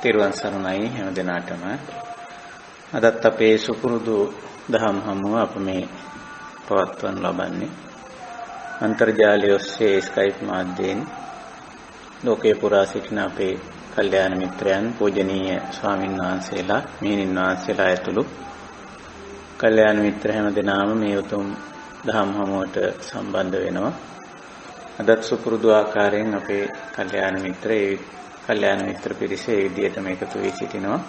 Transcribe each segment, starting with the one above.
තෙරුවන් සරණයි හැම දිනාටම. අදත් අපේ සුපුරුදු දහම් හමුව අප මේ පවත්වන ලබන්නේ අන්තර්ජාලය ඔස්සේ ස්කයිප් මාධ්‍යයෙන් ලෝකේ පුරා සිටින අපේ කල්යාණ මිත්‍රයන්, පූජනීය ස්වාමීන් වහන්සේලා, මෙහෙණින් වහන්සේලා ඇතුළු කල්යාණ මිත්‍ර හැම දෙනාම මේ උතුම් දහම් හමුවට සම්බන්ධ වෙනවා. අදත් සුපුරුදු ආකාරයෙන් අපේ කල්යාණ මිත්‍ර පිරිස ඒ විදිහටම එකතු වී සිටිනවා.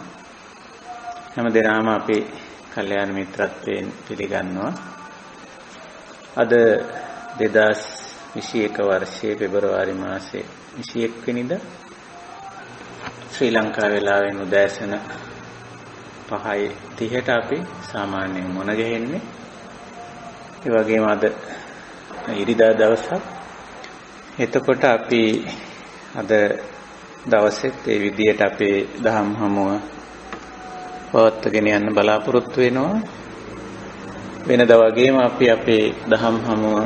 හැම දිනම අපි කල්යාණ මිත්‍රත්වයෙන් පිළිගන්නවා. අද 2021 වර්ෂයේ පෙබරවාරි මාසයේ 21 වෙනිදා ශ්‍රී ලංකා වේලාවෙන් උදෑසන 5:30ට අපි සාමාන්‍යයෙන් මොන ගෙහෙන්නේ. ඒ වගේම අද ඉරිදා දවසක්. එතකොට අපි අද දවසෙත් ඒ විදියට අපේ දහම් හමුව පවත්වාගෙන යන්න බලාපොරොත්තු වෙනවා. වෙනදා වගේම අපි අපේ දහම් හමුව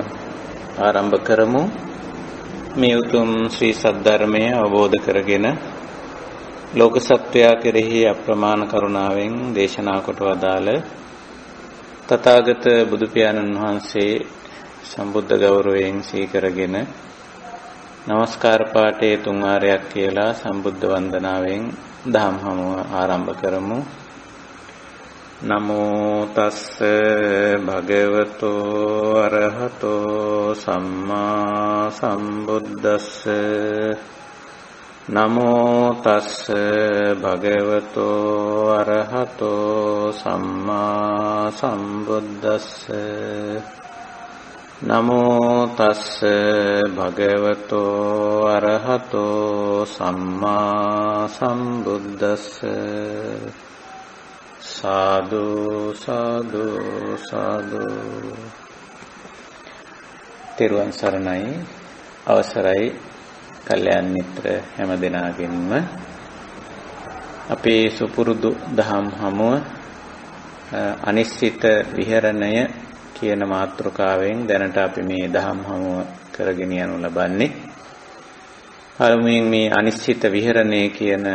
ආරම්භ කරමු. මේ උතුම් ශ්‍රී සද්ධර්මය අවබෝධ කරගෙන ලෝක සත්වයා කෙරෙහි අප්‍රමාණ කරුණාවෙන් දේශනා කොට වදාළ තථාගත බුදු පියාණන් වහන්සේ සම්බුද්ධ ගෞරවයෙන් සීකරගෙන නමස්කාර පාඨයේ 3 වාරයක් කියලා සම්බුද්ධ වන්දනාවෙන් දහම් හමුව ආරම්භ කරමු. නමෝ තස්ස භගවතෝ අරහතෝ සම්මා සම්බුද්දස්ස. නමෝ තස්ස භගවතෝ අරහතෝ සම්මා සම්බුද්දස්ස. නමෝ තස්ස භගවතෝ අරහතෝ සම්මා සම්බුද්දස්ස. සාදු සාදු සාදු. තෙරුවන් සරණයි. අවසරයි කල්යාණ මිත්‍ර හැම දෙනාගෙන්ම අපේ සුපුරුදු දහම් හමුව අනිශ්චිත විහරණය කියන මාතෘකාවෙන් දැනට අපි මේ දහම් හමුව කරගෙන යනු ලබන්නේ. පළමුවෙන් මේ අනිශ්චිත විහරණය කියන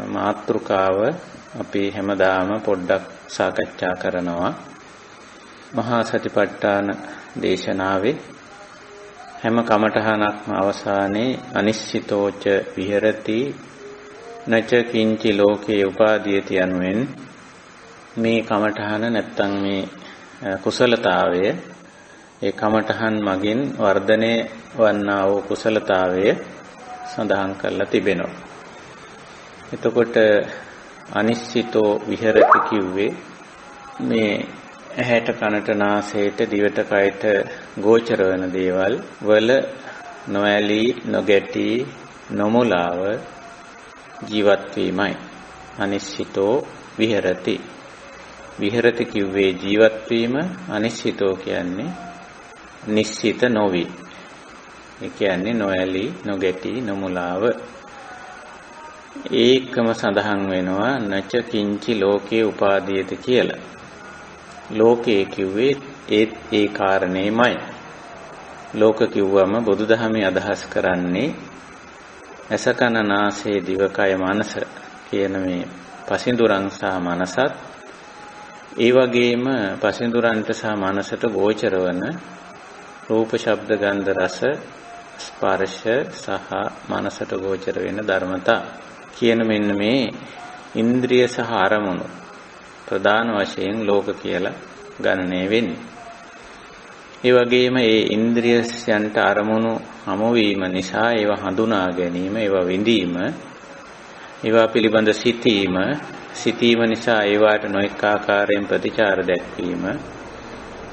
මාතෘකාව අපි හැමදාම පොඩ්ඩක් සාකච්ඡා කරනවා. මහා සතිපට්ඨාන දේශනාවේ හැම කමඨහනක්ම අවසානයේ අනිශ්චිතෝච විහෙරති නච කිංචි ලෝකේ උපාදීයති යනුවෙන් මේ කමඨහන නැත්තම් මේ කුසලතාවය, ඒ කමඨහන් මගින් වර්ධනය වන්නා වූ කුසලතාවය සඳහන් කරලා තිබෙනවා. එතකොට අනිශ්චිතෝ විහෙරති කිව්වේ මේ ඇහැට කනට නාසයට දිවට කයට ගෝචර වන දේවල් වල නොඇලී නොගැටී නොමුලාව ජීවත් වීමයි. අනිශ්චිතෝ විහෙරති. විහෙරති කිව්වේ ජීවත් වීම. අනිශ්චිතෝ කියන්නේ නිශ්චිත නොවි. ඒ කියන්නේ නොඇලී නොගැටී නොමුලාව. ඒකම සඳහන් වෙනවා නච කිංචි ලෝකේ උපාදීයති කියලා. ලෝකේ කිව්වේ ඒ කාරණේමයි. ලෝක කිව්වම බුදුදහමේ අදහස් කරන්නේ ඇස කන නාසය දිවකය මනස කියන මේ පසින්දුරන් සහ මනසත්, ඒ වගේම පසින්දුරන්ට සහ මනසට ගෝචර වන රූප ශබ්ද ගන්ධ රස ස්පර්ශ සහ මනසට ගෝචර වෙන ධර්මතා කියන මෙන්න මේ ඉන්ද්‍රිය සහ අරමුණු ප්‍රධාන වශයෙන් ලෝක කියලා ගණනය වෙන්නේ. ඒ වගේම ඒ ඉන්ද්‍රියයන්ට අරමුණු හමුවීම නිසා ඒවා හඳුනා ගැනීම, ඒවා විඳීම, ඒවා පිළිබඳ සිතීම නිසා ඒවාට නොඑක ආකාරයෙන් ප්‍රතිචාර දැක්වීම,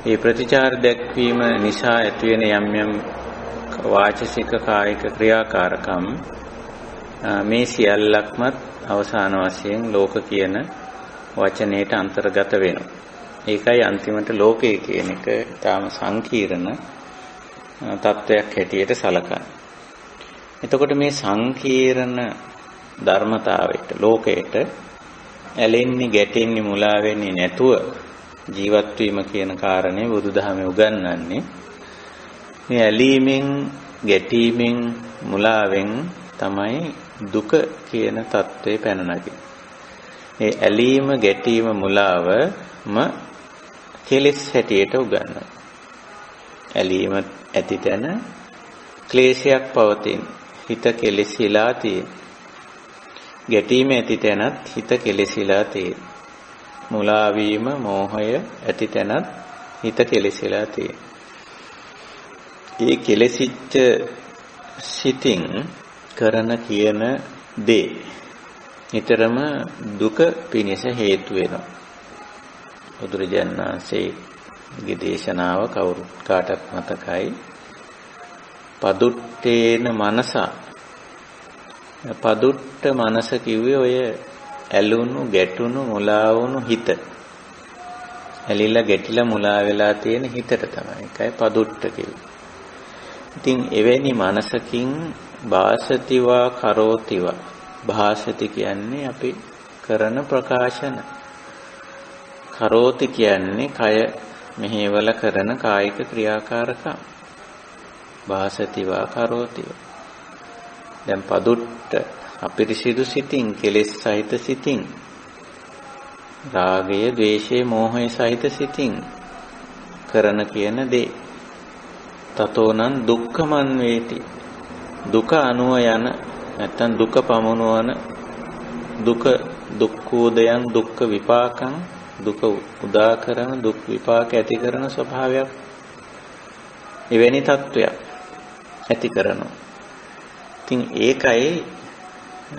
ඒ ප්‍රතිචාර දැක්වීම නිසා ඇතිවෙන යම් යම් වාචසික කායික ක්‍රියාකාරකම්, මේ සියල්ලක්මත් අවසාන වශයෙන් ලෝක කියන වචනයට අන්තර්ගත වෙනවා. ඒකයි අන්තිමට ලෝකය කියන එක ඊටාම සංකීර්ණ තත්වයක් හැටියට සලකන්නේ. එතකොට මේ සංකීර්ණ ධර්මතාවයට, ලෝකයට ඇලෙන්නේ ගැටෙන්නේ මුලා වෙන්නේ නැතුව ජීවත් වීම කියන කාරණේ බුදුදහමේ උගන්වන්නේ. මේ ඇලීමෙන් ගැටීමෙන් මුලාවෙන් තමයි දුක කියන தત્ත්වේ පැන නගින. මේ ඇලීම, ගැටීම, මුලාවම කෙලෙස් හැටියට උගන්වනවා. ඇලීම ඇති තැන ක්ලේශයක් පවතින. හිත කෙලෙසිලා තියෙන. ගැටීම ඇති තැනත් හිත කෙලෙසිලා තියෙන. මුලා වීම, මෝහය ඇති තැනත් හිත කෙලෙසිලා තියෙන. ඒ කෙලෙසිච්ච සිතින් කරන කියන දේ නිතරම දුක පිණිස හේතු වෙනවා. බුදුරජාණන් වහන්සේගේ දේශනාව කවුරු කාටත් මතකයි. පදුට්ටේන මනසා. පදුට්ට මනස කිව්වේ ඔය ඇලුණු, ගැටුණු, මුලා වුණු හිත. ඇලිලා ගැටිලා මුලා වෙලා තියෙන හිතට තමයි. ඒකයි පදුට්ට කිව්වේ. ඉතින් එවැනි මනසකින් භාසතිවා කරෝතිවා. භාසති කියන්නේ අපි කරන ප්‍රකාශන. කරෝති කියන්නේ කය මෙහෙवला කරන කායික ක්‍රියාකාරකම්. භාසතිවා කරෝතිවා. දැන් පදුට්ට අපිරිසිදු සිතින්, කෙලෙස් සහිත සිතින්, රාගය, ද්වේෂය, මෝහය සහිත සිතින් කරන කියන දේ. තතෝනං දුක්ඛමන් වේති. දුක අනුව යන නැත්නම් දුක පමුණවන, දුක දුක්ඛෝදයන්, දුක්ඛ විපාකං, දුක උදා කරන, දුක් විපාක ඇති කරන ස්වභාවයක්, එවැනි තත්වයක් ඇති කරනවා. ඉතින් ඒකයි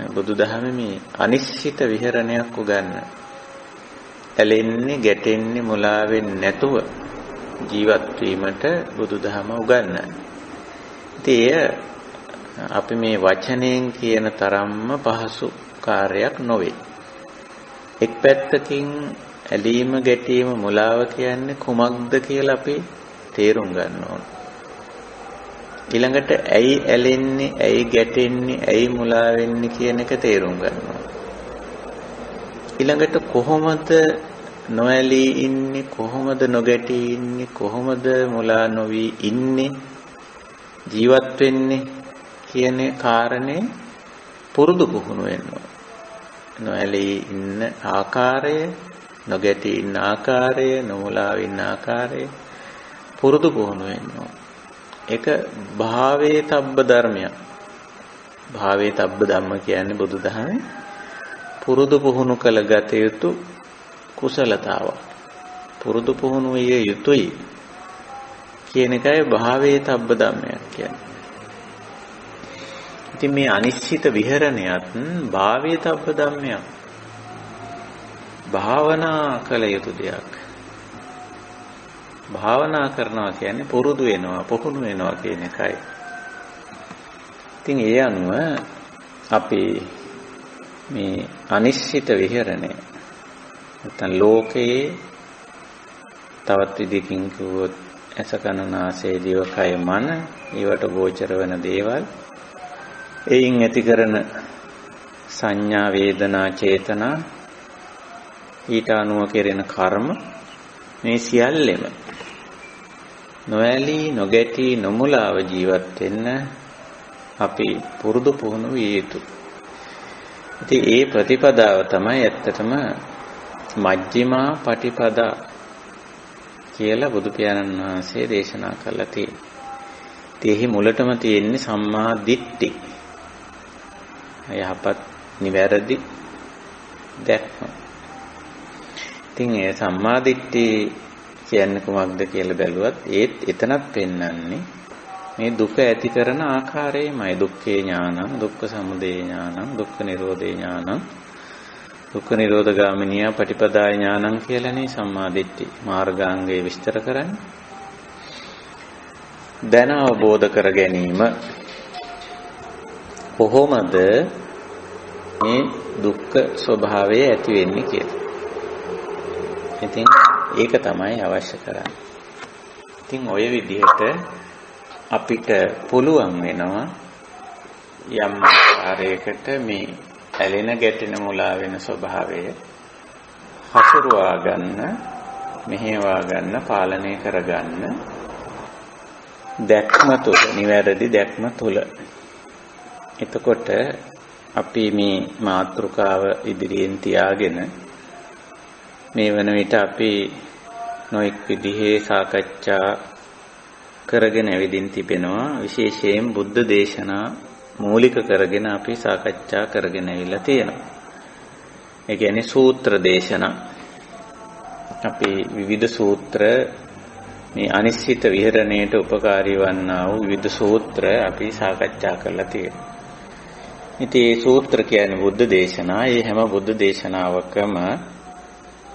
බුදුදහමේ මේ අනිශ්චිත විහරණයක් උගන්වන. ඇලෙන්නේ, ගැටෙන්නේ, මුලා වෙන්නේ නැතුව ජීවත් වීමට බුදුදහම උගන්වනවා. ඉතින් අපි මේ වචනයෙන් කියන තරම්ම පහසු කාර්යයක් නොවේ. එක් පැත්තකින් ඇලීම, ගැටීම, මුලාව කියන්නේ කුමක්ද කියලා අපි තේරුම් ගන්න ඕන. ඊළඟට ඇයි ඇලෙන්නේ, ඇයි ගැටෙන්නේ, ඇයි මුලා වෙන්නේ කියන එක තේරුම් ගන්න ඕන. ඊළඟට කොහොමද නොඇලී ඉන්නේ, කොහොමද නොගැටී ඉන්නේ, කොහොමද මුලා නොවි ඉන්නේ, ජීවත් වෙන්නේ කියන කාරණේ පුරුදු පුහුණු වෙනවා. නොඇලී ඉන්න ආකාරය, නොගැටී ඉන්න ආකාරය, නොමුලා ඉන්න ආකාරය පුරුදු පුහුණු වෙනවා. ඒක භාවයේ තබ්බ ධර්මයක්. භාවයේ තබ්බ ධම්ම කියන්නේ බුදුදහමේ පුරුදු පුහුණු කළ ගත යුතු කුසලතාවක්. පුරුදු පුහුණු විය යුතුයි කියන එකයි භාවයේ තබ්බ ධම්මයක් කියන්නේ. ඉතින් මේ අනිශ්චිත විහරණයත් භාවයේ තබ්බ ධම්මයක්. භාවනා කළ යුතු දෙයක්. භාවනා කරනවා කියන්නේ පුරුදු වෙනවා, පුහුණු වෙනවා කියන එකයි. ඉතින් ඒ අනුව අපි මේ අනිශ්චිත විහරණය නැත්නම් ලෝකයේ තවත් විදිහකින් කිව්වොත් ඇස කන නාසය දිව කය මන ඊවට ගෝචර වෙන දේවල්, එයින් ඇති කරන සංඥා, වේදනා, චේතනා, ඊට අනුව කෙරෙන කර්ම, මේ සියල්ලෙම නොඇලී, නොගැටී, නොමුලාව ජීවත් වෙන්න අපි පුරුදු පුහුණු විය යුතුයි. ඉතින් ඒ ප්‍රතිපදාව තමයි ඇත්තටම මජ්ක්‍ධිමා පටිපදා කියලා බුදු පියාණන් වහන්සේ දේශනා කළා තියෙන්නේ. ඉතින් එහි මුලටම තියෙන්නේ සම්මා දිට්ඨි. යහපත් නිවැරදි දැක්ම. ඉතින් ඒ සම්මා දිට්ඨි කියන්නේ කොහොමද කියලා බැලුවත් ඒත් එතනත් පෙන්වන්නේ මේ දුක ඇති කරන ආකාරයමයි. දුක්ඛේ ඥානං, දුක්ඛ සමුදය ඥානං, දුක්ඛ නිරෝධේ ඥානං, දුක්ඛ නිරෝධ ගාමිනිය පටිපදාය ඥානං කියලානේ සම්මා දිට්ඨි මාර්ගාංගය විස්තර කරන්නේ. දැන අවබෝධ කර ගැනීම කොහොමද මේ දුක්ඛ ස්වභාවය ඇති වෙන්නේ කියලා. ඉතින් ඒක තමයි අවශ්‍ය කරන්නේ. ඉතින් ඔය විදිහට අපිට පුළුවන් වෙනවා යම් ආකාරයකට මේ ඇලෙන ගැටෙන මුලා වෙන ස්වභාවය හසුරුවා ගන්න, මෙහෙවා ගන්න, පාලනය කරගන්න දැක්ම තුළ, නිවැරදි දැක්ම තුළ. එතකොට අපි මේ මාතෘකාව ඉදිරියෙන් තියාගෙන මේ වන විට අපි නොඑක් විදිහේ සාකච්ඡා කරගෙන ඇවිදින් තිබෙනවා. විශේෂයෙන් බුද්ධ දේශනා මූලික කරගෙන අපි සාකච්ඡා කරගෙන ඇවිල්ලා තියෙනවා. ඒ කියන්නේ සූත්‍ර දේශනා. අපි විවිධ සූත්‍ර මේ අනිශ්චිත විහරණයට උපකාරී වන්නා වූ විවිධ සූත්‍ර අපි සාකච්ඡා කරලා තියෙනවා. ඉතින් මේ සූත්‍ර කියන්නේ බුද්ධ දේශනා. මේ හැම බුද්ධ දේශනාවකම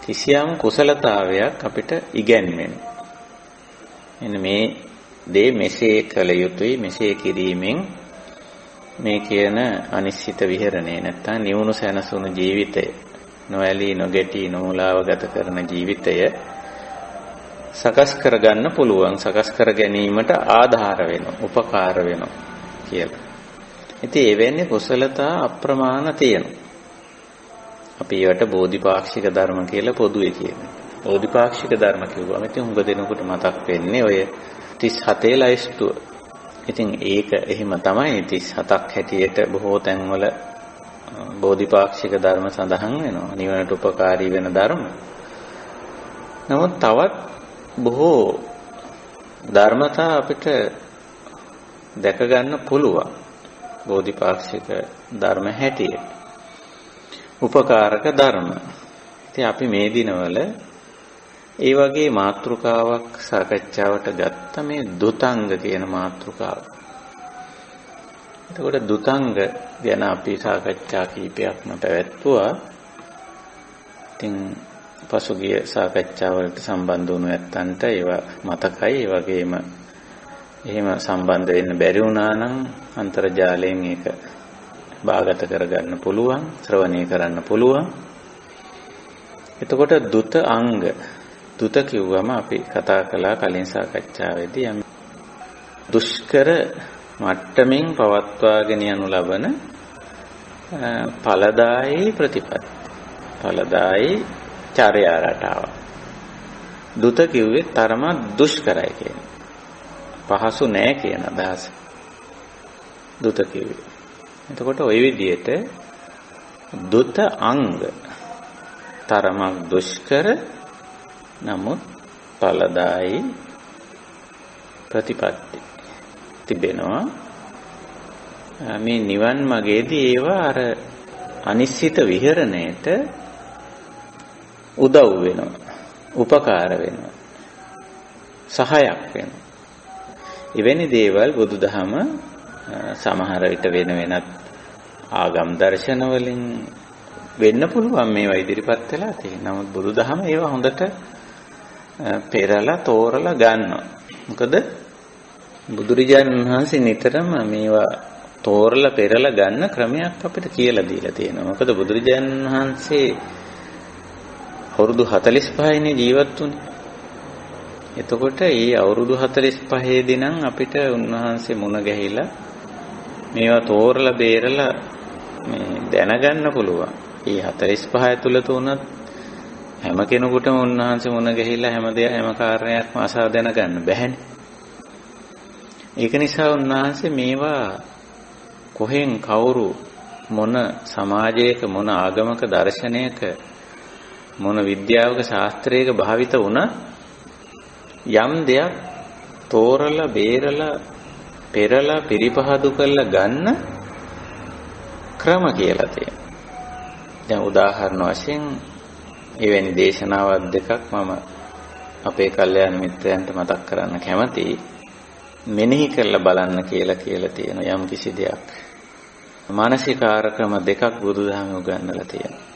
කිසියම් කුසලතාවයක් අපිට ඉගැන්වෙනවා. එන්න මේ දේ මෙසේ කළ යුතුයි, මෙසේ කිරීමෙන් මේ කියන අනිශ්චිත විහරණය නැත්නම් නිවුණු සැනසුණු ජීවිතය, නොඇලී නොගැටි නොමුලාව ගත කරන ජීවිතය සකස් කරගන්න පුළුවන්, සකස් කර ගැනීමට ආධාර වෙනවා, උපකාර වෙනවා කියලා. ඉතින් එවැනි කුසලතා අප්‍රමාණ තියෙනවා. අපි ඒවට බෝධිපාක්ෂික ධර්ම කියලා පොදුවේ කියනවා. බෝධිපාක්ෂික ධර්ම කිව්වම ඉතින් හුඟ දෙනකොට මතක් වෙන්නේ ඔය 37 ලයිස්තුව. ඉතින් ඒක එහෙම තමයි 37ක් හැටියට බොහෝ තැන්වල බෝධිපාක්ෂික ධර්ම සඳහන් වෙනවා. නිවනට උපකාරී වෙන ධර්ම. නමුත් තවත් බොහෝ ධර්මතා අපිට දැක ගන්න පුළුවන්. බෝධිපාක්ෂික ධර්ම හැටියට. උපකාරක ධර්ම. ඉතින් අපි මේ දිනවල ඒ වගේ මාතෘකාවක් සාකච්ඡාවට ගත්ත මේ දුතංග කියන මාතෘකාව. එතකොට දුතංග ගැන අපි සාකච්ඡා කීපයක්ම පැවැත්වුවා. ඉතින් පසුගිය සාකච්ඡාවලට සම්බන්ධ වුණු ඇත්තන්ට ඒවා මතකයි. ඒ වගේම එහෙම සම්බන්ධ වෙන්න බැරි වුණා නම් අන්තර්ජාලයෙන් ඒක භාගත කරගන්න පුළුවන්, ශ්‍රවණය කරන්න පුළුවන්. එතකොට දුත අංග, දුත කිව්වම අපි කතා කළා කලින් සාකච්ඡාවේදී යම් දුෂ්කර මට්ටමින් පවත්වාගෙන යනු ලබන ඵලදායී ප්‍රතිපත්ති, ඵලදායී චර්යා රටාව. දුත කිව්වේ තරම දුෂ්කරයි කියන, පහසු නෑ කියන අදහස දුත කිව්වේ. එතකොට ওই විදිහට දුත අංග තරමක් දුෂ්කර නමුත් ඵලදායී ප්‍රතිපත්ති තිබෙනවා. මේ නිවන් මාර්ගයේදී ඒවා අර අනිශ්චිත විහරණයට උදව් වෙනවා, උපකාර වෙනවා, සහායක් වෙනවා. එවැනි දේවල් බුදුදහම සමහර විට වෙන වෙනත් ආගම් දර්ශන වලින් වෙන්න පුළුවන් මේවා ඉදිරිපත් වෙලා තියෙනවා. නමුත් බුදුදහම ඒවා හොඳට පෙරලා තෝරලා ගන්නවා. මොකද බුදුරජාණන් වහන්සේ නිතරම මේවා තෝරලා පෙරලා ගන්න ක්‍රමයක් අපිට කියලා දීලා තියෙනවා. මොකද බුදුරජාණන් වහන්සේ අවුරුදු 45නේ ජීවත් වුණේ. එතකොට මේ අවුරුදු 45 දී නම් අපිට උන්වහන්සේ මුණ ගැහිලා මේවා තෝරලා බේරලා මේ දැනගන්න පුළුවන්. මේ 45 ඇතුළත උනත් හැම කෙනෙකුටම උන්වහන්සේ මුණ ගැහිලා හැම කාරණයක්ම අසා දැනගන්න බැහැනේ. ඒක නිසා උන්වහන්සේ මේවා කොහෙන් කවුරු මොන සමාජයක මොන ආගමක දර්ශනයක මොන විද්‍යාවක ශාස්ත්‍රයක භාවිත වුණා යම් දෙයක් තෝරලා බේරලා පෙරලා පිරිපහදු කරලා ගන්න ක්‍රම කියලා තියෙනවා. දැන් උදාහරණ වශයෙන් එවැනි දේශනාවක් දෙකක් මම අපේ කල්යාණ මිත්‍රයන්ට මතක් කරන්න කැමතියි. මෙනෙහි කරලා බලන්න කියලා තියෙන යම් කිසි දෙයක්. මානසිකාර ක්‍රම දෙකක් බුදුදහමේ උගන්වලා තියෙනවා.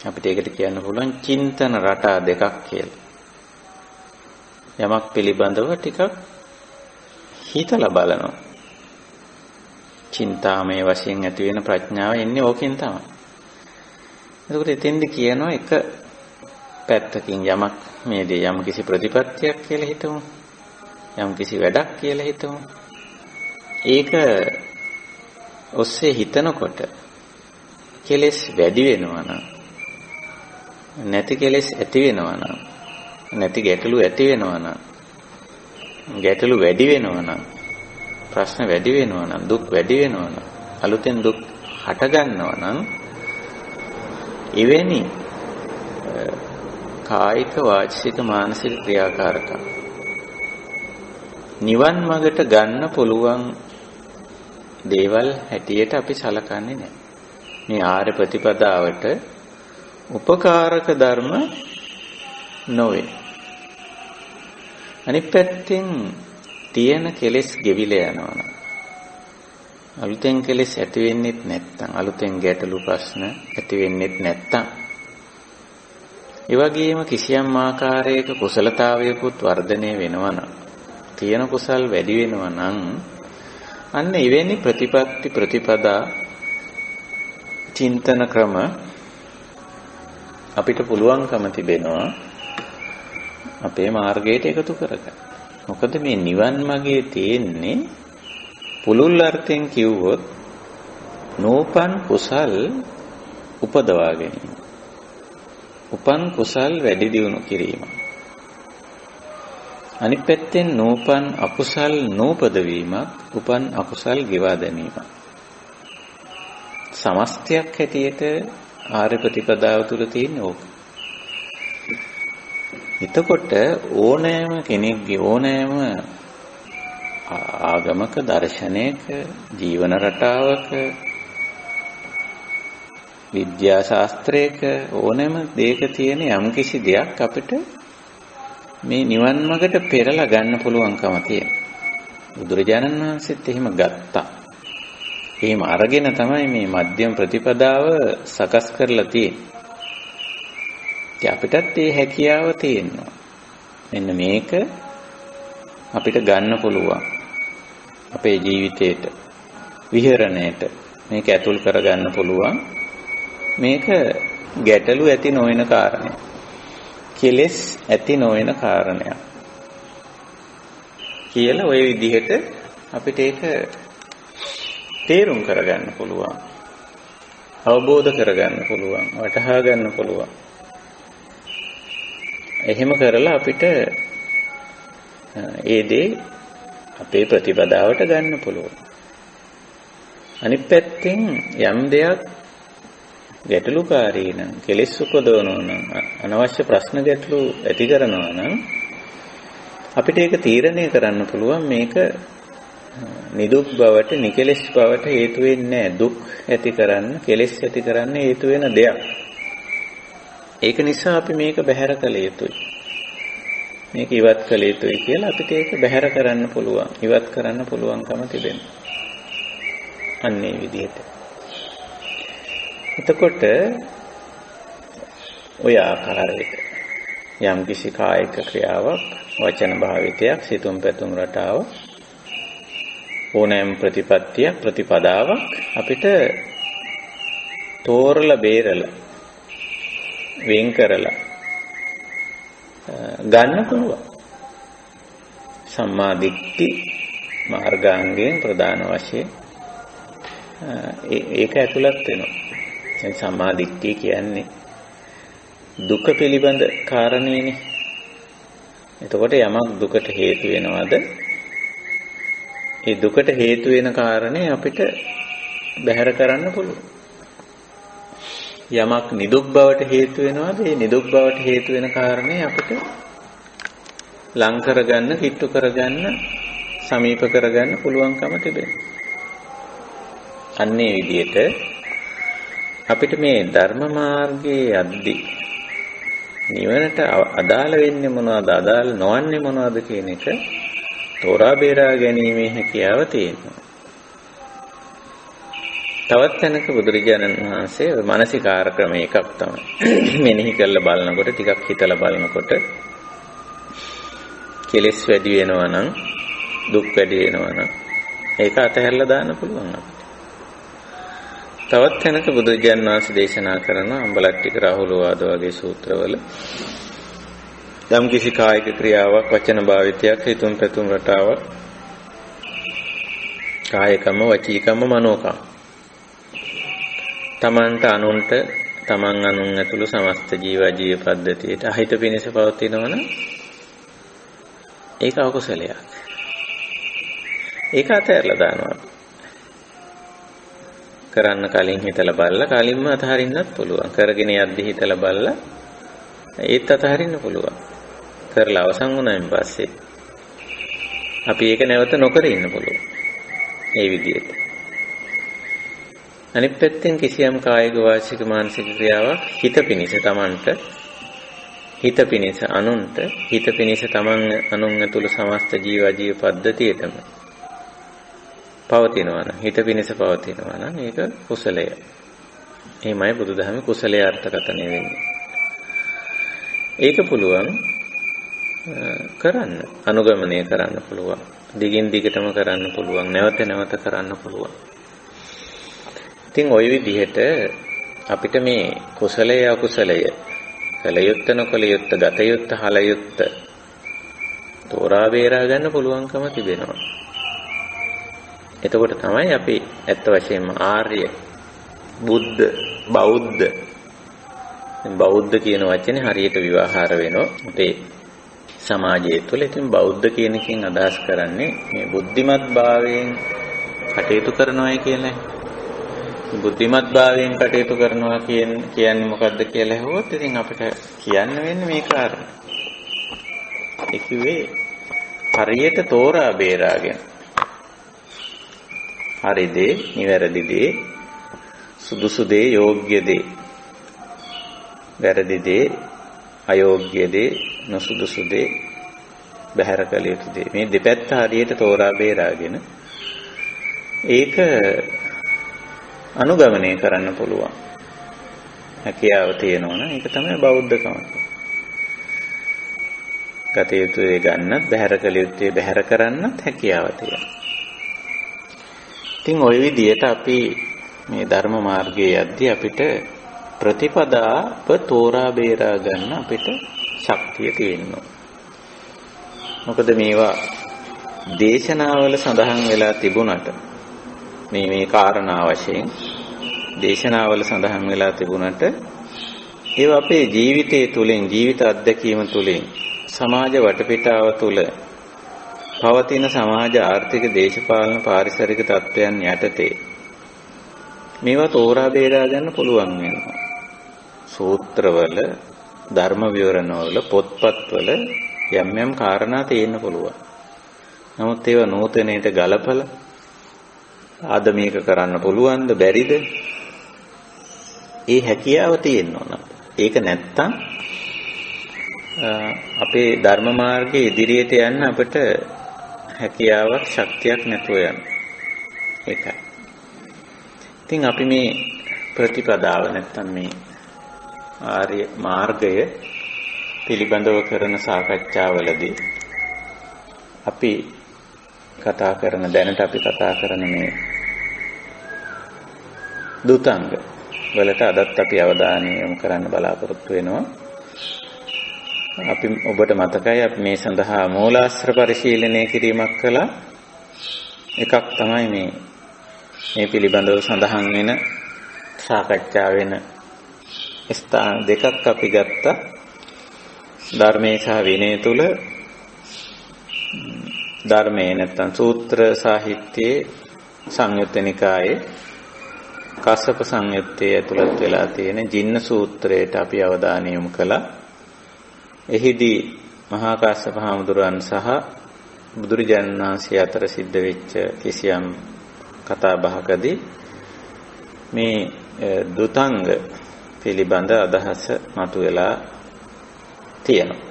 අපිට ඒකට කියන්න පුළුවන් චින්තන රටා දෙකක් කියලා. යමක් පිළිබඳව ටිකක් හිතලා බලනවා. චින්තාමය වශයෙන් ඇති වෙන ප්‍රඥාව එන්නේ ඕකෙන් තමයි. එතකොට එතෙන්ද කියනවා එක පැත්තකින් යමක් මේ දේ යම් කිසි ප්‍රතිපත්තියක් කියලා හිතමු. යම් කිසි වැඩක් කියලා හිතමු. ඒක ඔස්සේ හිතනකොට කෙලෙස් වැඩි වෙනවා නම් නැති කෙලෙස් ඇති වෙනවා නම් නැති ගැටලු ඇති වෙනවා නම් ගැටලු වැඩි වෙනවා නම් ප්‍රශ්න වැඩි වෙනවා නම් දුක් වැඩි වෙනවා නම් අලුතෙන් දුක් හට ගන්නවා නම් එවැනි කායික වාචික මානසික ක්‍රියාකාරකම් නිවන් මාර්ගට ගන්න පුළුවන් දේවල් හැටියට අපි සලකන්නේ නැහැ. මේ ආර්ය ප්‍රතිපදාවට උපකාරක ධර්ම නොවේ. අනිත් පැත්තෙන් තියෙන කෙලෙස් ගෙවිලා යනවා. අලුතෙන් කෙලෙස් ඇති වෙන්නේත් නැත්තම්, අලුතෙන් ගැටලු ප්‍රශ්න ඇති වෙන්නේත් නැත්තම්, ඒ වගේම කිසියම් ආකාරයක කුසලතාවයකුත් වර්ධනය වෙනවා නම්, තියෙන කුසල් වැඩි වෙනවා නම්, අන්න එවැනි ප්‍රතිපදා චින්තන ක්‍රම අපිට පුළුවන්කම තිබෙනවා අපේ මාර්ගයට එකතු කරගන්න. මොකද මේ නිවන් මාර්ගයේ තියෙන්නේ පුළුල් අර්ථයෙන් කිව්වොත් නෝපන් කුසල් උපදවා ගැනීම. උපන් කුසල් වැඩි දියුණු කිරීම. අනිත් පැත්තෙන් නෝපන් අකුසල් නූපද වීමත්, උපන් අකුසල් ගෙවා දැමීමත්. සමස්තයක් හැටියට ආර්ය ප්‍රතිපදාව තුළ තියෙන ඕක. එතකොට ඕනෑම කෙනෙක්ගේ ඕනෑම ආගමක දර්ශනයක ජීවන රටාවක විද්‍යා ශාස්ත්‍රයක ඕනෑම දෙයක තියෙන යම්කිසි දෙයක් අපිට මේ නිවන් මාර්ගට පෙරලා ගන්න පුළුවන්කම තියෙනවා. බුදුරජාණන් වහන්සේත් එහෙම ගත්තා. එහෙම අරගෙන තමයි මේ මධ්‍යම ප්‍රතිපදාව සකස් කරලා තියෙන්නේ. අපිටත් ඒ හැකියාව තියෙනවා. මෙන්න මේක අපිට ගන්න පුළුවන්. අපේ ජීවිතේට විහරණයට මේක ඇතුල් කරගන්න පුළුවන්. මේක ගැටලු ඇති නොවන කාරණයක්. කෙලෙස් ඇති නොවන කාරණයක්. කියලා ওই විදිහට අපිට ඒක තේරුම් කරගන්න පුළුවන්. අවබෝධ කරගන්න පුළුවන්. වටහා ගන්න පුළුවන්. එහෙම කරලා අපිට ඒ දේ අපේ ප්‍රතිපදාවට ගන්න පුළුවන්. අනිත් පැත්තෙන් යම් දෙයක් ගැටලුකාරී නම්, කෙලෙස් උපදවනවා නම්, අනවශ්‍ය ප්‍රශ්න ගැටලු ඇති කරනවා නම් අපිට ඒක තීරණය කරන්න පුළුවන් මේක නිදුක් බවට, නිකලෙස් බවට හේතු වෙන්නේ නැහැ. දුක් ඇති කරන්න, කෙලෙස් ඇති කරන්න හේතු වෙන දෙයක්. ඒක නිසා අපි මේක බැහැර කළ යුතුයි. මේක ඉවත් කළ යුතුයි කියලා අපිට ඒක බැහැර කරන්න පුළුවන්. ඉවත් කරන්න පුළුවන්කම තිබෙනවා. අන්න ඒ විදිහට. එතකොට ඔය ආකාරයට යම් කිසි කායික ක්‍රියාවක්, වචන භාවිතයක්, සිතුම් පැතුම් රටාවක්, ඕනෑම ප්‍රතිපත්තියක්, ප්‍රතිපදාවක් අපිට තෝරලා බේරලා වෙන් කරලා ගන්න පුළුවන්. සම්මා දිට්ඨි මාර්ගාංගයෙන් ප්‍රධාන වශයෙන් ඒක ඇතුළත් වෙනවා. දැන් සම්මා දිට්ඨිය කියන්නේ දුක පිළිබඳ කාරණේනේ. එතකොට යමක් දුකට හේතු වෙනවද? ඒ දුකට හේතු වෙන කාරණේ අපිට බැහැර කරන්න පුළුවන්. යමක් නිදුක් බවට හේතු වෙනවද? ඒ නිදුක් බවට හේතු වෙන කාරණේ අපිට ලං කරගන්න, කිට්ටු කරගන්න, සමීප කරගන්න පුළුවන්කම තිබෙනවා. අන්නේ විදිහට අපිට මේ ධර්ම මාර්ගයේ යද්දී නිවනට අදාළ වෙන්නේ මොනවද, අදාළ නොවන්නේ මොනවද කියන එක තෝරා බේරා ගැනීමේ හැකියාව තියෙනවා. තවත් තැනක බුදුරජාණන් වහන්සේ මානසිකාර ක්‍රම එකක් තමයි මෙනෙහි කරලා බලනකොට, ටිකක් හිතලා බලනකොට කෙලෙස් වැඩි වෙනවා නම්, දුක් වැඩි වෙනවා නම් ඒක අතහැරලා දාන්න පුළුවන් අපිට. තවත් තැනක බුදුරජාණන් වහන්සේ දේශනා කරන අම්බලට්ටික රාහුල වාද වගේ සූත්‍රවල යම් කිසි කායික ක්‍රියාවක්, වචන භාවිතයක්, හිතුම් පැතුම් රටාවක්, කායකම, වචීකම, මනෝකම තමන්ට, අනුන්ට, තමන් අනුන් ඇතුළු සමස්ත ජීව පද්ධතියට අහිත පිණිස පවතිනවනම් ඒක අකුසලයක්. ඒක අතහැරලා දානවා. කරන්න කලින් හිතලා බලලා කලින්ම අතහරින්නත් පුළුවන්. කරගෙන යද්දි හිතලා බලලා ඒත් අතහරින්න පුළුවන්. කරලා අවසන් වුණායින් පස්සේ අපි ඒක නැවත නොකර ඉන්න පුළුවන්. මේ විදිහට. අනිත් පැත්තෙන් කිසියම් කායික වාචික මානසික ක්‍රියාවක් හිත පිනිස Tamanට හිත පිනිස අනුන්ට හිත පිනිස Taman අනුන් ඇතුළු සමස්ත ජීව පද්ධතියටම පවතිනවා නම් හිත පිනිස පවතිනවා නම් ඒක කුසලය. එහෙමයි බුදුදහමේ කුසලයේ අර්ථකථනය වෙන්නේ. ඒක පුළුවන් කරන්න අනුගමනය කරන්න පුළුවන්. දිගින් දිගටම කරන්න පුළුවන්. නැවත නැවත කරන්න පුළුවන්. ඉතින් ওই විදිහට අපිට මේ කුසලය අකුසලය කල යුත්ත නොකල යුත්ත ගත යුත්ත හල යුත්ත තෝරා බේරා ගන්න පුළුවන්කම තිබෙනවා. එතකොට තමයි අපි ඇත්ත වශයෙන්ම ආර්ය බුද්ධ බෞද්ධ බෞද්ධ කියන වචනේ හරියට විවහාර වෙනවා අපේ සමාජය තුළ. ඉතින් බෞද්ධ කියන එකෙන් අදහස් කරන්නේ මේ බුද්ධිමත් භාවයෙන් කටයුතු කරනවායි කියන්නේ. බුද්ධිමත් භාවයෙන් කටයුතු කරනවා කියන්නේ මොකද්ද කියලා අහුවොත් ඉතින් අපිට කියන්න වෙන්නේ මේ කාරණා. ඒ කිව්වේ හරියට තෝරා බේරාගෙන හරි දේ, නිවැරදි දේ, සුදුසු දේ, යෝග්‍ය දේ, වැරදි දේ, අයෝග්‍ය දේ, නොසුදුසු දේ, බැහැර කළ යුතු දේ. මේ දෙපැත්ත හරියට තෝරා බේරාගෙන ඒක අනුගමනය කරන්න පුළුවන්. හැකියාව තියෙනවනම් ඒක තමයි බෞද්ධකම. ගත යුතු දේ ගන්නත්, බැහැර කළ යුත්තේ බැහැර කරන්නත් හැකියාව තියෙනවා. ඉතින් ওই විදිහට අපි මේ ධර්ම මාර්ගයේ යද්දී අපිට ප්‍රතිපදාව තෝරා බේරා ගන්න අපිට ශක්තිය තියෙනවා. මොකද මේවා දේශනාවල සඳහන් වෙලා තිබුණට මේ කාරණා වශයෙන් දේශනාවල සඳහන් වෙලා තිබුණට ඒවා අපේ ජීවිතයේ තුලින් ජීවිත අත්දැකීම තුලින් සමාජ වටපිටාව තුල පවතින සමාජ ආර්ථික දේශපාලන පාරිසරික තත්ත්වයන් යටතේ මේවා තෝරා බේරා ගන්න පුළුවන් වෙනවා. සූත්‍රවල ධර්ම විවරණවල පොත්පත්වල යම් යම් කාරණා තියෙන්න පුළුවන්. නමුත් ඒවා නූතනයට ගලපලා ආද මේක කරන්න පුළුවන්ද බැරිද? ඒ හැකියාව තියෙන්න ඕන. ඒක නැත්තම් අපේ ධර්ම මාර්ගයේ ඉදිරියට යන්න අපිට හැකියාවක් ශක්තියක් නැතුව යන. ඒකයි. ඉතින් අපි මේ ප්‍රතිපදාව නැත්තම් මේ ආර්ය මාර්ගය පිළිබඳව කරන සාකච්ඡාවලදී අපි කතා කරන දැනට අපි කතා කරන මේ දුතංග වලට අදත් අපි අවධානය යොමු කරන්න බලාපොරොත්තු වෙනවා. අපි ඔබට මතකයි අපි මේ සඳහා මූලාශ්‍ර පරිශීලනය කිරීමක් කළා. එකක් තමයි මේ පිළිබඳව සඳහන් වෙන සාකච්ඡා වෙන ස්ථාන දෙකක් අපි ගත්තා. ධර්මයේ සහ විනය තුල ධර්මයේ නැත්තම් සූත්‍ර සාහිත්‍යයේ සංයුත්ත නිකායේ කස්සප සංයුත්තේ ඇතුළත් වෙලා තියෙන ජින්න සූත්‍රයට අපි අවධානය යොමු කළා. එහිදී මහා කාශ්‍යප හාමුදුරන් සහ බුදුරජාණන් වහන්සේ අතර සිද්ධ වෙච්ච කිසියම් කතා බහකදී මේ දුතංග පිළිබඳ අදහස මතුවලා තියෙනවා.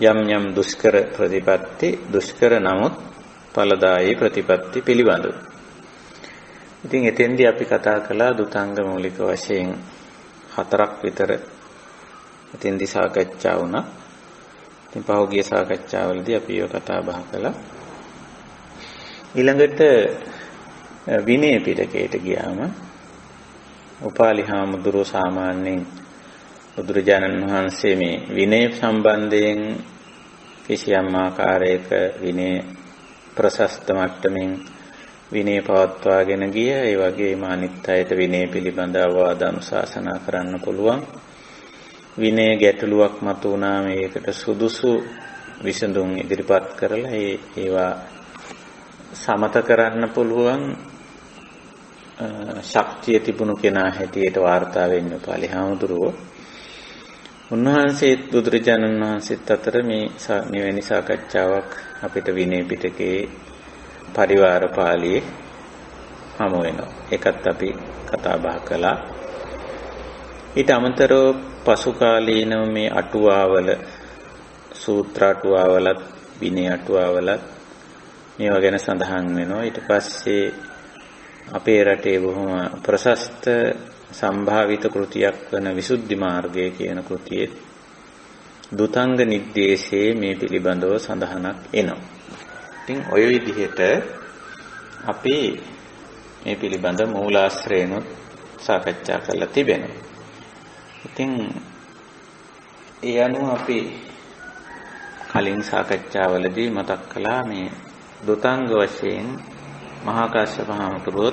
යම් යම් දුෂ්කර ප්‍රතිපatti දුෂ්කර නමුත් ඵලදායී ප්‍රතිපatti පිළිබඳව. ඉතින් එතෙන්දී අපි කතා කළා දුතංග මූලික වශයෙන් 4ක් විතර එතෙන්දී සාකච්ඡා වුණා. ඉතින් පහුගිය සාකච්ඡාවලදී අපි ඒව කතා බහ කළා. ඊළඟට විනය පිටකයට ගියාම උපාලි හාමුදුරුවෝ සාමාන්‍යයෙන් බුදුරජාණන් වහන්සේ මේ විනය සම්බන්ධයෙන් කිසියම් ආකාරයක විනය ප්‍රශස්ත මට්ටමින් විනය පවත්වාගෙන ගිය. ඒ වගේම අනිත් අයට විනය පිළිබඳව අවවාද අනුශාසනා කරන්න පුළුවන්. විනය ගැටලුවක් මතු වුණාම ඒකට සුදුසු විසඳුම් ඉදිරිපත් කරලා ඒවා සමත කරන්න පුළුවන් ශක්තිය තිබුණු කෙනා හැටියට වාර්තා වෙන්නේ පාලි හාමුදුරුවෝ. උන්වහන්සේත් බුදුරජාණන් වහන්සේත් අතර මේ මෙවැනි සාකච්ඡාවක් අපිට විනය පිටකේ පරිවාර පාළියේ හමු වෙනවා. ඒකත් අපි කතා බහ කළා. ඊට අමතරව පසු කාලීනව මේ අටුවාවල සූත්‍ර අටුවාවලත් විනය අටුවාවලත් මේවා ගැන සඳහන් වෙනවා. ඊට පස්සේ අපේ රටේ බොහොම ප්‍රශස්ත සම්භාවිත කෘතියක් වන විසුද්ධි මාර්ගය කියන කෘතියේ දුතංග නිද්දේශයේ මේ පිළිබඳව සඳහනක් එනවා. ඉතින් ඔය විදිහට අපි මේ පිළිබඳ මූලාශ්‍රයනොත් සාකච්ඡා කරලා තිබෙනවා. ඉතින් ඒ අනුව අපි කලින් සාකච්ඡාවලදී මතක් කළා මේ දුතංග වශයෙන් මහා කාශ්‍යප හාමුදුරුවෝ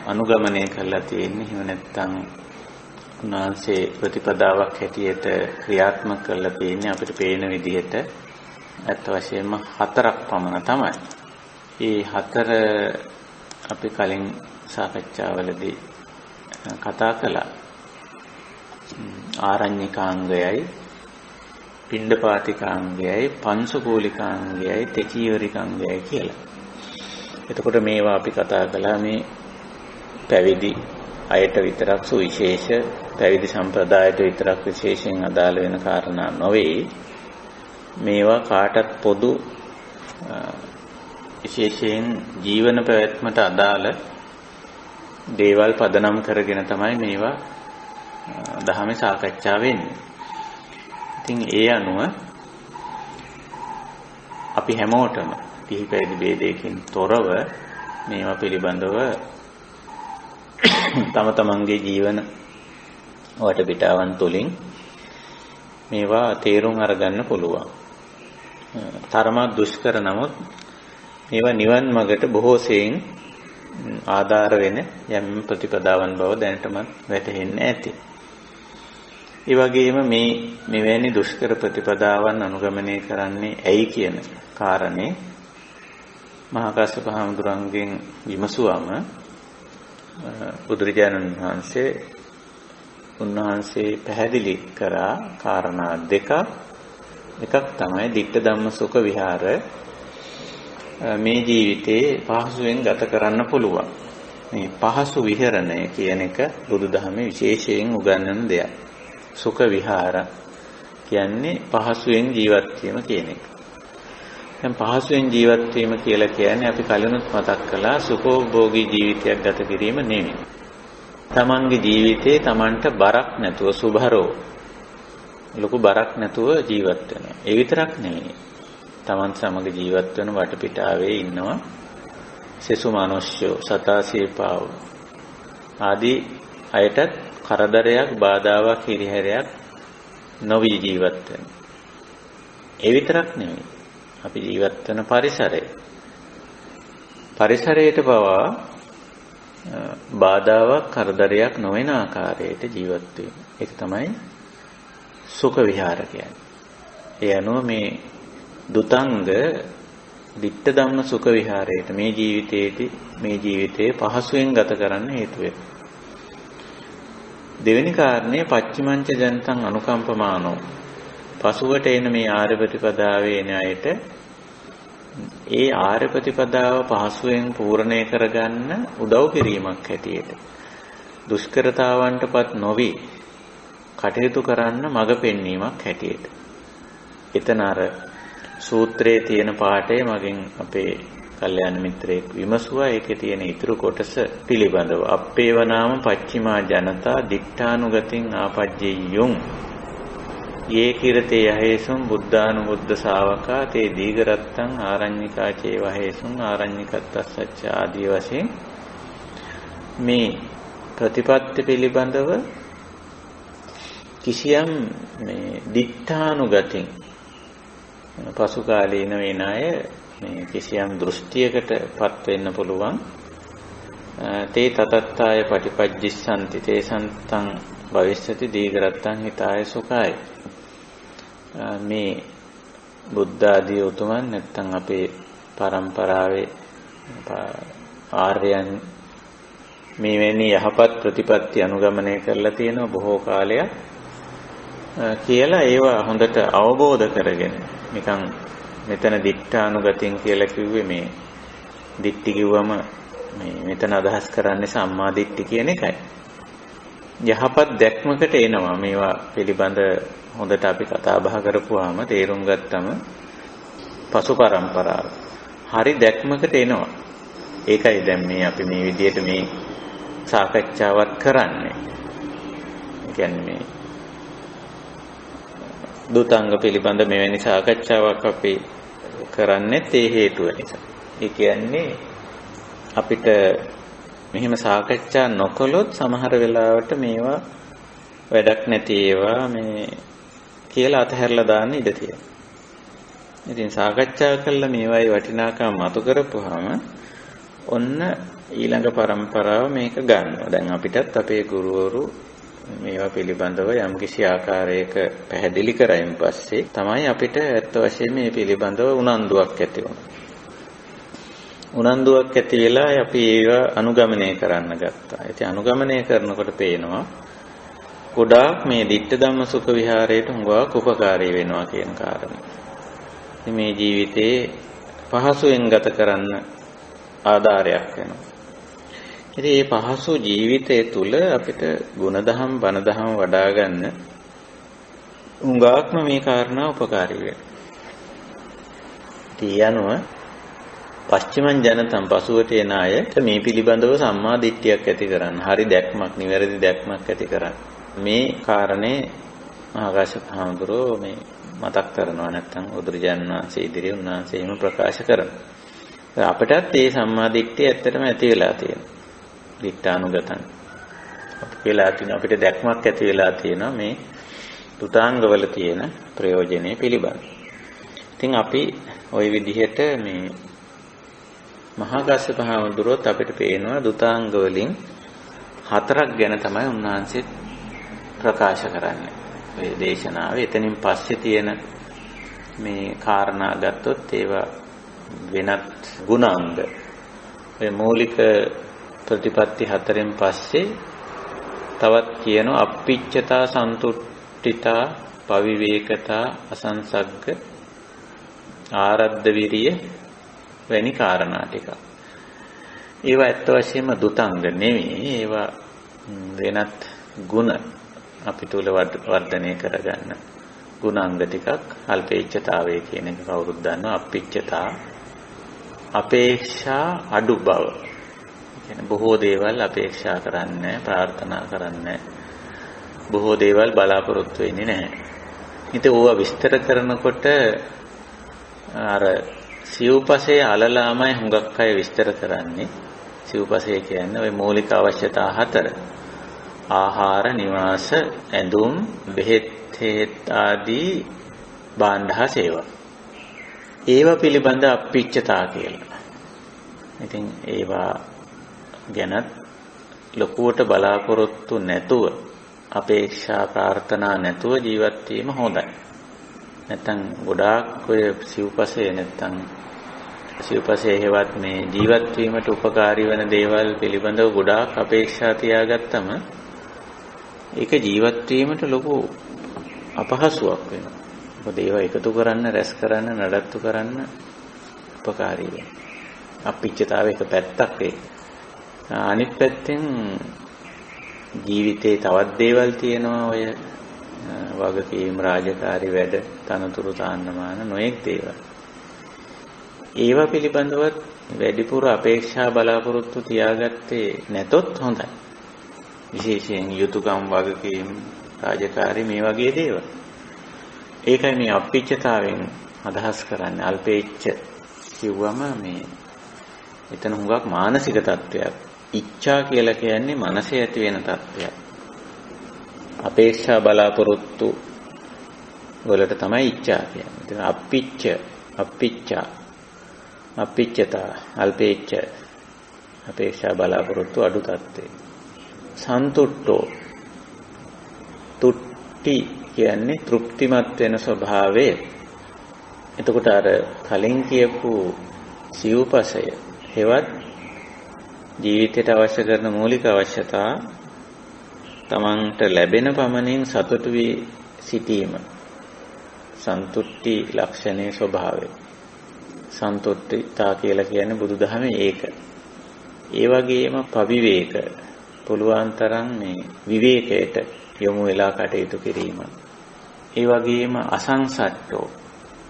අනුගමනය කරලා තියෙන්නේ. එහෙම නැත්නම් උන්වහන්සේ ප්‍රතිපදාවක් හැටියට ක්‍රියාත්මක කරලා තියෙන්නේ අපිට පේන විදිහට අත් වශයෙන්ම 4ක් පමණ තමයි. මේ 4 අපි කලින් සාකච්ඡාවලදී කතා කළා. ආරණ්‍යකාංගයයි, පිණ්ඩපාතිකාංගයයි, පංසකූලිකාංගයයි, තෙචීවරිකාංගයයි කියලා. එතකොට මේවා අපි කතා කළා මේ පැවිදි අයට විතරක් සුවිශේෂ, පැවිදි සම්ප්‍රදායට විතරක් විශේෂයෙන් අදාළ වෙන කාරණා නොවේ. මේවා කාටත් පොදු විශේෂයෙන් ජීවන පැවැත්මට අදාළ දේවල් පදනම් කරගෙන තමයි මේවා දහමේ සාකච්ඡා වෙන්නේ. ඉතින් ඒ අනුව අපි හැමෝටම පිළිපැවිදි ભેදයකින් තොරව මේවා පිළිබඳව තම තමන්ගේ ජීවන වටපිටාවන් තුළින් මේවා තේරුම් අරගන්න පුළුවන්. තරමක් දුෂ්කර නමුත් මේවා නිවන් මාර්ගට බොහෝ සෙයින් ආධාර වෙන යම් ප්‍රතිපදාවන් බව දැනටමත් වැටහෙන්නේ ඇති. ඒ වගේම මෙවැනි දුෂ්කර ප්‍රතිපදාවන් අනුගමනය කරන්නේ ඇයි කියන කාරණේ මහා කාශ්‍යප හාමුදුරන්ගෙන් විමසුවම බුදුරජාණන් වහන්සේ පැහැදිලි කරා කාරණා දෙකක්. එකක් තමයි ditta dhamma sukha vihara මේ ජීවිතේ පහසුවෙන් ගත කරන්න පුළුවන්. මේ පහසු විහරණය කියන එක බුදුදහමේ විශේෂයෙන් උගන්වන දෙයක්. සුඛ විහාර කියන්නේ පහසුවෙන් ජීවත් වීම කියන එක. දැන් පහසුවෙන් ජීවත් වීම කියලා කියන්නේ අපි කලිනුත් මතක් කළා සුඛෝභෝගී ජීවිතයක් ගත කිරීම නෙමෙයි. තමන්ගේ ජීවිතේ තමන්ට බරක් නැතුව සුභරෝ ලොකු බරක් නැතුව ජීවත් වෙනවා. ඒ විතරක් නෙමෙයි. තමන් සමග ජීවත් වෙන වටපිටාවේ ඉන්නවා සෙසු මිනිස්සු සතාසීපාව ආදී අයටත් කරදරයක් බාධාවක් හිරිහැරයක් නොවි ජීවත් වෙන. ඒ විතරක් නෙමෙයි. අපි ජීවත් වෙන පරිසරයට පවා බාධාවක් කරදරයක් නොවන ආකාරයට ජීවත් වීම. ඒක තමයි සුඛ විහාර කියන්නේ. ඒ අනුව මේ දුතංග ditta dhamma sukha විහාරයට මේ ජීවිතේ පහසුවෙන් ගත කරන්න හේතු වෙනවා. දෙවෙනි කාරණේ පච්චිමංච ජනතං අනුකම්පමානෝ. පසුවට එන මේ ආර්ය ප්‍රතිපදාවේ එන අයට ඒ ආර්ය ප්‍රතිපදාව පහසුවෙන් පූර්ණේ කරගන්න උදව් කිරීමක් හැටියට දුෂ්කරතාවන්ටපත් නොවි කටයුතු කරන්න මඟ පෙන්වීමක් හැටියට. එතන අර සූත්‍රයේ තියෙන පාඩේ මගෙන් අපේ කල්යාණ මිත්‍රයෙක් විමසුවා. ඒකේ තියෙන ඊතුරු කොටස පිළිබඳව අපේව නාම පච්චිමා ජනතා දික්ඨානුගතින් ආපජ්ජෙය්‍යුං යේ කිරතේ යහේසුම් බුද්ධානුබුද්ධ ශාවකා තේ දීඝරත්තං ආරඤ්ඤිකා චේ වහේසුම් ආරඤ්ඤිකත්තස්සච්ච ආදී වශයෙන් මේ ප්‍රතිපත්ති පිළිබඳව කිසියම් මේ දික්ඨානුගතින් පසු කාලීන වෙන අය මේ කිසියම් දෘෂ්ටියකටපත් වෙන්න පුළුවන්. තේ තතත්තාය පටිපජ්ජිස්සanti තේ සන්තං භවිෂ්‍යති දීඝරත්තං හිතාය සුඛාය. මේ බුද්ධ ආදී උතුමන් නැත්තම් අපේ පරම්පරාවේ ආර්යයන් මේවැනි යහපත් ප්‍රතිපත්ති අනුගමනය කරලා තියෙනවා බොහෝ කාලයක් කියලා ඒවා හොඳට අවබෝධ කරගෙන නිකන් මෙතන දිට්ඨානුගතින් කියලා කිව්වේ මේ දිට්ඨි කිව්වම මේ මෙතන අදහස් කරන්නේ සම්මා දිට්ඨි කියන එකයි. යහපත් දැක්මකට එනවා මේවා පිළිබඳ හොඳට අපි කතා බහ කරපුවාම තේරුම් ගත්තම පසු පරම්පරාව හරි දැක්මකට එනවා. ඒකයි දැන් මේ අපි මේ විදිහට මේ සාකච්ඡාවක් කරන්නේ. ඒ කියන්නේ මේ දුතාංග පිළිබඳ මෙවැනි සාකච්ඡාවක් අපි කරන්නේ ඒ හේතුව නිසා. ඒ කියන්නේ අපිට මෙහෙම සාකච්ඡා නොකළොත් සමහර වෙලාවට මේවා වැඩක් නැති ඒවා මේ කියලා අතහැරලා දාන්න ඉඩ තියෙනවා. ඉතින් සාකච්ඡා කළා මේවායි වටිනාකම මතු කරපුවාම ඔන්න ඊළඟ પરම්පරාව මේක ගන්නවා. දැන් අපිටත් අපේ ගුරුවරු මේවා පිළිබඳව යම්කිසි ආකාරයක පැහැදිලි කරයින් පස්සේ තමයි අපිට ඇත්ත වශයෙන්ම මේ පිළිබඳව උනන්දුවක් ඇති වුණා. උනන්දුවක් ඇති වෙලා අපි ඒවා අනුගමනය කරන්න ගත්තා. ඉතින් අනුගමනය කරනකොට පේනවා ගොඩාක් මේ ditta ධම්ම සුඛ විහාරයට හුඟක් උපකාරී වෙනවා කියන කාරණේ. ඉතින් මේ ජීවිතේ පහසුවෙන් ගත කරන්න ආධාරයක් වෙනවා. ඉතින් මේ පහසු ජීවිතය තුළ අපිට ගුණධම් බණධම් වඩා ගන්න හුඟක්ම මේ කාරණා උපකාරී වෙනවා. ඉතින් යනුව පස්චිමන් ජනතම් පසුවට එන අයට මේ පිළිබඳව සම්මා දිට්ඨියක් ඇති කරන්න, හරි දැක්මක්, නිවැරදි දැක්මක් ඇති කරන්න. මේ කාරණේ ආකාශ හාමුදුරුවෝ මේ මතක් කරනවා නැත්නම් බුදුරජාණන් වහන්සේ ඉදිරියේ උන්වහන්සේ එහෙම ප්‍රකාශ කරනවා. අපිටත් මේ සම්මා දිට්ඨිය ඇත්තටම ඇති වෙලා තියෙනවා. දිට්ඨානුගතං. අපිට දැක්මක් ඇති වෙලා තියෙනවා මේ දුතාංගවල තියෙන ප්‍රයෝජනෙ පිළිබඳ. ඉතින් අපි ওই විදිහට මේ මහා කාශ්‍යප හාමුදුරුවෝත් අපිට පේනවා දුතාංග වලින් 4ක් ගැන තමයි උන්වහන්සේ ප්‍රකාශ කරන්නේ. මේ දේශනාවේ එතනින් පස්සේ තියෙන මේ කාරණා ගත්තොත් ඒවා වෙනත් ගුණාංග. මේ මූලික ප්‍රතිපත්ති 4න් පස්සේ තවත් කියනවා අප්පිච්චතා සන්තුට්ඨිතා පවිවේකතා අසංසග්ග ආරද්ධ විරිය වැනි කාරණා ටික. ඒවා ඇත්ත වශයෙන්ම දුතාංග නෙවෙයි. ඒවා වෙනත් ගුණ අපි තුල වර්ධනය කරගන්න ගුණාංග ටිකක්. අල්පේච්ඡතාවය කියන එක කවුරුත් දන්නවා. අප්පිච්ඡතා අපේක්ෂා අඩු බව. කියන්නේ බොහෝ දේවල් අපේක්ෂා කරන්නේ, ප්‍රාර්ථනා කරන්නේ, බොහෝ දේවල් බලාපොරොත්තු වෙන්නේ නැහැ. ඉතින් ඕවා විස්තර කරනකොට අර සිව්පසේ අලලාමයි හුඟක් අය විස්තර කරන්නේ. සිව්පසේ කියන්නේ ওই මූලික අවශ්‍යතා 4. ආහාර, නිවාස, ඇඳුම්, බෙහෙත් ආදී භාණ්ඩ හා සේවා. ඒවා පිළිබඳ අප්පිච්චතා කියලා. ඉතින් ඒවා ගැනත් ලොකුවට බලාපොරොත්තු නැතුව, අපේක්ෂා ප්‍රාර්ථනා නැතුව ජීවත් වීම හොඳයි. නැත්තම් ගොඩාක් ඔය සිව්පසේ නැත්තම් සිව්පසේ හේවත් මේ ජීවත් වීමට උපකාරී වෙන දේවල් පිළිබඳව ගොඩාක් අපේක්ෂා තියාගත්තම ඒක ජීවත් වීමට ලොකු අපහසුයක් වෙනවා. මොකද ඒවා එකතු කරන්න, රැස් කරන්න, නඩත්තු කරන්න උපකාරී වෙනවා. අපිච්චතාවය එක පැත්තක් ඒක. අනිත් පැත්තෙන් ජීවිතේ තවත් දේවල් තියෙනවා. ඔය වගකීම්, රාජකාරී වැඩ, තනතුරු තාන්නමාන නොඑක් දේවල්. ඒවා පිළිබඳව වැඩිපුර අපේක්ෂා බලාපොරොත්තු තියාගත්තේ නැතොත් හොඳයි. විශේෂයෙන් යුතුයකම්, වගකීම්, රාජකාරී මේ වගේ දේවල්. ඒකයි මේ අප්පිච්චතාවෙන් අදහස් කරන්නේ. අල්පේච්ඡ කිව්වම මේ එතන හුඟක් මානසික තත්වයක්. ඉච්ඡා කියලා කියන්නේ මනසේ ඇති වෙන තත්වයක්. අපේක්ෂා බලාපොරොත්තු වලට තමයි ඉච්ඡා කියන්නේ. ඉතින් අප්පිච්චතා, අල්පේච්ඡ, අපේක්ෂා බලාපොරොත්තු අඩු තත්ත්වේ. සන්තුට්ඨෝ, තුට්ටි කියන්නේ තෘප්තිමත් වෙන ස්වභාවය. එතකොට අර කලින් කියපු සිව්පසය හෙවත් ජීවිතයට අවශ්‍ය කරන මූලික අවශ්‍යතා තමන්ට ලැබෙන පමණින් සතුටු වී සිටීම. සන්තුට්ටි ලක්ෂණයේ ස්වභාවය. සන්තුට්ඨිතා කියලා කියන්නේ බුදුදහමේ ඒක. ඒ වගේම පවිවේක පුළුවන් තරම් මේ විවේකයට යොමු වෙලා කටයුතු කිරීම. ඒ වගේම අසංසට්ඨෝ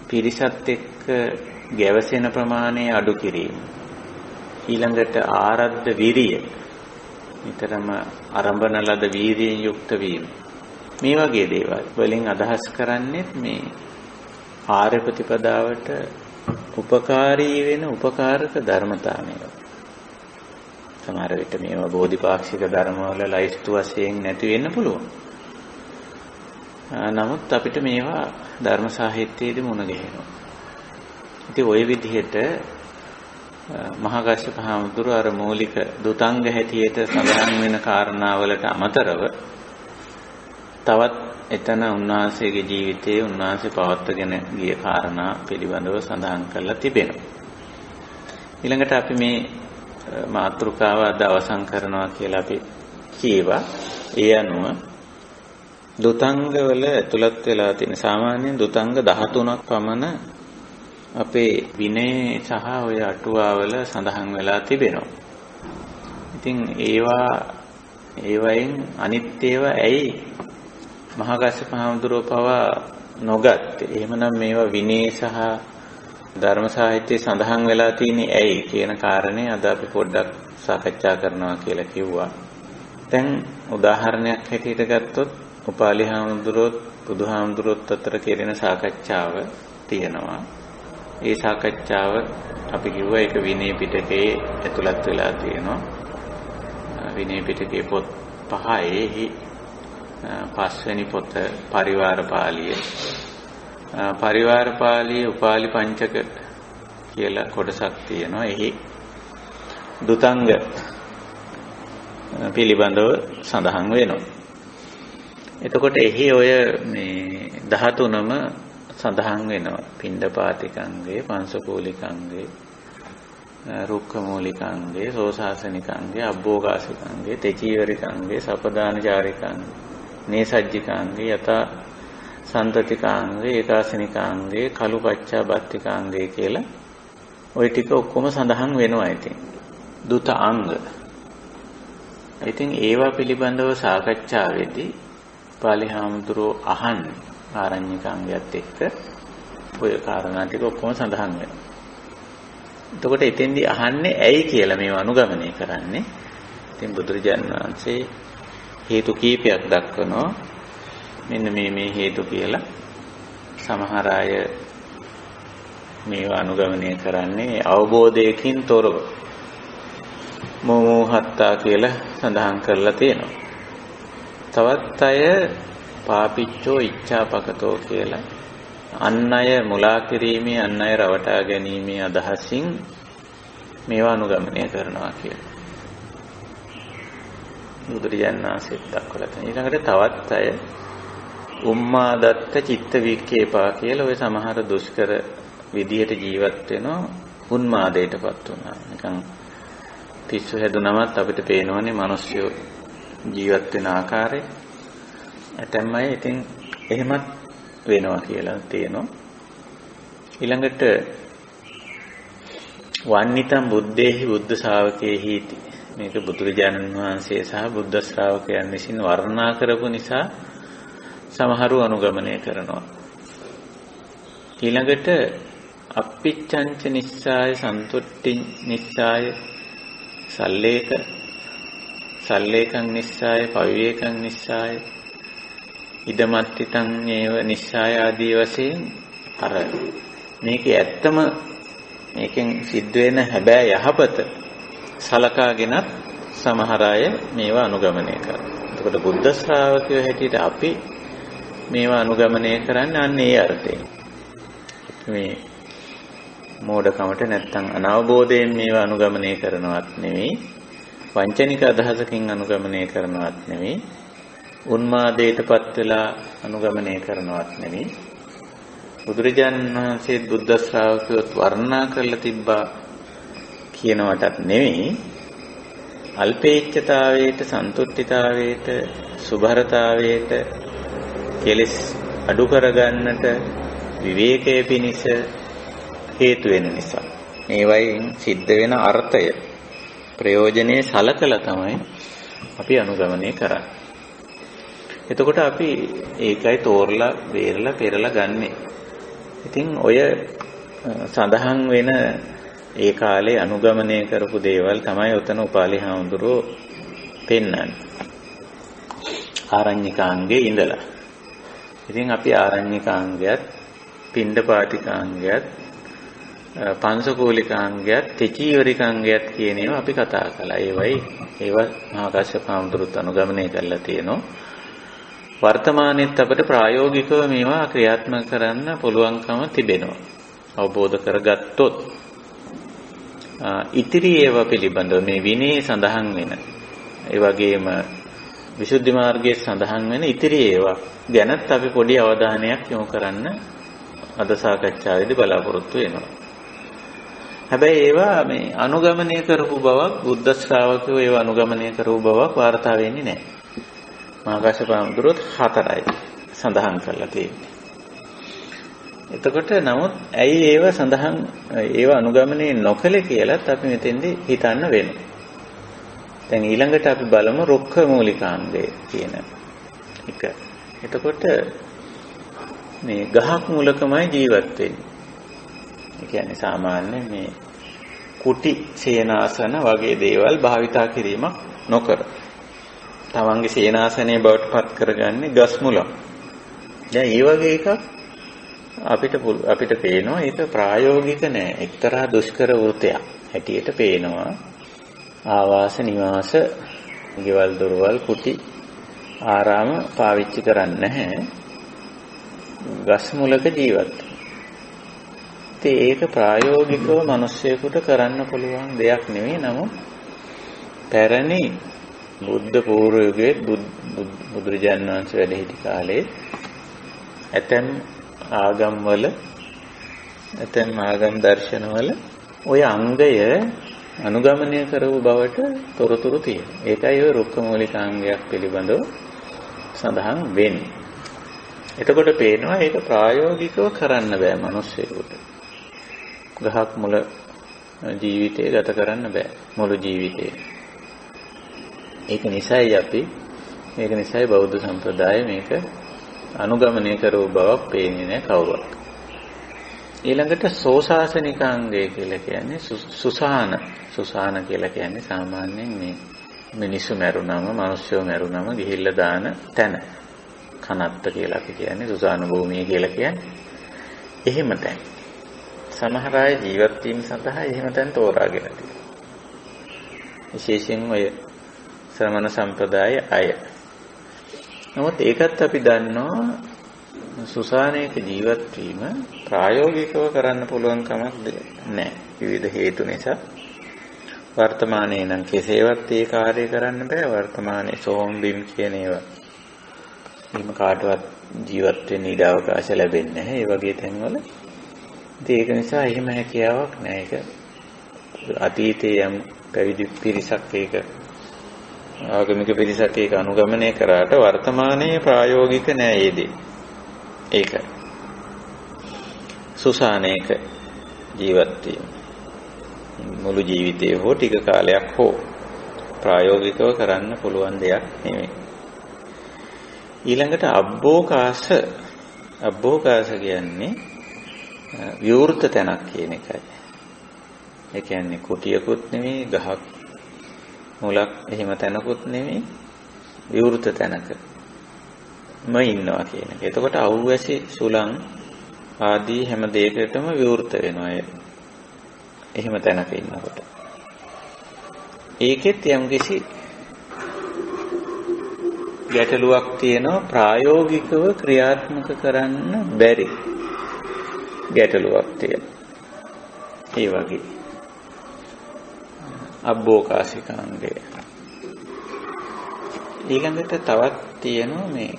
පිරිසත් එක්ක ගැවසෙන ප්‍රමාණය අඩු කිරීම. ඊළඟට ආරද්ධ විරිය නිතරම ආරම්භන ලද වීර්යයෙන් යුක්ත වීම. මේ වගේ දේවල් වලින් අදහස් කරන්නේ මේ ආර්ය ප්‍රතිපදාවට උපකාරී වෙන උපකාරක ධර්මතා මේවා. සමහර විට මේවා බෝධිපාක්ෂික ධර්මවල ලයිස්තු වශයෙන් නැති වෙන්න පුළුවන්. නමුත් අපිට මේවා ධර්ම සාහිත්‍යයේදී මුණ ගැහෙනවා. ඉතින් ওই විදිහට මහා කාශ්‍යප හාමුදුරුවෝ අර මූලික දුතංග හැටියට සඳහන් වෙන කාරණාවලට අමතරව තවත් එතන උන්වහන්සේගේ ජීවිතයේ උන්වහන්සේ පවත්වාගෙන ගිය කාරණා පිළිබඳව සඳහන් කරලා තිබෙනවා. ඊළඟට අපි මේ මාතෘකාව අද අවසන් කරනවා කියලා අපි කියවා. ඒ අනුව දුතංගවල ඇතුළත් වෙලා තියෙන සාමාන්‍යයෙන් දුතංග 13ක් පමණ අපේ විනය සහ ඔය අටුවාවල සඳහන් වෙලා තිබෙනවා. ඉතින් ඒවයින් අනිත් ඒවා ඇයි මහා කාශ්‍යප හාමුදුරුවෝ පවා නොගත්තේ? එහෙමනම් මේවා විනය සහ ධර්ම සාහිත්‍යයේ සඳහන් වෙලා තියෙන්නේ ඇයි කියන කාරණේ අද අපි පොඩ්ඩක් සාකච්ඡා කරනවා කියලා කිව්වා. දැන් උදාහරණයක් හැටියට ගත්තොත් උපාලි හාමුදුරුවොත් බුදුහාමුදුරුවොත් අතර කෙරෙන සාකච්ඡාව තියෙනවා. ඒ සාකච්ඡාව අපි කිව්වා ඒක විනය පිටකයේ ඇතුළත් වෙලා තියෙනවා. විනය පිටකයේ පොත් 5ෙහි පස්වෙනි පොත පරිවාර පාළිය. පරිවාර පාළිය උපාලි පංචක කියලා කොටසක් තියෙනවා. එහි දුතංග පිළිබඳව සඳහන් වෙනවා. එතකොට එහි ඔය මේ 13ම සඳහන් වෙනවා. පිණ්ඩපාතිකංගේ, පංසකූලිකංගේ, රුක්ඛමූලිකංගේ, සෝසාසනිකංගේ, අබ්බෝගාසිකංගේ, තෙචීවරිකංගේ, සපදානචාරිකංගේ, නේසජ්ජිකාංගේ, යත සන්තතිකාංගේ, ඒකාසනිකාංගේ, කලුපච්චා බත්තිකාංගේ කියලා ওই ටික ඔක්කොම සඳහන් වෙනවා. ඉතින් දුත අංග. ඉතින් ඒවා පිළිබඳව සාකච්ඡාවේදී පාලි හාමුදුරුවෝ අහන්නේ ආරණ්‍යකාංගයත් එක්ක ඔය කාරණා ටික ඔක්කොම සඳහන් වෙනවා. එතකොට එතෙන්දී අහන්නේ ඇයි කියලා මේව අනුගමනය කරන්නේ. ඉතින් බුදුරජාණන් වහන්සේ හේතු කීපයක් දක්වනවා. මෙන්න මේ හේතු කියලා. සමහර අය මේව අනුගමනය කරන්නේ අවබෝධයකින් තොරව. මොහොත්තා කියලා සඳහන් කරලා තියෙනවා. තවත් අය පාපිච්චෝ ඉච්ඡාපකතෝ කියලා අන් අය මුලා කිරීමේ අන් අය රවටා ගැනීමේ අදහසින් මේවා අනුගමනය කරනවා කියලා. බුදුරජාණන් වහන්සේ දක්වලා තියෙනවා. ඊළඟට තවත් අය උම්මාදත්ත චිත්ත වික්කේපා කියලා ඔය සමහර දුෂ්කර විදියට ජීවත් වෙනවා උන්මාදයටපත් වුණා. නිකන් පිස්සු හැදුනමත් අපිට පේනවනේ මිනිස්සු ජීවත් වෙන ආකාරය. ඇතැම් අය ඉතින් එහෙමත් වෙනවා කියලා තියෙනවා. ඊළඟට වන්නිතම් බුද්දේහි බුද්ධ ශාවකේහි මේක බුදුරජාණන් වහන්සේ සහ බුද්ධ ශ්‍රාවකයන් විසින් වර්ණනා කරපු නිසා සමහරු අනුගමනය කරනවා. ඊළඟට අප්පිච්ඡංච නිස්සාය සන්තුට්ටි නිස්සාය සල්ලේකං නිස්සාය පවිවේකං නිස්සාය ඉදමත්තිතං ඒව නිස්සාය ආදී වශයෙන් අර මේකේ ඇත්තම මේකෙන් සිද්ධ වෙන හැබැයි යහපත සලකාගෙනත් සමහර අය මේවා අනුගමනය කරනවා. එතකොට බුද්ධ ශ්‍රාවකයෝ හැටියට අපි මේවා අනුගමනය කරන්නේ අන්න ඒ අර්ථයෙන්. මේ මෝඩකමට නැත්තම් අනවබෝධයෙන් මේවා අනුගමනය කරනවත් නෙවෙයි, වංචනික අදහසකින් අනුගමනය කරනවත් නෙවෙයි, උන්මාදයටපත් වෙලා අනුගමනය කරනවත් නෙවෙයි. බුදුරජාණන් වහන්සේ බුද්ධ ශ්‍රාවකයෝත් වර්ණනා කරලා තිබ්බා කියනවටත් නෙවෙයි. අල්පේච්ඡතාවයට, සන්තුෂ්ඨිතාවයට, සුභරතාවයට කෙලෙස් අඩු කරගන්නට විවේකයේ පිණිස හේතු වෙන නිසා මේ වයින් සිද්ධ වෙන අර්ථය ප්‍රයෝජනේ සලකලා තමයි අපි අනුගමනය කරන්නේ. එතකොට අපි ඒකයි තෝරලා බේරලා පෙරලා ගන්නෙ. ඉතින් ඔය සඳහන් වෙන ඒ කාලේ අනුගමනය කරපු දේවල් තමයි උතන උපාලි හාමුදුරුවෝ පෙන්වන්නේ. ආරණ්‍යකාංගයේ ඉඳලා. ඉතින් අපි ආරණ්‍යකාංගයත්, පිණ්ඩපාතිකාංගයත්, පංසකූලිකාංගයත්, තෙචීවරිකාංගයත් කියන ඒවා අපි කතා කළා. ඒවා මහා කාශ්‍යප හාමුදුරුවෝත් අනුගමනය කරලා තියෙනවා. වර්තමානයේත් අපිට ප්‍රායෝගිකව මේවා ක්‍රියාත්මක කරන්න පුළුවන්කම තිබෙනවා. අවබෝධ කරගත්තොත් ඉතිරි ඒවා පිළිබඳව මේ විනයේ සඳහන් වෙන ඒ වගේම විසුද්ධි මාර්ගයේ සඳහන් වෙන ඉතිරි ඒවා ගැනත් අපි පොඩි අවධානයක් යොමු කරන්න අද සාකච්ඡාවේදී බලාපොරොත්තු වෙනවා. හැබැයි ඒවා මේ අනුගමනය කරපු බවක් බුද්ධ ශ්‍රාවකයෝ ඒවා අනුගමනය කරපු බවක් වාර්තා වෙන්නේ නැහැ. මහා කාශ්‍යප හාමුදුරුවෝත් 4යි සඳහන් කරලා තියෙන්නේ. එතකොට නමුත් ඇයි ඒව සඳහන් ඒව අනුගමනය නොකළේ කියලාත් අපි මෙතෙන්දී හිතන්න වෙනවා. දැන් ඊළඟට අපි බලමු රුක්ඛ මූලිකාංගය කියන එක. එතකොට මේ ගහක් මුලකමයි ජීවත් වෙන්නේ. ඒ කියන්නේ සාමාන්‍ය මේ කුටි සේනාසන වගේ දේවල් භාවිතා කිරීමක් නොකර තමන්ගේ සේනාසනයේ බවට පත් කරගන්නේ ගස් මුලක්. දැන් මේ වගේ එකක් අපිට පේනවා ඒක ප්‍රායෝගික නෑ. එක්තරා දුෂ්කර වෘතයක් හැටියට පේනවා. ආවාස නිවාස, ගෙවල් දොරවල්, කුටි ආරාම පාවිච්චි කරන්නේ නැහැ. ගස් මුලක ජීවත්. ඒක ප්‍රායෝගිකව මිනිස්සුෙකුට කරන්න පුළුවන් දෙයක් නෙවෙයි. නමුත් පැරණි බුද්ධ පූර්ව යුගයේ බුදුරජාණන් වහන්සේ වැඩ සිටි කාලේ ඇතැම් ආගම්වල ඇතැම් ආගම් දර්ශනවල ওই අංගය අනුගමනය කරවූ බවට තොරතුරු තියෙනවා. ඒකයි ඔය රුක්ඛ මූලිකාංගයක් පිළිබඳව සඳහන් වෙන්නේ. එතකොට පේනවා ඒක ප්‍රායෝගිකව කරන්න බෑ මිනිස්සුෙකුට. ගහක් මුල ජීවිතය ගත කරන්න බෑ මුළු ජීවිතේ. ඒක නිසායි බෞද්ධ සම්ප්‍රදාය මේක අනුගමනය කරවූ බවක් පේන්නේ නැහැ කවුරුත්. ඊළඟට සෝසාසනිකාංගය කියලා කියන්නේ සුසාන කියලා කියන්නේ සාමාන්‍යයෙන් මේ මිනිස්සු මැරුණම මිනිස්සු මැරුණම ගිහිල්ලා දාන තැන. කනත්ත කියලා අපි කියන්නේ සුසාන භූමිය කියලා කියන්නේ. එහෙම තැන්. සමහර අය ජීවත් වීම සඳහා එහෙම තැන් තෝරාගෙන තියෙනවා. විශේෂයෙන් ඔය ශ්‍රමණ සම්ප්‍රදායේ අය. නමුත් ඒකත් අපි දන්නවා සුසානයක ජීවත් වීම ප්‍රායෝගිකව කරන්න පුළුවන් කමක් නැහැ. විවිධ හේතු නිසා. වර්තමානයේ නම් කෙසේවත් ඒ කාර්යය කරන්න බෑ. වර්තමානයේ සෝම් බිම් කියන ඒවා. එහෙම කාටවත් ජීවත් වෙන්න ඉඩ අවකාශ ලැබෙන්නේ නැහැ. ඒ වගේ තැන්වල. ඒක නිසා එහෙම හැකියාවක් නැහැ. ඒක අතීතයේ යම් පැවිදි පිරිසක් ඒක ආගමික පිරිසක් ඒක අනුගමනය කරාට වර්තමානයේ ප්‍රායෝගික නෑ ඒ දේ. ඒක සුසානයක ජීවත් වීම මුළු ජීවිතේ හෝ ටික කාලයක් හෝ ප්‍රායෝගිකව කරන්න පුළුවන් දෙයක් නෙමෙයි. ඊළඟට අබ්බෝකාශ කියන්නේ විවෘත තැනක් කියන එකයි. ඒ කියන්නේ කුටියකුත් නෙමෙයි ගහක් මුලක් එහෙම තැනකුත් නෙමෙයි විවෘත තැනකම ඉන්නවා කියන එක. එතකොට අවුවැසි සුළං ආදී හැම දෙයකටම විවෘත වෙනවා. එහෙම තැනක ඉන්නකොට. ඒකෙත් යම්කිසි ගැටලුවක් තියෙනවා ප්‍රායෝගිකව ක්‍රියාත්මක කරන්න බැරි ගැටලුවක් තියෙනවා. ඒ වගේ අබ්බෝකාශිකාංගය. ඊළඟට තවත් තියෙනවා මේ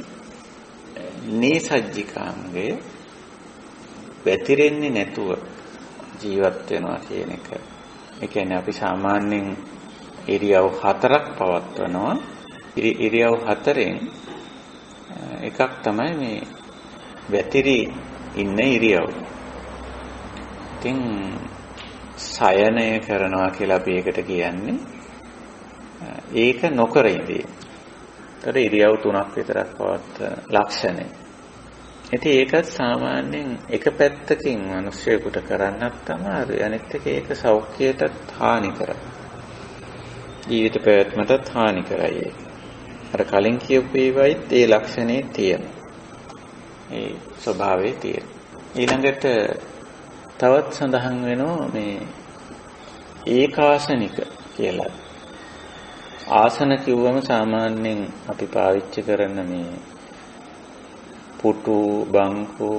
නේසජ්ජිකාංගය. වැතිරෙන්නේ නැතුව ජීවත් වෙනවා කියන එක. ඒ කියන්නේ අපි සාමාන්‍යයෙන් ඉරියව් 4ක් පවත්වනවා. ඉරියව් 4න් එකක් තමයි මේ වැතිරි ඉන්න ඉරියව්. ඉතින් සයනය කරනවා කියලා අපි ඒකට කියන්නේ. ඒක නොකර ඉඳීම. ඒතර ඉරියව් 3ක් විතරක් පවත්වන ලක්ෂණය. ඉතින් ඒකත් සාමාන්‍යයෙන් එක පැත්තකින් මිනිස්සුෙකුට කරන්නත් තමයි අනිත් එක ඒක සෞඛ්‍යයටත් හානි කරයි. ජීවිත පැවැත්මටත් හානි කරයි. අර කලින් කියපු ඒවායිත් ඒ ලක්ෂණේ තියෙනවා. ඒ ස්වභාවයේ තියෙනවා. ඊළඟට තවත් සඳහන් වෙනවා මේ ඒකාසනික කියලා. ආසන කිව්වම සාමාන්‍යයෙන් අපි පාවිච්චි කරන මේ පුටු බංකු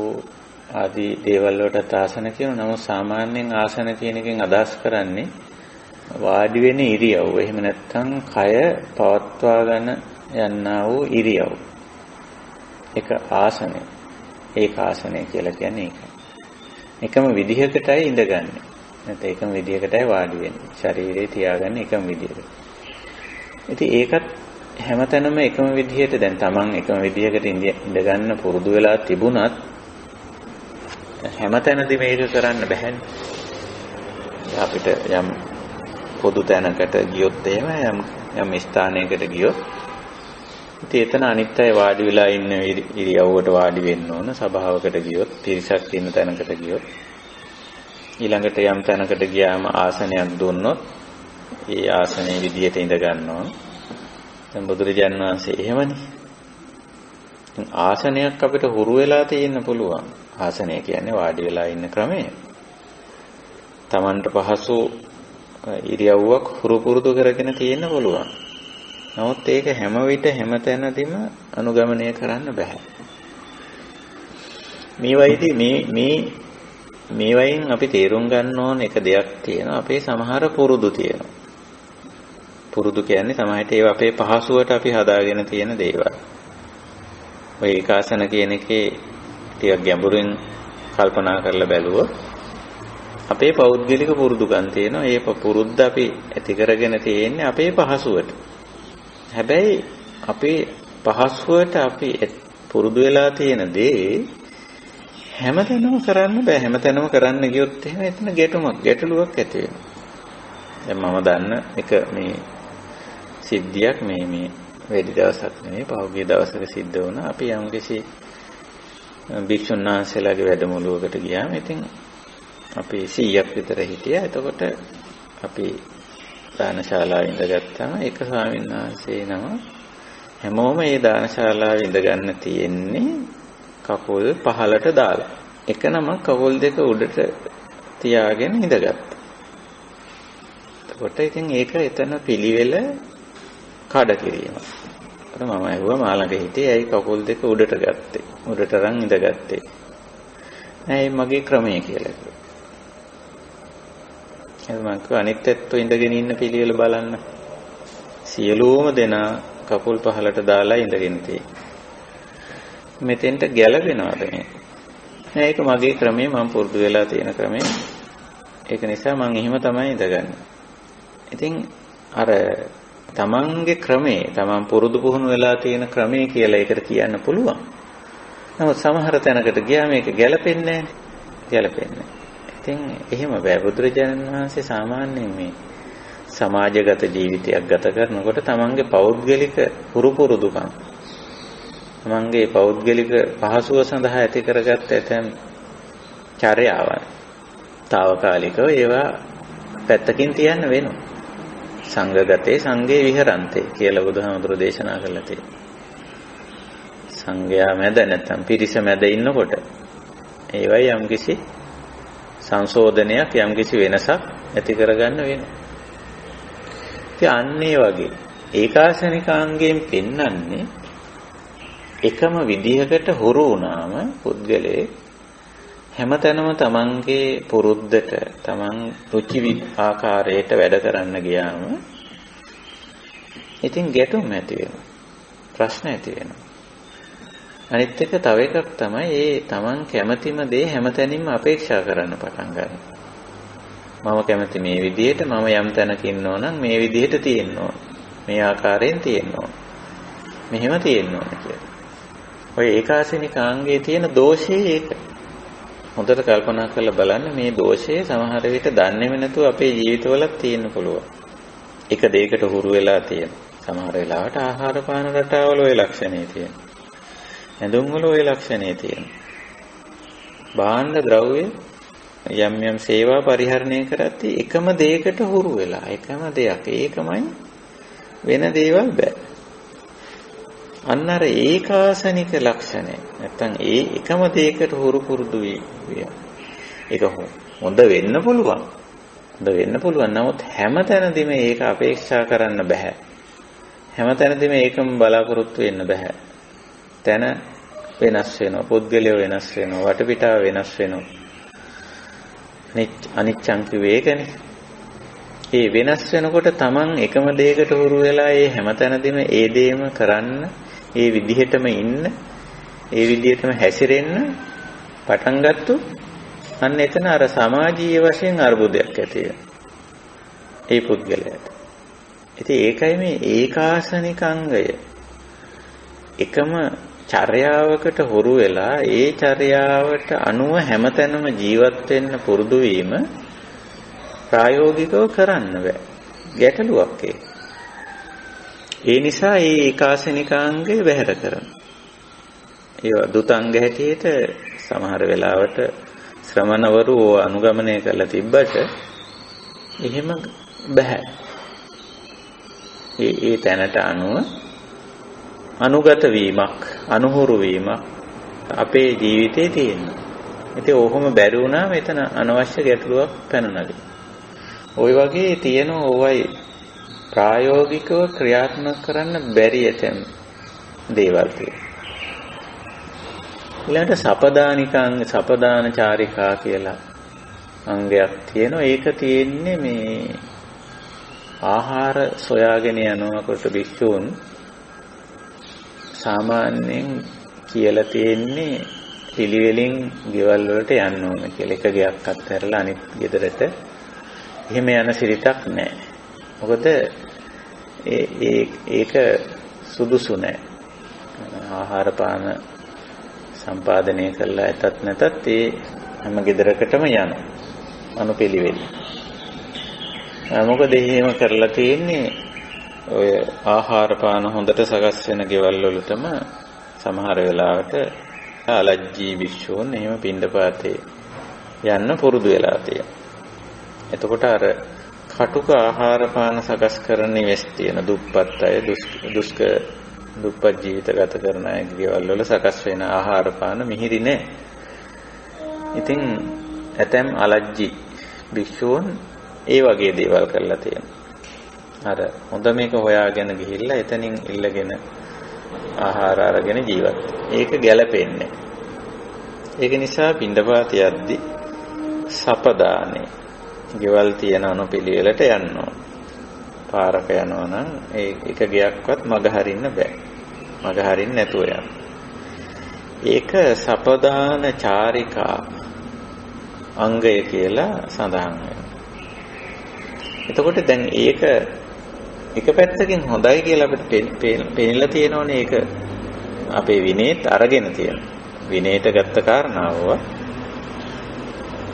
ආදී දේවල් වලට ආසන කියනවා. නමුත් සාමාන්‍යයෙන් ආසන කියන එකෙන් අදහස් කරන්නේ වාඩි වෙන ඉරියව්. එහෙම නැත්නම් කය පවත්වා ගන්න යන්නා වූ ඉරියව්. ඒක ආසනය. ඒක ආසනය කියලා කියන්නේ ඒකයි. එකම විදිහකටයි ඉඳගන්නේ. නැත්නම් එකම විදිහකටයි වාඩි වෙන්නේ. ශරීරය තියාගන්නේ එකම විදිහකට. ඉතින් ඒකත් හැමතැනම එකම විදිහට දැන් Taman එකම විදිහකට ඉඳ ගන්න පුරුදු වෙලා තිබුණත් හැමතැනදී මේක කරන්න බැහැනේ. අපිට යම් පොදු තැනකට ගියොත් එහෙම යම් ස්ථානයකට ගියොත් ඉතින් එතන අනිත් අය වාඩි වෙලා ඉන්න ඉරියව්වට වාඩි වෙන්න ඕන. සභාවකට ගියොත්, පිරිසක් ඉන්න තැනකට ගියොත් ඊළඟට යම් තැනකට ගියාම ආසනයක් දුන්නොත් ඒ ආසනයේ විදියට ඉඳ ගන්න ඕන. දැන් බුදුරජාණන් වහන්සේ එහෙමනේ. ආසනයක් අපිට හුරු වෙලා තියෙන්න පුළුවන්. ආසනය කියන්නේ වාඩි වෙලා ඉන්න ක්‍රමය. Tamanට පහසු ඉරියව්වක් හුරු පුරුදු කරගෙන තියෙන්න පුළුවන්. නමුත් ඒක හැම විට හැම තැනදීම අනුගමනය කරන්න බෑ. මේ වයින් අපි තේරුම් ගන්න ඕන එක දෙයක් තියෙනවා. අපේ සමහර පුරුදු තියෙනවා. පුරුදු කියන්නේ සමහරට ඒවා අපේ පහසුවට අපි හදාගෙන තියෙන දේවල්. ඔය ඒකාසන කියන එකේ ටිකක් ගැඹුරින් කල්පනා කරලා බැලුවොත් අපේ පෞද්ගලික පුරුදුකම් තියෙනවා. ඒ පුරුද්ද අපි ඇති කරගෙන තියෙන්නේ අපේ පහසුවට. හැබැයි අපේ පහසුවට අපි පුරුදු වෙලා තියෙන දේ හැමතැනම කරන්න බෑ. හැමතැනම කරන්න ගියොත් එහෙම එතන ගැටලුවක් ඇති වෙනවා. දැන් මම දන්න එක මේ සිද්ධියක් මේ වැඩි දවසක් නෙමෙයි පහුගිය දවසක සිද්ධ වුණා. අපි යම්කිසි භික්ෂුන් වහන්සේලාගේ වැඩමුළුවකට ගියාම ඉතින් අපි 100ක් විතර හිටියා. එතකොට අපි දානශාලාවේ ඉඳගත්තාම එක ස්වාමීන් වහන්සේ නම හැමෝම මේ දානශාලාවේ ඉඳගන්න තියෙන්නේ කකුල් පහලට දාලා. එක නමක් කකුල් දෙක උඩට තියාගෙන ඉඳගත්තා. එතකොට ඉතින් ඒක එතන පිළිවෙල කඩ කිරීම. අර මම ඇහුවා මාළඟ හිටියේ ඇයි කකුල් දෙක උඩට ගත්තේ? උඩට රන් ඉඳගත්තේ. නෑ මගේ ක්‍රමය කියලා කිව්වා. මම කිව්වා අනිත් ඇත්තෝ ඉඳගෙන ඉන්න පිළිවෙල බලන්න. සියලුම දෙනා කකුල් පහලට දාලා ඉඳගෙන තියෙන්නේ. මෙතෙන්ට ගැළපෙනවද මේ? නෑ ඒක මගේ ක්‍රමය, මම පුරුදු වෙලා තියෙන ක්‍රමය. ඒක නිසා මම එහෙම තමයි ඉඳගන්නේ. ඉතින් අර තමන්ගේ ක්‍රමේ, තමන් පුරුදු පුහුණු වෙලා තියෙන ක්‍රමේ කියලා ඒකට කියන්න පුළුවන්. නමුත් සමහර තැනකට ගියා මේක ගැළපෙන්නේ නැහැ. ඉතින් එහෙම බෑ. බුදුරජාණන් වහන්සේ සාමාන්‍යයෙන් මේ සමාජගත ජීවිතයක් ගත කරනකොට තමන්ගේ පෞද්ගලික පුරුදුකම්, තමන්ගේ පෞද්ගලික පහසුව සඳහා ඇති කරගත්ත ඇතැම් චර්යාවන් తాවකාලිකව ඒවා පැත්තකින් තියන්න වෙනවා. සංඝගතේ සංඝේ විහරන්තේ කියලා බුදුහාමුදුරෝ දේශනා කළා තියෙනවා. සංඝයා මැද නැත්නම් පිරිස මැද ඉන්නකොට ඒවයි යම්කිසි සංශෝධනයක්, යම්කිසි වෙනසක් ඇති කරගන්න වෙනවා. ඉතින් අන්නේ වගේ ඒකාසනිකාංගයෙන් පෙන්වන්නේ එකම විදිහකට හුරු වුණාම පුද්ගලයේ හැමතැනම තමන්ගේ පුරුද්දට, තමන් රුචි ආකාරයට වැඩ කරන්න ගියාම ඉතින් ගැටුම් ඇති වෙනවා. ප්‍රශ්න ඇති වෙනවා. අනිත් එක තව එකක් තමයි ඒ තමන් කැමතිම දේ හැමතැනින්ම අපේක්ෂා කරන්න පටන් ගන්නවා. මම කැමති මේ විදිහට, මම යම් තැනක ඉන්නවා නම් මේ විදිහට තියෙන්න ඕන. මේ ආකාරයෙන් තියෙන්න ඕන. මෙහෙම තියෙන්න ඕන කියලා. ඔය ඒකාසනිකාංගයේ තියෙන දෝෂේ ඒක. හොඳට කල්පනා කරලා බලන්න මේ දෝෂේ සමහර විට දන්නේම නැතුව අපේ ජීවිතවලත් තියෙන්න පුළුවන්. එක දෙයකට හුරු වෙලා තියෙන. සමහර වෙලාවට ආහාර පාන රටාවල ওই ලක්ෂණේ තියෙනවා. ඇඳුම් වල ওই ලක්ෂණේ තියෙනවා. භාණ්ඩ ද්‍රව්‍ය යම් යම් සේවා පරිහරණය කරද්දී එකම දෙයකට හුරු වෙලා එකම දෙයක් ඒකමයි වෙන දේවල් බෑ. අන්න අර ඒකාසනික ලක්ෂණය නැත්තම් ඒ එකම දෙයකට හුරු පුරුදු වී ඒක හොඳ වෙන්න පුළුවන්. හොඳ වෙන්න පුළුවන්. නමුත් හැමතැනදීම ඒක අපේක්ෂා කරන්න බෑ. හැමතැනදීම ඒකම බලාපොරොත්තු වෙන්න බෑ. තැන වෙනස් වෙනවා. පුද්ගලයෝ වෙනස් වෙනවා. වටපිටාව වෙනස් වෙනවා. අනිච්චං කිව්වේ ඒකනේ. ඒ වෙනස් වෙනකොට Taman එකම දෙයකට හුරු වෙලා ඒ හැමතැනදීම ඒ දේම කරන්න, ඒ විදිහටම ඉන්න, ඒ විදිහටම හැසිරෙන්න පටන් ගත්තොත් අන්න එතන අර සමාජීය වශයෙන් අර්බුදයක් ඇති වෙනවා. ඒ පුද්ගලයාට. ඉතින් ඒකයි මේ ඒකාසනික අංගය. එකම චර්යාවකට හුරු වෙලා ඒ චර්යාවට අනුව හැමතැනම ජීවත් වෙන්න පුරුදු වීම ප්‍රායෝගිකව කරන්න බෑ. ගැටලුවක් ඒක. ඒ නිසා මේ ඒකාසනිකාංගය බැහැර කරනවා. ඒ දුතාංග හැටියට සමහර වෙලාවට ශ්‍රමණවරු අනුගමනය කරලා තිබ්බට එහෙම බෑ. ඒ තැනට අනුව අනුගත වීමක්, අනුහුරු වීමක් අපේ ජීවිතේ තියෙනවා. ඉතින් ඕකම බැරි වුණාම එතන අනවශ්‍ය ගැටලුවක් පැනනගනවා. ওই වගේ තියෙන ඕවයි ප්‍රායෝගිකව ක්‍රියාත්මක කරන්න බැරි ඇතැම් දේවල් තියෙනවා. ඊළඟට සපදාන චාරිකා කියලා අංගයක් තියෙනවා. ඒක තියෙන්නේ මේ ආහාර සොයාගෙන යනකොට භික්ෂූන් සාමාන්‍යයෙන් කියලා තියෙන්නේ පිළිවෙලින් ගෙවල් වලට යන්න ඕන කියලා. එක ගෙයක් අත්හැරලා අනිත් ගෙදරට එහෙම යන සිරිතක් නැහැ. මොකද ඒක සුදුසු නැහැ. ආහාර පාන සම්පාදනය කළා ඇතත් නැතත් ඒ හැම ගෙදරකටම යන අනුපිළිවෙල. මොකද එහෙම කරලා තියෙන්නේ ඔය ආහාර පාන හොඳට සකස් වෙන ගෙවල් වලටම සමහර වෙලාවට අලජ්ජී භික්ෂූන් එහෙම පින්ඩපාතේ යන්න පුරුදු වෙලා තියෙනවා. එතකොට අර කටුක ආහාර පාන සකස් කරන ඉවස් තියෙන දුප්පත් අය දුප්පත් ජීවිත ගත කරන අයගේ ගෙවල් වල සකස් වෙන ආහාර පාන මිහිරි නෑ. ඉතින් ඇතැම් අලජ්ජී භික්ෂූන් ඒ වගේ දේවල් කරලා තියෙනවා. අර හොඳ මේක හොයාගෙන ගිහිල්ලා එතනින් ඉල්ලගෙන ආහාර අරගෙන ජීවත්. ඒක ගැළපෙන්නේ. ඒක නිසා පින්ඩපාත යද්දී සපදානේ ගෙවල් තියෙන අනුපිළිවෙලට යන්න ඕන. පාරක යනවා නම් ඒක ගියක්වත් මග හරින්න බෑ. මග හරින්න නැතුව යන්න. ඒක සපදාන චාරිකා අංගය කියලා සඳහන් වෙනවා. එතකොට දැන් ඒක එක පැත්තකින් හොඳයි කියලා අපිට පෙන්නලා තියෙනවනේ. ඒක අපේ විනේත් අරගෙන තියෙනවා. විනේට ගත්ත කාරණාව.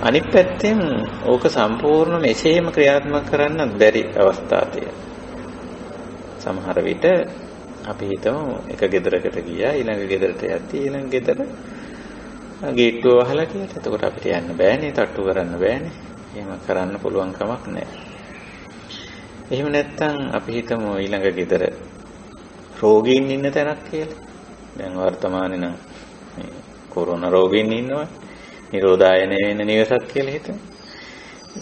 අනිත් පැත්තෙන් ඕක සම්පූර්ණ මෙසේම ක්‍රියාත්මක කරන්න බැරි අවස්ථා තියෙනවා. සමහර විට අපි හිතමු එක ගෙදරකට ගියා, ඊළඟ ගෙදරට යද්දී ඊළඟ ගෙදර ගේට්ටුව වහලා කියලා. එතකොට අපිට යන්න බෑනේ, තට්ටු කරන්න බෑනේ. එහෙම කරන්න පුළුවන් කමක් නැහැ. එහෙම නැත්නම් අපි හිතමු ඊළඟ ගෙදර රෝගීන් ඉන්න තැනක් කියලා. දැන් වර්තමානයේ නම් මේ කොරෝනා රෝගීන් ඉන්නවා. නිරෝධායනය වෙන නිවසක් කියලා හිතමු.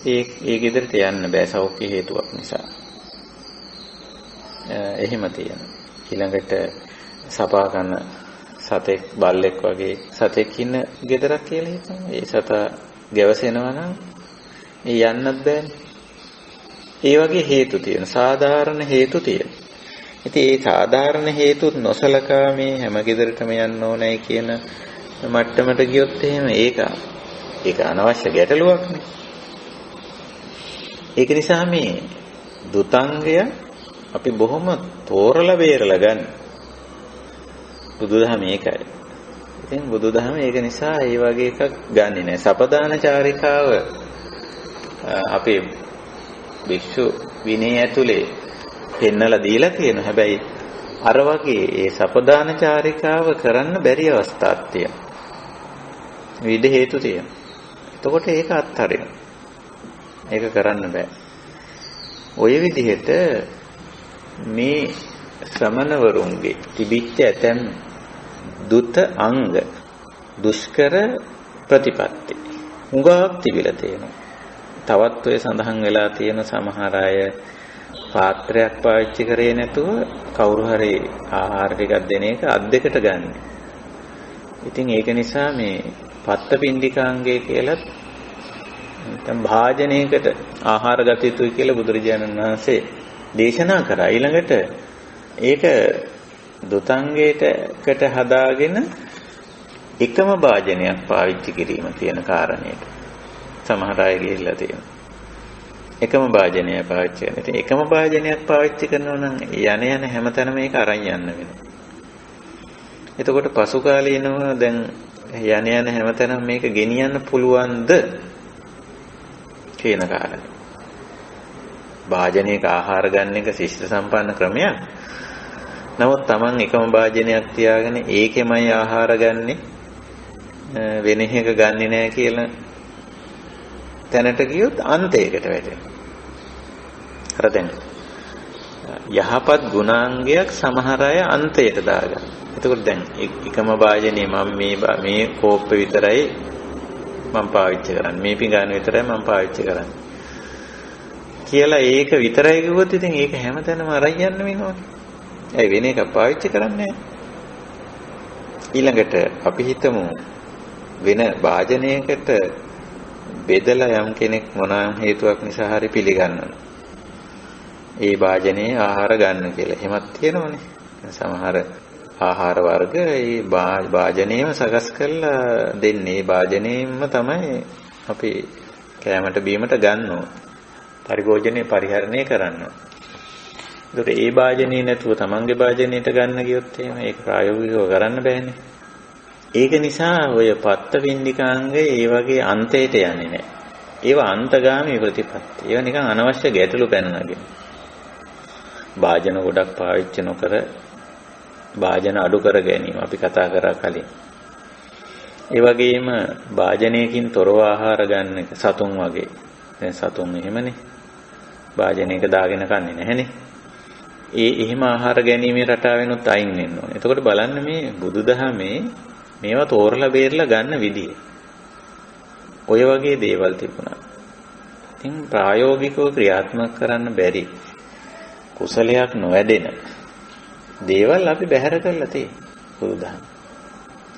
ඒ ගෙදරට යන්න බෑ සෞඛ්‍ය හේතුවක් නිසා. එහෙම තියෙනවා. ඊළඟට සපා ගන්න සතෙක් බල්ලෙක් වගේ සතෙක් ඉන්න ගෙදරක් කියලා හිතමු. ඒ සතා ගැවසෙනවා නම් ඒ යන්නත් බෑනේ. ඒ වගේ හේතු තියෙන සාධාරණ හේතු තියෙන. ඉතින් ඒ සාධාරණ හේතු නොසලකා මේ හැම ගෙදරටම යන්න ඕනයි කියන මට්ටමට ගියොත් එහෙම ඒක අනවශ්‍ය ගැටලුවක් නේ. ඒක නිසා මේ දුතංගය අපි බොහොම තෝරලා බේරලා ගන්න. බුදුදහම ඒකයි. ඉතින් බුදුදහම ඒක නිසා ඒ වගේ එකක් ගන්නෙ නෑ. සපදාන චාරිකාව අපේ භික්ෂු විනය ඇතුලේ පෙන්නලා දීලා තියෙනවා. හැබැයි අර වගේ ඒ සපදාන චාරිකාව කරන්න බැරි අවස්ථාවක් තියෙනවා. විවිධ හේතු තියෙනවා. එතකොට ඒක අත්හරිනවා. ඒක කරන්න බෑ. ඔය විදිහට මේ ශ්‍රමණවරුන්ගේ තිබිච්ච ඇතැම් දුත අංග දුෂ්කර ප්‍රතිපත්ති උගාවක් තිබිලා තියෙනවා. තවත් ඔය සඳහන් වෙලා තියෙන සමහර අය පාත්‍රයක් පාවිච්චි කරේ නැතුව කවුරු හරි ආහාර ටිකක් දෙන එක අත් දෙකට ගන්න. ඉතින් ඒක නිසා මේ පත්ත පින්ඩිකාංගය කියලත් නැත්නම් භාජනයකට ආහාර ගත යුතුයි කියලා බුදුරජාණන් වහන්සේ දේශනා කරා. ඊළඟට ඒක දුතංගයකට හදාගෙන එකම භාජනයක් පාවිච්චි කිරීම තියෙන කාරණේට සමහර අය ගිහිල්ලා තියෙනවා. එකම භාජනය පාවිච්චි කරන. ඉතින් එකම භාජනයක් පාවිච්චි කරනවා නම් යන හැමතැනම මේක අරන් යන්න වෙනවා. එතකොට පසු කාලීනව දැන් යන හැමතැනම මේක ගෙනියන්න පුළුවන්ද කියන කාරණේ. භාජනයක ආහාර ගන්න එක ශිෂ්ට සම්පන්න ක්‍රමයක්. නමුත් Taman එකම භාජනයක් තියාගෙන ඒකෙමයි ආහාර ගන්නෙ වෙන එකක ගන්නෙ නෑ කියලා තැනට ගියොත් අන්තයකට වැටෙනවා. අර දැන් යහපත් ගුණාංගයක් සමහර අය අන්තයට දාගන්න. එතකොට දැන් එකම භාජනයේ මම මේ කෝප්ප විතරයි මම පාවිච්චි කරන්නේ. මේ පිඟාන විතරයි මම පාවිච්චි කරන්නේ. කියලා ඒක විතරයි කිව්වොත් ඉතින් ඒක හැමතැනම අරන් යන්න වෙනවනේ. ඒ වෙන එක පාවිච්චි කරන්නේ නැහැ. ඊළඟට අපි හිතමු වෙන භාජනයකට බෙදලා යම් කෙනෙක් මොනවා හේතුවක් නිසා හරි පිළිගන්නවා. ඒ භාජනයේ ආහාර ගන්න කියලා. එහෙමත් තියෙනවනේ. සමහර ආහාර වර්ග ඒ භාජනයේම සකස් කරලා දෙන්නේ. ඒ භාජනයෙන්ම තමයි අපි කෑමට බීමට ගන්නවා. පරිභෝජනයේ පරිහරණය කරනවා. ඒකට ඒ භාජනයේ නැතුව තමන්ගේ භාජනයට ගන්න ගියොත් එහෙම ඒක ප්‍රායෝගිකව කරන්න බෑනේ. ඒක නිසා ඔය පත්ත වින්දිකාංගය ඒ වගේ අන්තයට යන්නේ නැහැ. ඒවා අන්තගාමී ප්‍රතිපත්ති. ඒවා නිකන් අනවශ්‍ය ගැටලු පැනනගෙන. භාජන ගොඩක් පාවිච්චි නොකර භාජන අඩු කර ගැනීම අපි කතා කරා කලින්. ඒ වගේම භාජනයකින් තොරව ආහාර ගන්න එක සතුන් වගේ. දැන් සතුන් එහෙමනේ. භාජනයක දාගෙන කන්නේ නැහනේ. එහෙම ආහාර ගැනීමේ රටාවෙනුත් අයින් වෙන්න ඕනේ. එතකොට බලන්න මේ බුදුදහමේ මේවා තෝරලා බේරලා ගන්න විදිය. ඔය වගේ දේවල් තිබුණා. ඉතින් ප්‍රායෝගිකව ක්‍රියාත්මක කරන්න බැරි කුසලයක් නොවැඩෙන දේවල් අපි බැහැර කරලා තියෙනවා බුදුදහම.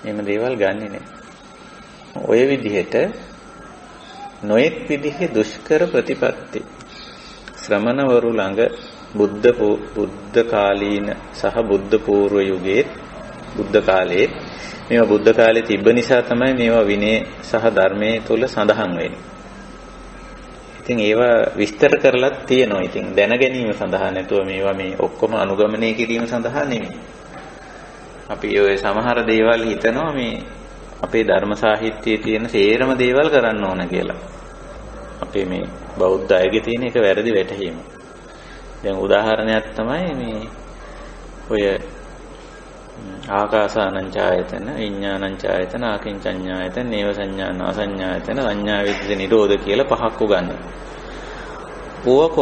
එහෙම දේවල් ගන්නෙ නෑ. ඔය විදිහට නොඑක් විදිහේ දුෂ්කර ප්‍රතිපත්ති ශ්‍රමණවරු ළඟ බුද්ධ කාලීන සහ බුද්ධ පූර්ව යුගයේ බුද්ධ කාලයේ මේවා බුද්ධ කාලේ තිබ්බ නිසා තමයි මේවා විනය සහ ධර්මයේ තුල සඳහන් වෙන්නේ. ඉතින් ඒවා විස්තර කරලත් තියෙනවා. ඉතින් දැන ගැනීම සඳහා නැතුව මේවා මේ ඔක්කොම අනුගමනය කිරීම සඳහා නෙමෙයි. අපි ඔය සමහර දේවල් හිතනවා මේ අපේ ධර්ම සාහිත්‍යයේ තියෙන සේරම දේවල් කරන්න ඕන කියලා. අපේ මේ බෞද්ධ අයගේ තියෙන එක වැරදි වැටහීම. දැන් උදාහරණයක් තමයි මේ ඔය ආකාසානං ඡායතන විඥානං ඡායතන ආකින්චඤ්ඤායතන නේව සංඥාන අසඤ්ඤායතන සංඥා විද්ද නිරෝධ කියලා පහක් උගන්වනවා. ඕව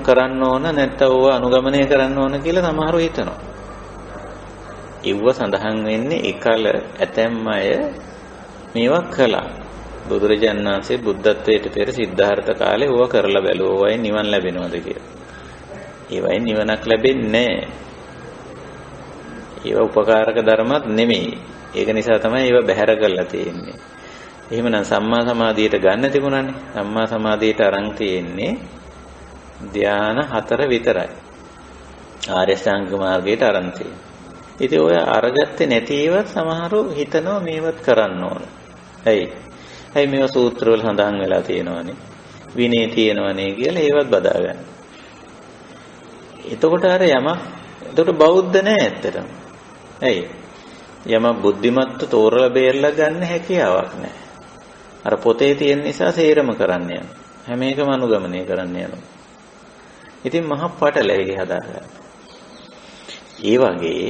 කරන්න ඕන නැත්නම් ඕව අනුගමනය කරන්න ඕන කියලා සමහරව හිතනවා. ඒව සඳහන් වෙන්නේ එකල ඇතැම් අය මේවා කළා. බුදුරජාණන් වහන්සේ බුද්ධත්වයට පෙර සිද්ධාර්ථ කාලේ ඕව කරලා බැලුවා. ඕවයි නිවන් ලැබෙනවද කියලා. ඒවයි නිවනක් ලැබෙන්නේ නැහැ. ඒවා උපකාරක ධර්මත් නෙමෙයි. ඒක නිසා තමයි ඒවා බැහැර කරලා තියෙන්නේ. එහෙමනම් සම්මා සමාධියට ගන්න තිබුණානේ. සම්මා සමාධියට අරන් තියෙන්නේ ධානා 4 විතරයි. ආර්ය ශ්‍රාංග මාර්ගයට අරන් තියෙන්නේ. ඉතින් ඔය අරගත්තේ නැති ඒවා සමහරව හිතනවා මේවත් කරන්න ඕන. ඇයි මේවා සූත්‍රවල සඳහන් වෙලා තියෙනවානේ. විනය තියෙනවනේ කියලා ඒවත් බදා ගන්න. එතකොට අර යමක් එතකොට බෞද්ධ නෑ ඇත්තටම. ඇයි? යමක් බුද්ධිමත්ව තෝරලා බේරලා ගන්න හැකියාවක් නෑ. අර පොතේ තියෙන නිසා සේරම කරන්න යනවා. හැම එකම අනුගමනය කරන්න යනවා. ඉතින් මහ පටලැවිලි හදාගන්න. ඒ වගේ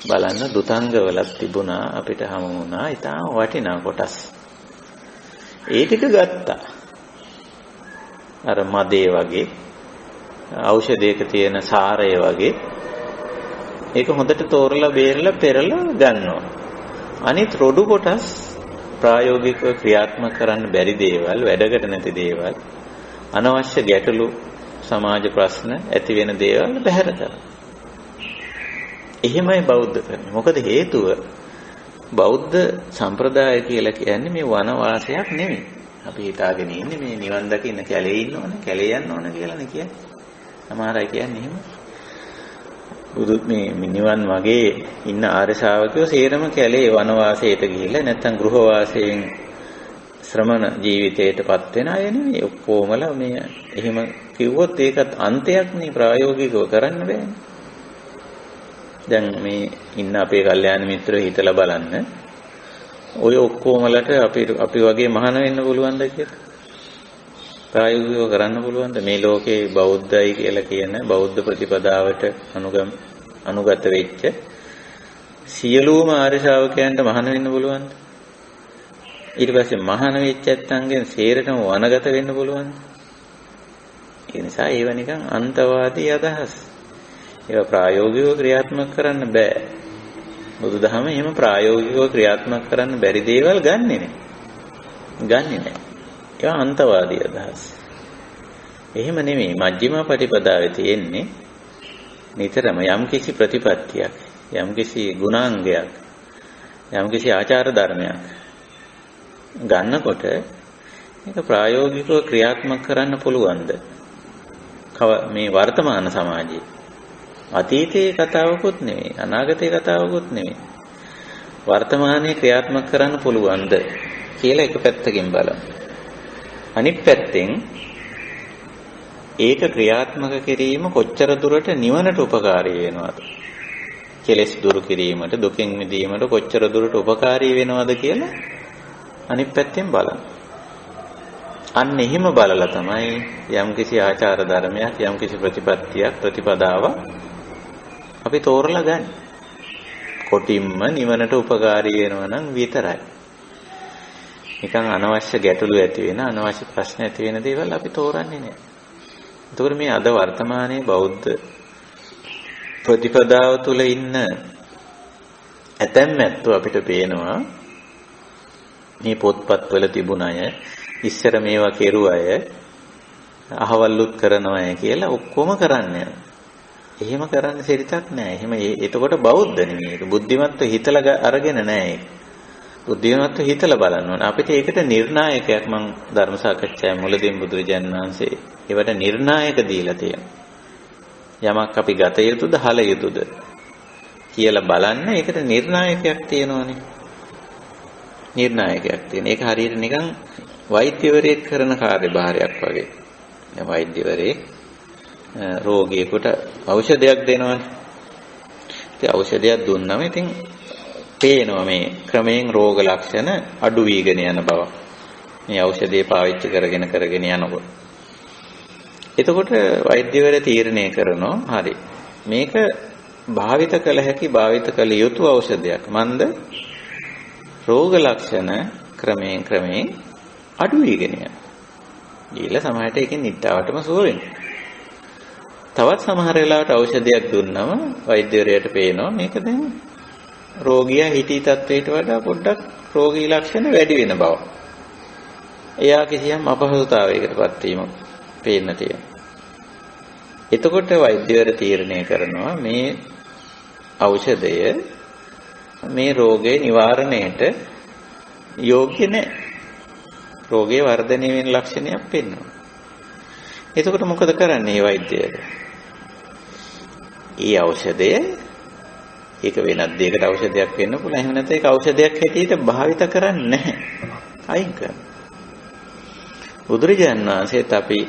බලන්න දුතංගවලක් තිබුණා අපිට හමු වුණා ඊටාම වටිනා කොටස්. ඒ ටික ගත්තා. අර මදේ වගේ ඖෂධයක තියෙන සාරය වගේ ඒක හොඳට තෝරලා බේරලා පෙරලා ගන්නවා. අනිත් රොඩු කොටස් ප්‍රායෝගිකව ක්‍රියාත්මක කරන්න බැරි දේවල්, වැඩකට නැති දේවල්, අනවශ්‍ය ගැටලු සමාජ ප්‍රශ්න ඇති වෙන දේවල් බැහැර කරනවා. එහෙමයි බෞද්ධ කරන්නේ. මොකද හේතුව බෞද්ධ සම්ප්‍රදාය කියලා කියන්නේ මේ වනවාසයක් නෙමෙයි. අපි හිතාගෙන ඉන්නේ මේ නිවන් දකින්න කැලේ ඉන්න ඕනේ, කැලේ යන්න ඕනේ කියලානේ කියන්නේ. සමහර අය කියන්නේ එහෙම. මේ නිවන් වගේ ඉන්න ආර්ය ශ්‍රාවකයෝ සේරම කැලේ වනවාසයට ගිහිල්ලා නැත්නම් ගෘහ වාසයෙන් ශ්‍රමණ ජීවිතයටපත් වෙන අය නෙමෙයි. ඔක්කොමලා මේ එහෙම කිව්වොත් ඒකත් අන්තයක් නේ, ප්‍රායෝගිකව කරන්න බෑනේ. දැන් මේ ඉන්න අපේ කල්යාණ මිත්‍රයෝ හිතලා බලන්න. ඔය ඔක්කොමලට අපි වගේ මහාන වෙන්න පුළුවන්ද කියලා? ප්‍රායෝගිකව කරන්න පුළුවන්ද? මේ ලෝකේ බෞද්ධයි කියලා කියන බෞද්ධ ප්‍රතිපදාවට අනුගත වෙච්ච සියලුම ආර්ය ශ්‍රාවකයන්ට මහාන වෙන්න පුළුවන්ද? ඊට පස්සේ මහාන වෙච්ච ඇත්තන්ගෙන් සේරටම වනගත වෙන්න පුළුවන්ද? ඒ නිසා ඒව නිකන් අන්තවාදී අදහස්. ඒවා ප්‍රායෝගිකව ක්‍රියාත්මක කරන්න බෑ. බුදුදහම එහෙම ප්‍රායෝගිකව ක්‍රියාත්මක කරන්න බැරි දේවල් ගන්නෙ නෑ. ඒවා අන්තවාදී අදහස්. එහෙම නෙමෙයි. මජ්ක්‍ධිම ප්‍රතිපදාවේ තියෙන්නේ නිතරම යම්කිසි ප්‍රතිපත්තියක්, යම්කිසි ගුණාංගයක්, යම්කිසි ආචාර ධර්මයක් ගන්නකොට ඒක ප්‍රායෝගිකව ක්‍රියාත්මක කරන්න පුළුවන්ද? මේ වර්තමාන සමාජයේ අතීතයේ කතාවකුත් නෙමෙයි, අනාගතයේ කතාවකුත් නෙමෙයි. වර්තමානයේ ක්‍රියාත්මක කරන්න පුළුවන්ද කියලා එක පැත්තකින් බලමු. අනිත් පැත්තෙන් ඒක ක්‍රියාත්මක කිරීම කොච්චර දුරට නිවනට උපකාරී වෙනවද? කෙලෙස් දුරු කිරීමට, දුකින් මිදීමට කොච්චර දුරට උපකාරී වෙනවද කියලා අනිත් පැත්තෙන් බලමු. අන්න එහෙම බලලා තමයි යම්කිසි ආචාර ධර්මයක්, යම්කිසි ප්‍රතිපත්තියක්, ප්‍රතිපදාවක් අපි තෝරලා ගන්න. කොටින්ම නිවනට උපකාරී වෙනවා නම් විතරයි. නිකන් අනවශ්‍ය ගැටලු ඇති වෙන, අනවශ්‍ය ප්‍රශ්න ඇති වෙන දේවල් අපි තෝරන්නේ නැහැ. ඒතකොට මේ අද වර්තමානයේ බෞද්ධ ප්‍රතිපදාව තුළ ඉන්න ඇතැම් ඇත්තෝ අපිට පේනවා මේ පොත්පත්වල තිබුණ අය, ඉස්සර මේවා කෙරුව අය, අහවල්ලුත් කරන අය කියලා ඔක්කොම කරන්නේ. එහෙම කරන්න සිරිතක් නැහැ. එහෙම එතකොට බෞද්ධ නෙමෙයි. ඒක බුද්ධිමත්ව හිතලා අරගෙන නැහැ ඒක. බුද්ධිමත්ව හිතලා බලන්න ඕනේ. අපිට ඒකට නිර්ණායකයක් මම ධර්ම සාකච්ඡාවේ මුලදීම බුදුරජාණන් වහන්සේ ඒවට නිර්ණායක දීලා තියෙනවා. යමක් අපි ගත යුතුද, හල යුතුද කියලා බලන්න ඒකට නිර්ණායකයක් තියෙනවානේ. නිර්ණායකයක් තියෙන. ඒක හරියට නිකන් වෛද්‍යවරයෙක් කරන කාර්යභාරයක් වගේ. දැන් වෛද්‍යවරයෙක් රෝගියෙකුට ඖෂධයක් දෙනවනේ. ඉතින් ඖෂධයක් දුන්නම ඉතින් පේනවා මේ ක්‍රමයෙන් රෝග ලක්ෂණ අඩු වීගෙන යන බව. මේ ඖෂධය පාවිච්චි කරගෙන යනකොට. එතකොට වෛද්‍යවරයා තීරණය කරනවා හරි. මේක භාවිත කළ හැකි, භාවිත කළ යුතු ඖෂධයක්. මන්ද රෝග ලක්ෂණ ක්‍රමයෙන් අඩු වීගෙන යනවා. ඊළ සමහරට ඒකෙන් නිට්ටාවටම සුව වෙනවා. තවත් සමහර වෙලාවට ඖෂධයක් දුන්නම වෛද්‍යවරයාට පේනවා මේක දැන් රෝගියා හිතී තත්වයට වඩා පොඩ්ඩක් රෝගී ලක්ෂණ වැඩි වෙන බව. එයා කිසියම් අපහසුතාවයකටපත් වීම පේන්න තියෙනවා. එතකොට වෛද්‍යවරයා තීරණය කරනවා මේ ඖෂධය මේ රෝගේ නිවාරණයට යෝග්‍ය නැහැ. රෝගේ වර්ධනය වෙන ලක්ෂණයක් පෙන්වනවා. එතකොට මොකද කරන්නේ මේ වෛද්‍යවරයා? ඒ ඖෂධය ඒක වෙනත් දෙයකට ඖෂධයක් වෙන්න පුළුවන්. එහෙම නැත්නම් ඒක ඖෂධයක් හැටියට භාවිත කරන්නේ නැහැ. අයින් කරනවා. බුදුරජාණන් වහන්සේත් අපි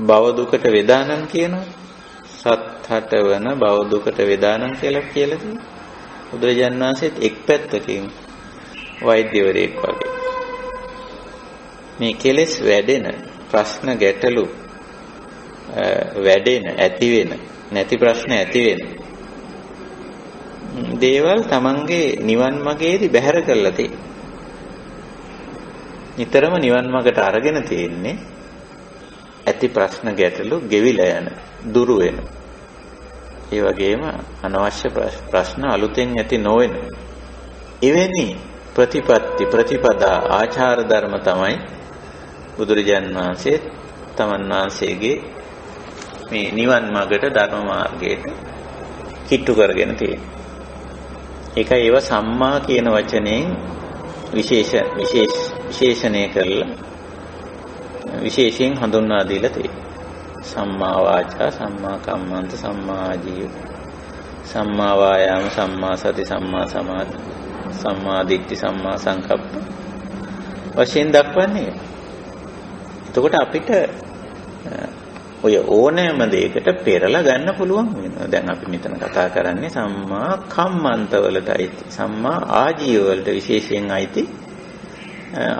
භව දුකට වේදානම් කියනවා. සත් 8 වන භව දුකට වේදානම් කියලා තියෙනවා. බුදුරජාණන් වහන්සේත් එක් පැත්තකින් වෛද්‍යවරයෙක් වගේ. මේ කෙලෙස් වැඩෙන ප්‍රශ්න ගැටලු වැඩෙන ඇති වෙන නැති ප්‍රශ්න ඇති වෙන දේවල් තමන්ගේ නිවන් මාර්ගයේදී බැහැර කරලා තියෙනවා. නිතරම නිවන් මාර්ගට අරගෙන තියෙන්නේ ඇති ප්‍රශ්න ගැටලු ගෙවිලා යන දුරු වෙන. ඒ වගේම අනවශ්‍ය ප්‍රශ්න අලුතෙන් ඇති නොවන. එවැනි ප්‍රතිපදා ආචාර ධර්ම තමයි බුදුරජාණන් වහන්සේ තමන් වහන්සේගේ මේ නිවන් මාර්ගට ධර්ම මාර්ගයට කිට්ටු කරගෙන තියෙනවා. ඒකයි ඒව සම්මා කියන වචනයෙන් විශේෂණය කරලා විශේෂයෙන් හඳුන්වා දීලා තියෙනවා. සම්මා වාචා, සම්මා කම්මන්ත, සම්මා ආජීව, සම්මා වායාම, සම්මා සති, සම්මා සමාධි, සම්මා දිට්ඨි, සම්මා සංකප්ප වශයෙන් දක්වන්නේ. එතකොට අපිට ඔය ඕනෑම දෙයකට පෙරලා ගන්න පුළුවන් වෙනවා. දැන් අපි මෙතන කතා කරන්නේ සම්මා කම්මන්ත වලටයි, සම්මා ආජීව වලට විශේෂයෙන් අයිති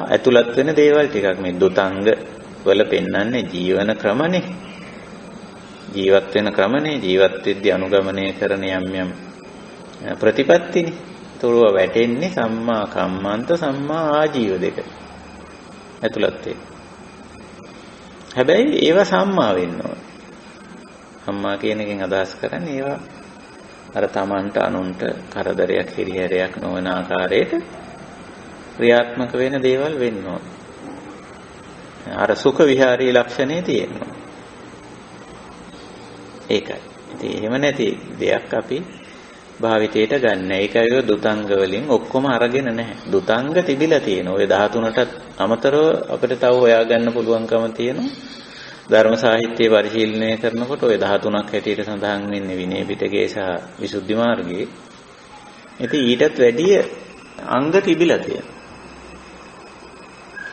ඇතුළත් වෙන දේවල් ටිකක්. මේ දුතංග වල පෙන්වන්නේ ජීවන ක්‍රමනේ, ජීවත් වෙන ක්‍රමනේ, ජීවත් වෙද්දී අනුගමනය කරන යම් ප්‍රතිපත්තිනේ. ඒතොරව වැටෙන්නේ සම්මා කම්මන්ත, සම්මා ආජීව දෙක ඇතුළත් වෙන්නේ. හැබැයි ඒවා සම්මා වෙන්න ඕන. සම්මා කියන එකෙන් අදහස් කරන්නේ ඒවා අර තමන්ට අනුන්ට කරදරයක් හිරිහැරයක් නොවන ආකාරයට ක්‍රියාත්මක වෙන දේවල් වෙන්න ඕන. අර සුඛ විහාරී ලක්ෂණේ තියෙනවා. ඒකයි. ඉතින් එහෙම නැති දෙයක් අපි භාවිතයට ගන්න. ඒකයි දුතංග වලින් ඔක්කොම අරගෙන නැහැ. දුතංග තිබිලා තියෙනවා. ඔය 13ටත් අමතරව අපිට තව හොයාගන්න පුළුවන්කම තියෙනවා. ධර්ම සාහිත්‍ය පරිශීලනය කරනකොට ඔය 13ක් හැටියට සඳහන් වෙන්නේ විනය පිටකයේ සහ විසුද්ධි මාර්ගයේ. ඉතින් ඊටත් වැඩිය අංග තිබිලා තියෙනවා.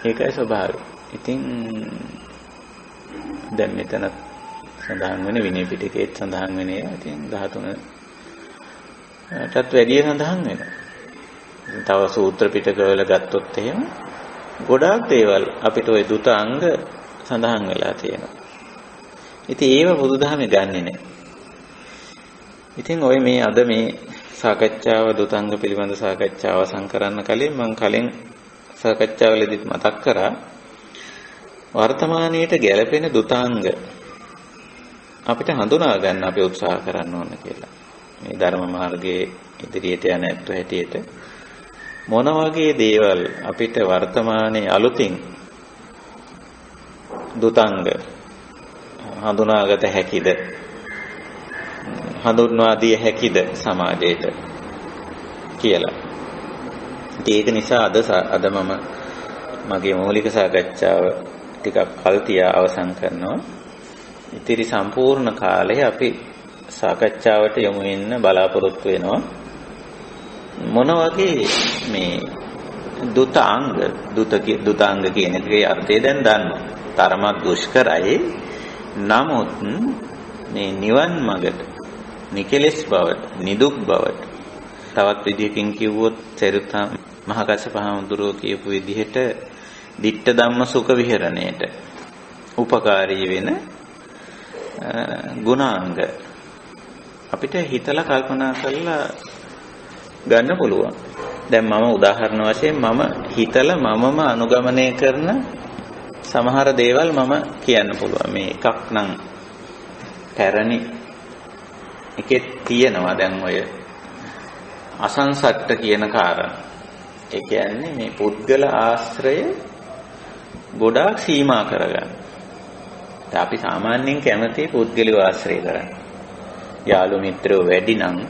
ඒකයි ස්වභාවය. ඉතින් දැන් මෙතන සඳහන් වෙන විනය පිටකයේත් සඳහන් වෙන ඒවා ඉතින් 13ටත් වැඩිය සඳහන් වෙනවා. තව සූත්‍ර පිටකවල ගත්තොත් එහෙම ගොඩාක් දේවල් අපිට ওই දුත අංග සඳහන් වෙලා තියෙනවා. ඉතින් ඒව බුදුදහමේ ගන්නෙ නැහැ. ඉතින් ඔය මේ අද මේ සාකච්ඡාව දුතංග පිළිබඳ සාකච්ඡාව අවසන් කරන්න කලින් මම කලින් සාකච්ඡාවලදීත් මතක් කරා වර්තමානයේට ගැළපෙන දුතාංග අපිට හඳුනා ගන්න අපි උත්සාහ කරන්න ඕන කියලා. මේ ධර්ම මාර්ගයේ ඉදිරියට යන ඇත්ත හැටියට මොන වගේ දේවල් අපිට වර්තමානයේ අලුතින් දුතාංග හඳුනාගත හැකිද, හඳුන්වා දිය හැකිද සමාජයට කියලා. ඒක නිසා අද මම මගේ මූලික සාකච්ඡාව ටිකක් කල් තියා අවසන් කරනවා. ඉතිරි සම්පූර්ණ කාලය අපි සාකච්ඡාවට යොමු වෙන්න බලාපොරොත්තු වෙනවා. මොන වගේ මේ දුතාංග කියන එකේ අර්ථය දැන් දන්නවා. තරමක් දුෂ්කරයි. නමුත් මේ නිවන් මඟට, නිකලෙස් බවට, නිදුක් බවට තවත් විදිහකින් කිව්වොත් සරියුත් මහ කස්සප හාමුදුරුවෝ කියපු විදිහට ditta ධම්ම සුඛ විහරණයට උපකාරී වෙන ගුණාංග අපිට හිතලා කල්පනා කරලා ගන්න පුළුවන්. දැන් මම උදාහරණ වශයෙන් මම හිතලා මමම අනුගමනය කරන සමහර දේවල් මම කියන්න පුළුවන්. මේ එකක් නම් පැරණි එකේ තියෙනවා දැන් ඔය අසංසට්ඨ කියන කාරණා. ඒ කියන්නේ මේ පුද්ගල ආශ්‍රය ගොඩාක් සීමා කරගන්න. අපි සාමාන්‍යයෙන් කැමති පුද්ගලික ආශ්‍රය කරන්න. යාළු මිත්‍රයෝ වැඩි නම්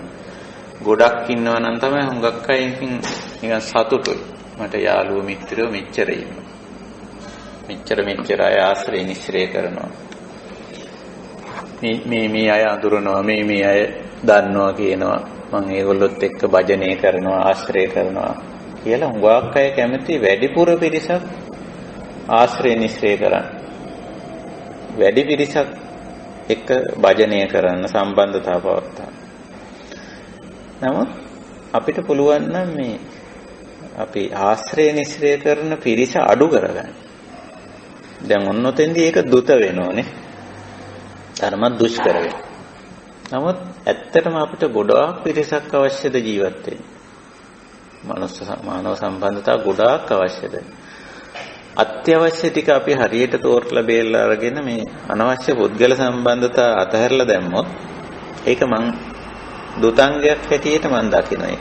ගොඩක් ඉන්නවා නම් තමයි හුඟක් අය නිකන් සතුටුයි. මට යාළුවෝ මිත්‍රයෝ මෙච්චර ඉන්නවා. මෙච්චර අය ආශ්‍රය නිශ්චය කරනවා. මේ අය අඳුරනවා, මේ අය දන්නවා කියනවා. මම ඒගොල්ලොත් එක්ක භජනය කරනවා, ආශ්‍රය කරනවා කියලා හුඟක් අය කැමති වැඩිපුර පිරිසක් ආශ්‍රය නිශ්‍රය කරන්න. වැඩි පිරිසක් එක්ක භජනය කරන්න සම්බන්ධතාව පවත්වා. නමුත් අපිට පුළුවන් නම් මේ අපි ආශ්‍රය නිශ්‍රය කරන පිරිස අඩු කරගන්න. දැන් ඔන්නොතෙන්දී ඒක දුත වෙනෝනේ. ධර්ම දුෂ්කර වෙනවා. නමුත් ඇත්තටම අපිට ගොඩාක් පිරිසක් අවශ්‍යද ජීවත් වෙන්න. මානව සම්බන්ධතාව ගොඩාක් අවශ්‍යද. අත්‍යවශ්‍ය ටික අපි හරියට තෝරලා බේරලා අරගෙන මේ අනවශ්‍ය පුද්ගල සම්බන්ධතා අතහැරලා දැම්මොත් ඒක මං දුතංගයක් හැටියට මං දකිනවා.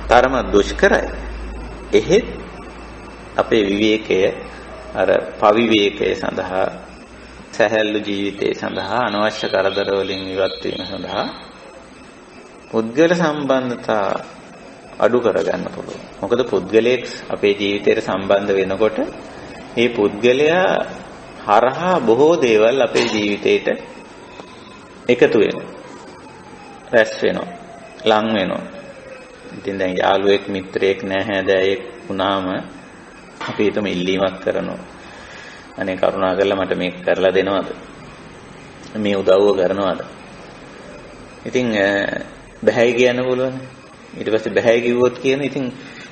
තරම දුෂ්කරයි. එහෙත් අපේ විවේකය අර පවිවේකය සඳහා සැහැල්ලු ජීවිතය සඳහා අනවශ්‍ය කරදර වලින් ඉවත් වීම සඳහා පුද්ගල සම්බන්ධතා අඩු කරගන්න පුළුවන්. මොකද පුද්ගලයෙක් අපේ ජීවිතයට සම්බන්ධ වෙනකොට මේ පුද්ගලයා හරහා බොහෝ දේවල් අපේ ජීවිතේට එකතු වෙනවා. රැස් වෙනවා. ලං වෙනවා. ඉතින් දැන් යාළුවෙක් මිත්‍රයෙක් නැහැ දැයෙක් වුණාම අපි හිතමු ඉල්ලීමක් කරනවා. අනේ කරුණා කරලා මට මේක කරලා දෙනවද? මේ උදව්ව කරනවද? ඉතින් බැහැයි කියන්න පුළුවන්. ඊට පස්සේ බැහැයි කිව්වොත් කියන ඉතින්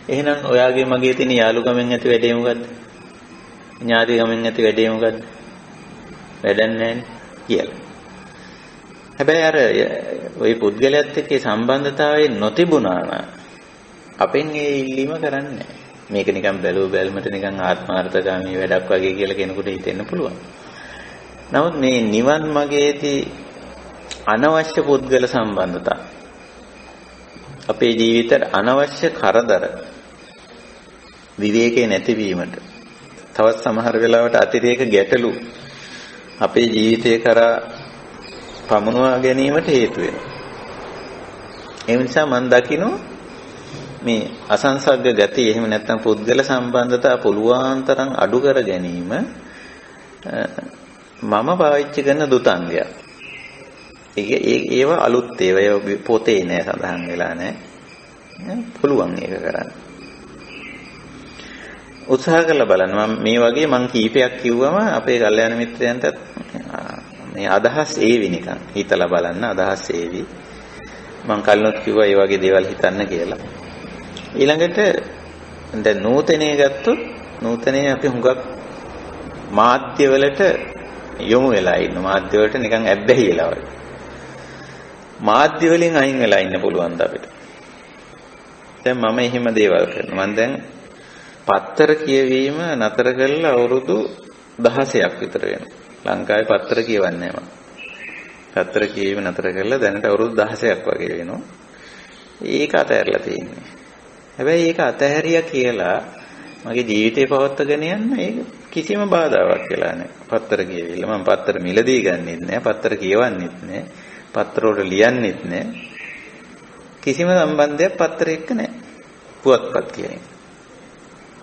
එහෙනම් ඔයාගේ මගේ තියෙන යාළුකමෙන් ඇති වැඩේ මොකද්ද? ඥාතිකමෙන් ඇති වැඩේ මොකද්ද? වැඩක් නැහැ කියලා. හැබැයි අර ওই පුද්ගලයාත් එක්ක සම්බන්ධතාවය නොතිබුණා නම් අපෙන් ඒ ඉල්ලීම කරන්නේ නැහැ. මේක නිකන් බැලුව බැලමට නිකන් ආත්මාර්ථකාමී වැඩක් වගේ කියලා කෙනෙකුට හිතෙන්න පුළුවන්. නමුත් මේ නිවන් මාර්ගයේදී අනවශ්‍ය පුද්ගල සම්බන්ධතා අපේ ජීවිතයට අනවශ්‍ය කරදර විවේකේ නැතිවීමට තවත් සමහර වෙලාවට අතිරේක ගැටලු අපේ ජීවිතය කරා පමුණවා ගැනීමට හේතු වෙනවා. ඒ නිසා මම දකිනවා මේ අසංසග්ග ගති එහෙම නැත්නම් පුද්ගල සම්බන්ධතා පුළුවන් තරම් අඩු කර ගැනීම මම පාවිච්චි කරන දුතංගයක්. ඒව අලුත් ඒවා පොතේ නෑ සඳහන් වෙලා නෑ. පුළුවන් ඒක කරන්න. උත්සාහ කරලා බලන්න. මම මේ වගේ මං කීපයක් කිව්වම අපේ කල්යාණ මිත්‍රයන්ට මේ අදහස් ඒවි නිකන් හිතලා බලන්න අදහස් ඒවි. මං කලිනුත් කිව්වා මේ වගේ දේවල් හිතන්න කියලා. ඊළඟට දැන් නූතනයේ ගත්තොත් නූතනයේ අපි හුඟක් මාධ්‍ය වලට යොමු වෙලා ඉන්න. මාධ්‍ය වලට නිකන් ඇබ්බැහි වෙලා වගේ. මාධ්‍ය වලින් අයින් වෙලා ඉන්න පුළුවන් අපිට. දැන් මම එහෙම දේවල් කරනවා. මම දැන් පත්තර කියවීම නතර කරලා අවුරුදු 16ක් විතර වෙනවා. ලංකාවේ පත්තර කියවන්නේ නැහැ මම. පත්තර කියවීම නතර කරලා දැනට අවුරුදු 16ක් වගේ වෙනවා. ඒක අතහැරලා තියෙන්නේ. හැබැයි ඒක අතහැරියා කියලා මගේ ජීවිතේ පවත්වාගෙන යන්න ඒක කිසිම බාධාවක් කියලා නැහැ. පත්තර කියවිල්ල මම පත්තර මිලදී ගන්නෙත් නැහැ. පත්තර කියවන්නෙත් නැහැ. පත්තර වල ලියන්නෙත් නැහැ. කිසිම සම්බන්ධයක් පත්තර එක්ක නැහැ. පුවත්පත් කියන්නේ.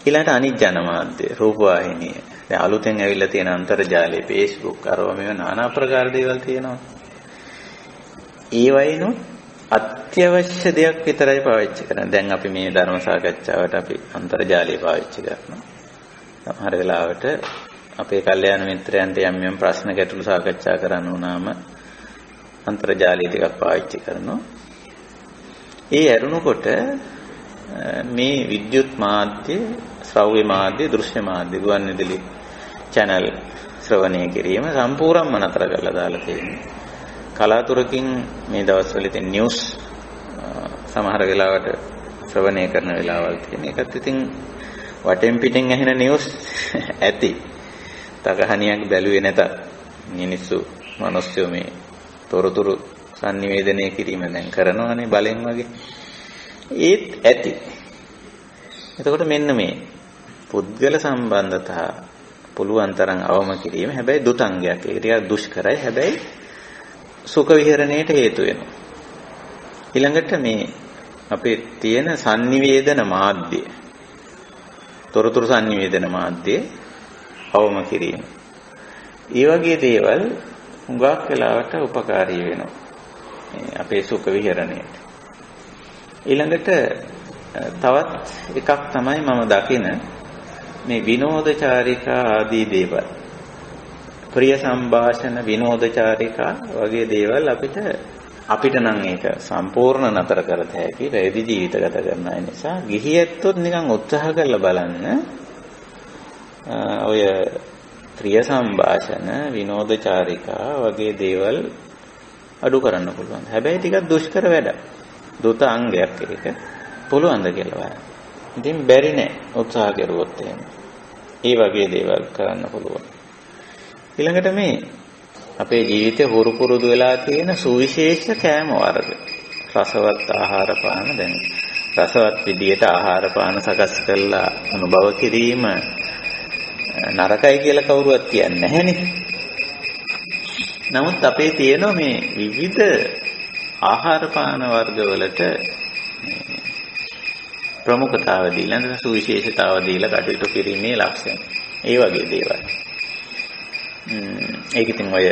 ඊළඟට අනිත් ජනමාධ්‍ය රූපවාහිනිය. දැන් අලුතෙන් ඇවිල්ලා තියෙන අන්තර්ජාලය Facebook අරවා මේවා নানা ආකාර දේවල් තියෙනවා. ඒ වයින්ොත් අත්‍යවශ්‍ය දෙයක් විතරයි පාවිච්චි කරන්නේ. දැන් අපි මේ ධර්ම සාකච්ඡාවට අපි අන්තර්ජාලය පාවිච්චි කරනවා. සමහර වෙලාවට අපේ කල්යාණ මිත්‍රයන්ට යම් ප්‍රශ්න ගැටළු සාකච්ඡා කරන්න උනාම අන්තර්ජාලය ටිකක් පාවිච්චි කරනවා. ඒ ඇරුණකොට මේ විද්‍යුත් මාධ්‍ය, ශ්‍රව්‍ය මාධ්‍ය, දෘශ්‍ය මාධ්‍ය, ගුවන්විදුලි channel ශ්‍රවණය කිරීම සම්පූර්ණයෙන්ම නතර කරලා දාලා තියෙනවා. කලාතුරකින් මේ දවස්වල තියෙන නිවුස් සමහර වෙලාවට ශ්‍රවණය කරන වෙලාවල් තියෙන. ඒකත් ඉතින් වටෙන් පිටින් ඇහෙන නිවුස් ඇති. තකහණියක් බැලුවේ නැතත් මිනිස්සු මිනිස්සු මේ තොරතුරු sannivedanaya කිරීම දැන් කරනවානේ බලෙන් වගේ. ඒත් ඇති. එතකොට මෙන්න මේ පුද්ගල සම්බන්ධතා පුළුවන් තරම් අවම කිරීම හැබැයි දුතංගයක්. ඒක ටිකක් දුෂ්කරයි. හැබැයි සුඛ විහරණයට හේතු වෙනවා. ඊළඟට මේ අපේ තියෙන sannivedana මාධ්‍ය තොරතුරු sannivedana මාධ්‍ය අවම කිරීම. ඒ වගේ දේවල් හුඟක් වෙලාවට උපකාරී වෙනවා. අපේ සුඛ විහරණයට. ඊළඟට තවත් එකක් තමයි මම දකින මේ විනෝදචාරිකා ආදී දේවල් ප්‍රිය සංഭാෂණ විනෝදචාරිකා වගේ දේවල් අපිට නම් ඒක සම්පූර්ණ නතර කරත හැකි පැවිදි ජීවිත ගත කරන අය නිසා ගිහියැත්තොත් නිකන් උත්සාහ කරලා බලන්න ඔය ප්‍රිය සංഭാෂණ විනෝදචාරිකා වගේ දේවල් අඩු කරන්න පුළුවන්. හැබැයි ටිකක් දුෂ්කර වැඩක්. දුත අංගයක් ඒක. පුළුවන්ද කියලා බලන්න. ඉතින් බැරි නෑ උත්සාහ කරුවොත් එහෙම. ඒ වගේ දේවල් කරන්න පුළුවන්. ඊළඟට මේ අපේ ජීවිතේ හුරු පුරුදු වෙලා තියෙන සුවිශේෂ කෑම වර්ග. රසවත් ආහාර පාන දැන් රසවත් විදියට ආහාර පාන සකස් කරලා අනුභව කිරීම නරකයි කියලා කවුරුවත් කියන්නේ නැහැනේ. නමුත් අපේ තියෙන මේ විවිධ ආහාර පාන වර්ග වලට ප්‍රමුඛතාව දීලා නැත්නම් සුවිශේෂතාව දීලා කටයුතු කිරීමේ ලක්ෂණ. ඒ වගේ දේවල්. ඒක ඉතින් ඔය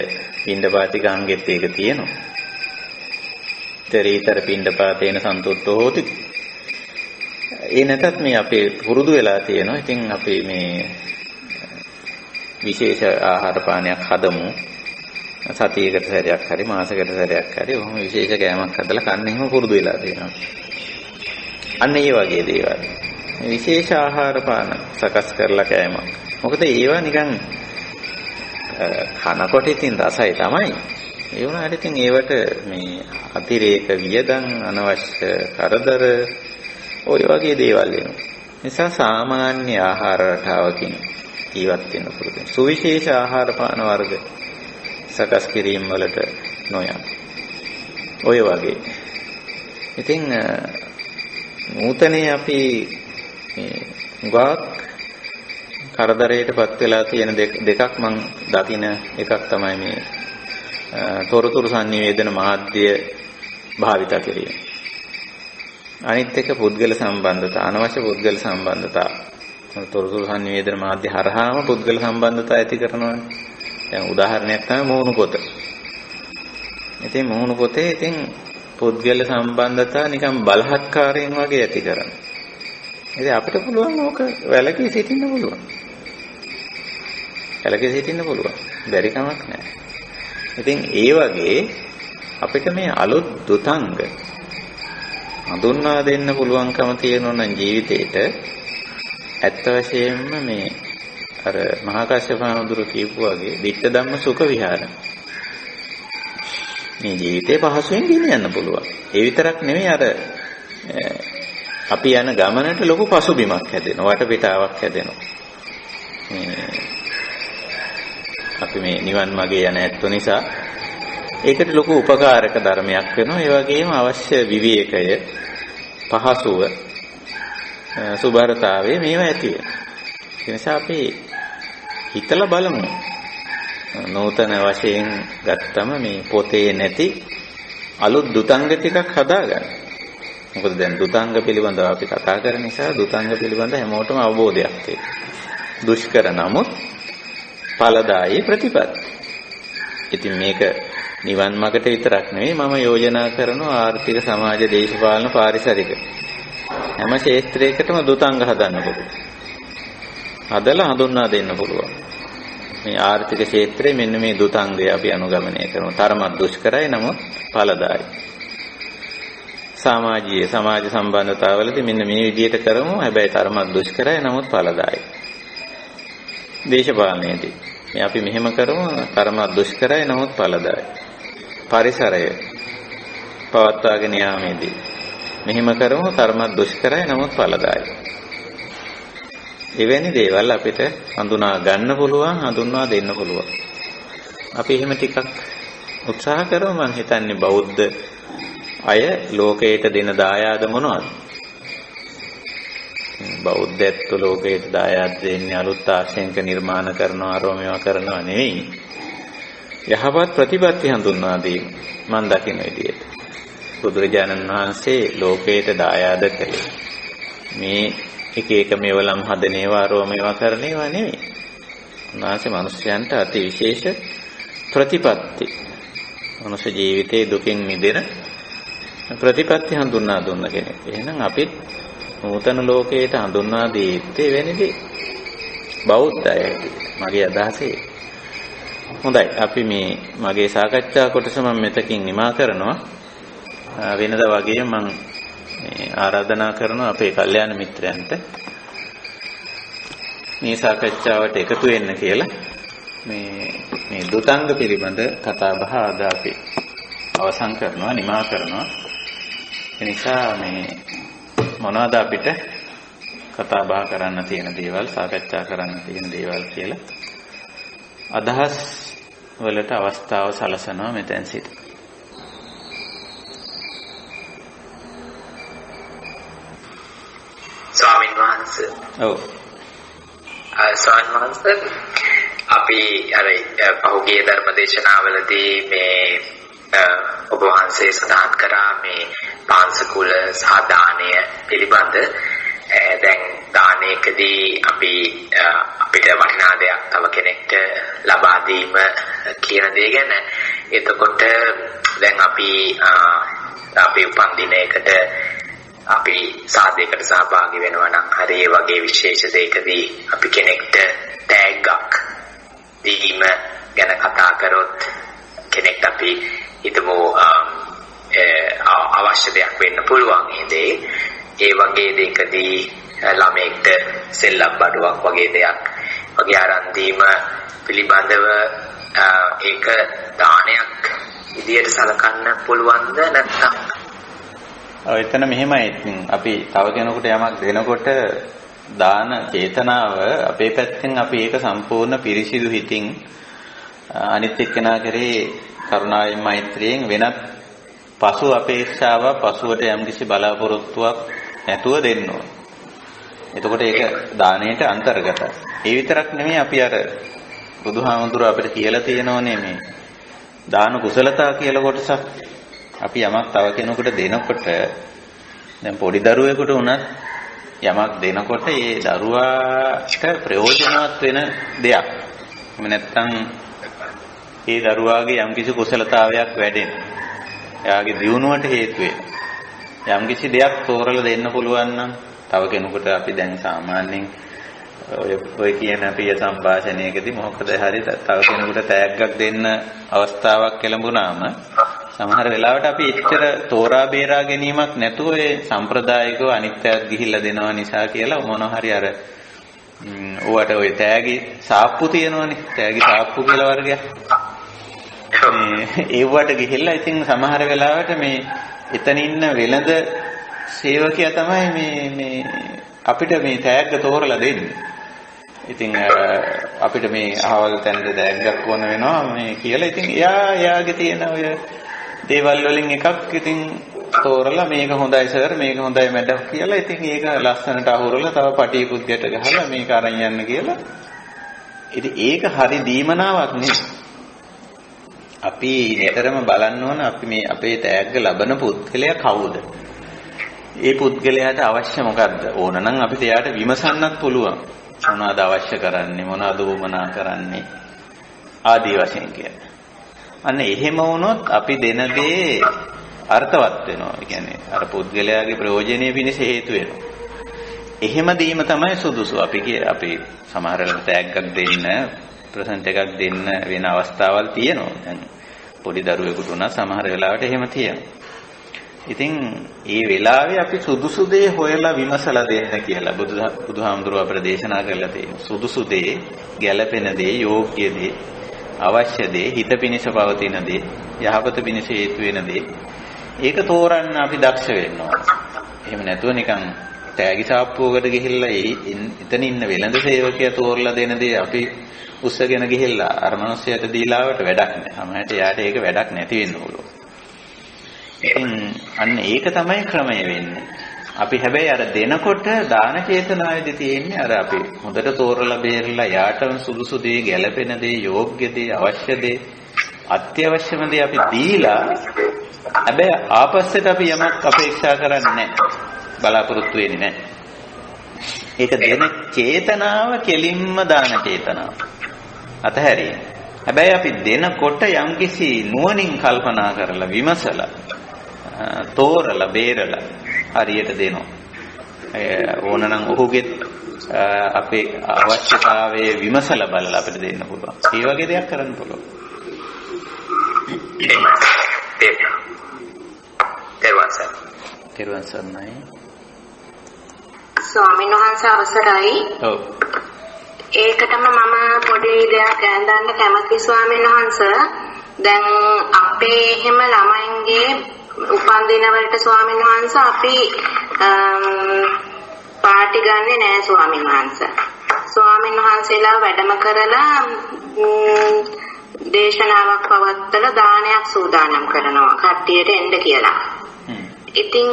පින්ඩපාතික අංගෙත් ඒක තියෙනවා. ඊතර පින්ඩපාතේන සන්තුට්ඨෝ හෝති. ඒ නැතත් මේ අපේ පුරුදු වෙලා තියෙනවා. ඉතින් අපි මේ විශේෂ ආහාර පානයක් හදමු. සතියකට සැරයක් හරි මාසයකට සැරයක් හරි ඔහොම විශේෂ කෑමක් හදලා කන්න එහෙම පුරුදු වෙලා තියෙනවා. අන්න ඒ වගේ දේවල්. විශේෂ ආහාර පාන සකස් කරලා කෑමක්. මොකද ඒවා නිකන් කනකොට ඉතින් රසයි තමයි. ඒ වුණාට ඉතින් ඒවට මේ අතිරේක වියදම් අනවශ්‍ය කරදර ඔය වගේ දේවල් වෙනවා. නිසා සාමාන්‍ය ආහාර රටාවකින් ජීවත් වෙන්න පුළුවන්. සුවිශේෂ ආහාර පාන වර්ග සකස් කිරීම වලට නොයන්. ඔය වගේ. ඉතින් නූතනේ අපි ගාක් කරදරයටපත් වෙලා තියෙන දෙකක් මම දකින එකක් තමයි මේ තොරතුරු sannivedana මාධ්‍ය භාවිත කිරීම. අනිත් එක පුද්ගල සම්බන්ධතා අනවශ්‍ය පුද්ගල සම්බන්ධතා. තොරතුරු sannivedana මාධ්‍ය හරහාම පුද්ගල සම්බන්ධතා ඇති කරනවානේ. දැන් උදාහරණයක් තමයි මෝහණු පොත. ඉතින් මෝහණු පොතේ ඉතින් පුද්ගල සම්බන්ධතා නිකන් බලහත්කාරයෙන් වගේ ඇති කරන. ඉතින් අපිට පුළුවන් ඕක වැලකී සිටින්න පුළුවන්. වැලකී සිටින්න පුළුවන්. බැරි කමක් නැහැ. ඉතින් ඒ වගේ අපිට මේ අලුත් දුතංග හඳුන්වා දෙන්න පුළුවන්කම තියෙනවා නම් ජීවිතේට ඇත්ත වශයෙන්ම මේ අර මහා කාශ්‍යප හඳුරු කියපු වගේ ditta ධම්ම සුඛ විහාර මේ ජීවිතේ පහසුවෙන් ගෙනියන්න පුළුවන්. ඒ විතරක් නෙමෙයි අර අපි යන ගමනට ලොකු පසුබිමක් හැදෙනවා, වටපිටාවක් හැදෙනවා. අපි මේ නිවන් මාගේ යන ඇත්ත නිසා ඒකට ලොකු උපකාරක ධර්මයක් වෙනවා. ඒ වගේම අවශ්‍ය විවේකය, පහසුව, සුබරතාවය මේවා ඇති වෙනවා. ඒ නිසා අපි හිතලා බලමු. නූතන වශයෙන් ගත්තම මේ පොතේ නැති අලුත් දුතංග ටිකක් හදාගන්න. මොකද දැන් දුතංග පිළිබඳව අපි කතා කරන නිසා දුතංග පිළිබඳ හැමෝටම අවබෝධයක් තියෙනවා. දුෂ්කර නමුත් ඵලදායී ප්‍රතිපත්ති. ඉතින් මේක නිවන් මාර්ගට විතරක් නෙවෙයි මම යෝජනා කරන ආර්ථික සමාජ දේශපාලන පාරිසරික හැම ක්ෂේත්‍රයකටම දුතංග හදන්න පුළුවන්. හදලා හඳුන්වා දෙන්න පුළුවන්. මේ ආර්ථික ක්ෂේත්‍රයේ මෙන්න මේ දුතංගය අපි අනුගමනය කරනවා. තරමක් දුෂ්කරයි නමුත් ඵලදායී. සමාජ සම්බන්ධතාවලදී මෙන්න මේ විදිහට කරමු. හැබැයි තරමක් දුෂ්කරයි නමුත් ඵලදායී. දේශපාලනයේදී මේ අපි මෙහෙම කරමු. තරමක් දුෂ්කරයි නමුත් ඵලදායී. පරිසරය පවත්වාගෙන යාමේදී මෙහෙම කරමු. තරමක් දුෂ්කරයි නමුත් ඵලදායී. එවැනි දේවල් අපිට හඳුනා ගන්න පුළුවන්, හඳුන්වා දෙන්න පුළුවන්. අපි එහෙම ටිකක් උත්සාහ කරමු. මම හිතන්නේ බෞද්ධ අය ලෝකයට දෙන දායාද මොනවද? බෞද්ධත්ව ලෝකයට දායාද දෙන්නේ අලුත් ආශයක නිර්මාණ කරනවා, ආරෝමේවා කරනවා නෙවෙයි. යහපත් ප්‍රතිපත්ති හඳුන්වා දීම මම දකින විදියට. බුදුරජාණන් වහන්සේ ලෝකයට දායාද කළේ මේ එක එක මේවලම් හදන ඒවා ආරෝමේවා කරන ඒවා නෙවෙයි. උන්වහන්සේ මිනිස්යන්ට අති විශේෂ ප්‍රතිපත්ති මනුෂ්‍ය ජීවිතයේ දුකින් මිදෙන ප්‍රතිපත්ති හඳුන්වා දුන්න කෙනෙක්. එහෙනම් අපි නූතන ලෝකයට හඳුන්වා දී යුත්තේ වෙන්නේ. බෞද්ධය මගේ අදහසේ. හොඳයි අපි මේ මගේ සාකච්ඡා කොටස මම මෙතකින් නිමා කරනවා. වෙනදා වගේ මම ආරාධනා කරනවා අපේ කල්යාණ මිත්‍රයන්ට මේ සාකච්ඡාවට එකතු වෙන්න කියලා. මේ දුතංග පිළිබඳ කතා බහ අද අපි අවසන් කරනවා නිමා කරනවා. ඒ නිසා මේ මොනවද අපිට කතා බහ කරන්න තියෙන දේවල් සාකච්ඡා කරන්න තියෙන දේවල් කියලා අදහස් වලට අවස්ථාව සලසනවා මෙතෙන් සිට. ස්වාමීන් වහන්සේ. ඔව්. ස්වාමීන් වහන්සේ අපි අර පහුගිය ධර්මදේශනාවලදී මේ ඔබ වහන්සේ සඳහන් කරා මේ පාංශකුල සහ දානය පිළිබඳ. දැන් දානයකදී අපිට වටිනා දෙයක් තව කෙනෙක්ට ලබා දීම කියන දේ ගැන. එතකොට දැන් අපි උපන් දිනයකට අපි සාදයකට සහභාගී වෙනවා නම් හරි ඒ වගේ විශේෂ දෙයකදී අපි කෙනෙක්ට තෑග්ගක් දීම ගැන කතා කරොත් කෙනෙක්ට අපි හිතමු අවශ්‍ය දෙයක් වෙන්න පුළුවන් ඒ වගේ දෙයකදී ළමයෙක්ට සෙල්ලම් බඩුවක් වගේ දෙයක් වගේ ආරම්භ දීම පිළිබඳව ඒක දානයක් විදියට සලකන්න පුළුවන්ද නැත්නම්? එතන මෙහෙමයි. ඉතින් අපි තව කෙනෙකුට යමක් දෙනකොට දාන චේතනාව අපේ පැත්තෙන් අපි ඒක සම්පූර්ණ පිරිසිදු හිතින් අනිත් එක්කෙනා කරේ කරුණාවෙන් මෛත්‍රියෙන් වෙනත් පසු අපේක්ෂාවක් පසුවට යම්කිසි බලාපොරොත්තුවක් නැතුව දෙන්න ඕන. එතකොට ඒක දාණයට අන්තර්ගතයි. ඒ විතරක් නෙමෙයි අපි අර බුදුහාමුදුරුවෝ අපිට කියලා තියෙනෝනේ මේ දාන කුසලතා කියලා කොටසක්. අපි යමක් තව කෙනෙකුට දෙනකොට දැන් පොඩි දරුවෙකුට උනත් යමක් දෙනකොට ඒ දරුවාට ප්‍රයෝජනවත් වෙන දෙයක්. එහෙම නැත්නම් ඒ දරුවාගේ යම්කිසි කුසලතාවයක් වැඩෙන. එයාගේ දියුණුවට හේතු වෙන. යම්කිසි දෙයක් තෝරලා දෙන්න පුළුවන් නම් තව කෙනෙකුට අපි දැන් සාමාන්‍යයෙන් ඔය කියන අපේ සංഭാෂණයකදී මොකද හරි තව කෙනෙකුට තෑග්ගක් දෙන්න අවස්ථාවක් ලැබුණාම සමහර වෙලාවට අපි එච්චර තෝරා බේරා ගැනීමක් නැතුව ඒ සම්ප්‍රදායිකව අනිත්‍යයක් ගිහිල්ලා දෙනවා නිසා කියලා මොනවා හරි අර ඔයාට ඔය තෑගි සාප්පු තියෙනවනේ තෑගි සාප්පු කියලා වර්ගයක් ඒවට ගිහිල්ලා ඉතින් සමහර වෙලාවට මේ එතන ඉන්න වෙළඳ සේවකයා තමයි මේ අපිට මේ තෑග්ග තෝරලා දෙන්නේ. ඉතින් අපිට මේ අහවල් තැනට තෑග්ගක් ඕන වෙනවා මේ කියලා. ඉතින් එයාගේ තියෙන ඔය දේවල් වලින් එකක් ඉතින් තෝරලා මේක හොඳයි සර් මේක හොඳයි මැඩම් කියලා. ඉතින් ඒක ලස්සනට අහුරලා තව පටියකුත් ගැට ගහලා මේක අරන් යන්න කියලා. ඉතින් ඒක හරි දීමනාවක් නෙවෙයි. අපි නිතරම බලන්න ඕන අපි මේ අපේ තෑග්ග ලබන පුද්ගලයා කවුද? ඒ පුද්ගලයාට අවශ්‍ය මොකද්ද? ඕන නම් අපිට එයාට විමසන්නත් පුළුවන්. මොනවද අවශ්‍ය කරන්නේ? මොනවද වමනා කරන්නේ? ආදී වශයෙන් කියන්නේ. අන්න එහෙම වුණොත් අපි දෙන දේ අර්ථවත් වෙනවා. ඒ කියන්නේ අර පුද්ගලයාගේ ප්‍රයෝජනෙ පිණිස හේතු වෙනවා. එහෙම දීම තමයි සුදුසු. අපි සමහර වෙලාවට තෑග්ගක් දෙන්න ප්‍රසන්ට් එකක් දෙන්න වෙන අවස්ථාවල් තියෙනවා. දැන් පොඩි දරුවෙකුට උනා සමහර වෙලාවට එහෙම තියෙනවා. ඉතින් ඒ වෙලාවේ අපි සුදුසු දේ හොයලා විමසලා දෙන්න කියලා බුදුහාමුදුරුවෝ අපට දේශනා කරලා තියෙනවා. සුදුසු දේ, ගැළපෙන දේ, යෝග්‍ය දේ, අවශ්‍ය දේ, හිත පිණිස පවතින දේ, යහපත පිණිස හේතු වෙන දේ. ඒක තෝරන්න අපි දක්ෂ වෙන්න ඕන. එහෙම නැතුව නිකන් තෑගි සාප්පුවකට ගිහිල්ලා එතන ඉන්න වෙළඳ සේවකයා තෝරලා දෙන දේ අපි උස්සගෙන ගිහිල්ලා අර මිනිස්සයාට දීලාවට වැඩක් නැහැ. සමහරට එයාට ඒක වැඩක් නැති වෙන්න පුළුවන්. ඉතින් අන්න ඒක තමයි ක්‍රමය වෙන්නේ. අපි හැබැයි අර දෙනකොට දාන චේතනාවේදී තියෙන්නේ අර අපි හොඳට තෝරලා බේරලා යාටම සුදුසු දේ, ගැළපෙන දේ, යෝග්‍ය දේ, අවශ්‍ය දේ, අත්‍යවශ්‍යම දේ අපි දීලා හැබැයි ආපස්සට අපි යමක් අපේක්ෂා කරන්නේ නැහැ. බලාපොරොත්තු වෙන්නේ නැහැ. ඒක දෙන චේතනාව කෙලින්ම දාන චේතනාව. අතහැරිය. හැබැයි අපි දෙනකොට යම්කිසි නුවණින් කල්පනා කරලා විමසලා තෝරලා බේරලා හරියට දෙනවා. ඕනනම් ඔහුගේ අපේ අවශ්‍යතාවයේ විමසලා බලලා අපිට දෙන්න පුළුවන්. ඒ වගේ දෙයක් කරන්න පුළුවන්. තෙරුවන් සරණයි. ස්වාමීන් වහන්සේ අවසරයි. ඔව්. ඒකටම මම පොඩි දෙයක් ගන්න කැමති ස්වාමීන් වහන්සේ. දැන් අපේ එහෙම ළමයින්ගේ උපන්දින වලට ස්වාමීන් වහන්සේ අපි පාටි ගන්නෙ නෑ ස්වාමීන් වහන්සේ. ස්වාමීන් වහන්සේලා වැඩම කරලා දේශනාවක් පවත්වලා දානයක් සූදානම් කරනවා කට්ටියට එන්න කියලා. ඉතින්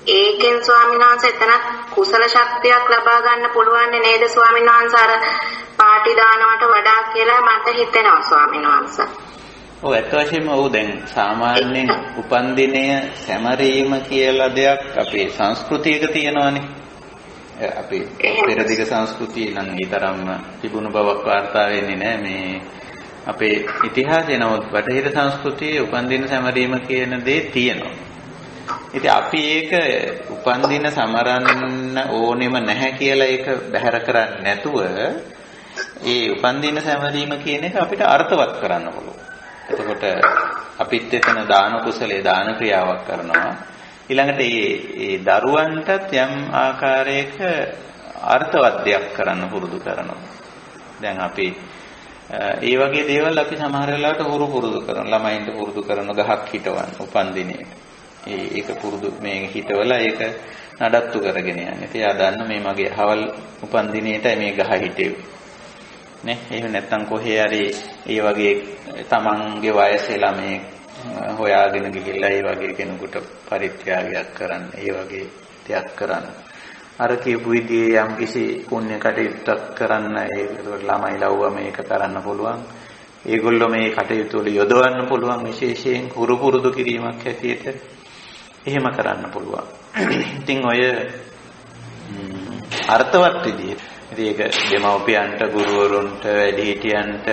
ඒකෙන් ස්වාමීන් වහන්සේ එතන කුසල ශක්තියක් ලබා ගන්න පුළුවන් නේද ස්වාමීන් වහන්සේ අර පාටි දානවට වඩා කියලා මට හිතෙනවා ස්වාමීන් වහන්සේ. ඔව් ඇත්ත වශයෙන්ම ඔව් දැන් සාමාන්‍යයෙන් උපන්දිනය සැමරීම කියලා දෙයක් අපේ සංස්කෘතියක තියෙනවානේ. අපේ පෙරදිග සංස්කෘතිය නම් ඊතරම්ම තිබුණු බවක් වාර්තා වෙන්නේ නැහැ මේ අපේ ඉතිහාසයේ. නමුත් බටහිර සංස්කෘතියේ උපන්දින සැමරීම කියන දේ තියෙනවා. ඉතින් අපි ඒක උපන්දින සමරන්න ඕනෙම නැහැ කියලා ඒක බැහැර කරන්නේ නැතුව ඒ උපන්දින සැමරීම කියන එක අපිට අර්ථවත් කරන්න පුළුවන්. එතකොට අපිත් එතන දාන කුසලයේ දාන ක්‍රියාවක් කරනවා. ඊළඟට මේ දරුවන්ටත් යම් ආකාරයක අර්ථවත් දෙයක් කරන්න පුරුදු කරනවා. දැන් අපි ඒ වගේ දේවල් අපි සමහර වෙලාවට පුරුදු කරන ළමයින්ට පුරුදු කරන ගහක් හිටවන්න උපන්දිනේ. ඒක පුරුදු මේ හිටවලා ඒක නඩත්තු කරගෙන යන්නේ. ඉතින් ආ දන්න මේ මගේ හවල් උපන්දිනේට මේ ගහ හිටෙව්වේ. නේ එහෙම නැත්තම් කොහේ හරි ඒ වගේ තමන්ගේ වයසේ ළමයි හොයාගෙන ගිහිල්ලා ඒ වගේ කෙනෙකුට පරිත්‍යාගයක් කරන්න. ඒ වගේ දෙයක් කරන්න. අර කියපු විදිහේ යම් කිසි පුණ්‍ය කටයුත්තක් කරන්න ඒක ළමයි ලව්ව මේක කරන්න පුළුවන්. ඒගොල්ලෝ මේ කටයුතු වල යොදවන්න පුළුවන් විශේෂයෙන් හුරු පුරුදු කිරීමක් හැටියට එහෙම කරන්න පුළුවන්. ඉතින් ඔය අර්ථවත් විදිහට ඉතින් ඒක දෙමව්පියන්ට ගුරුවරුන්ට වැඩිහිටියන්ට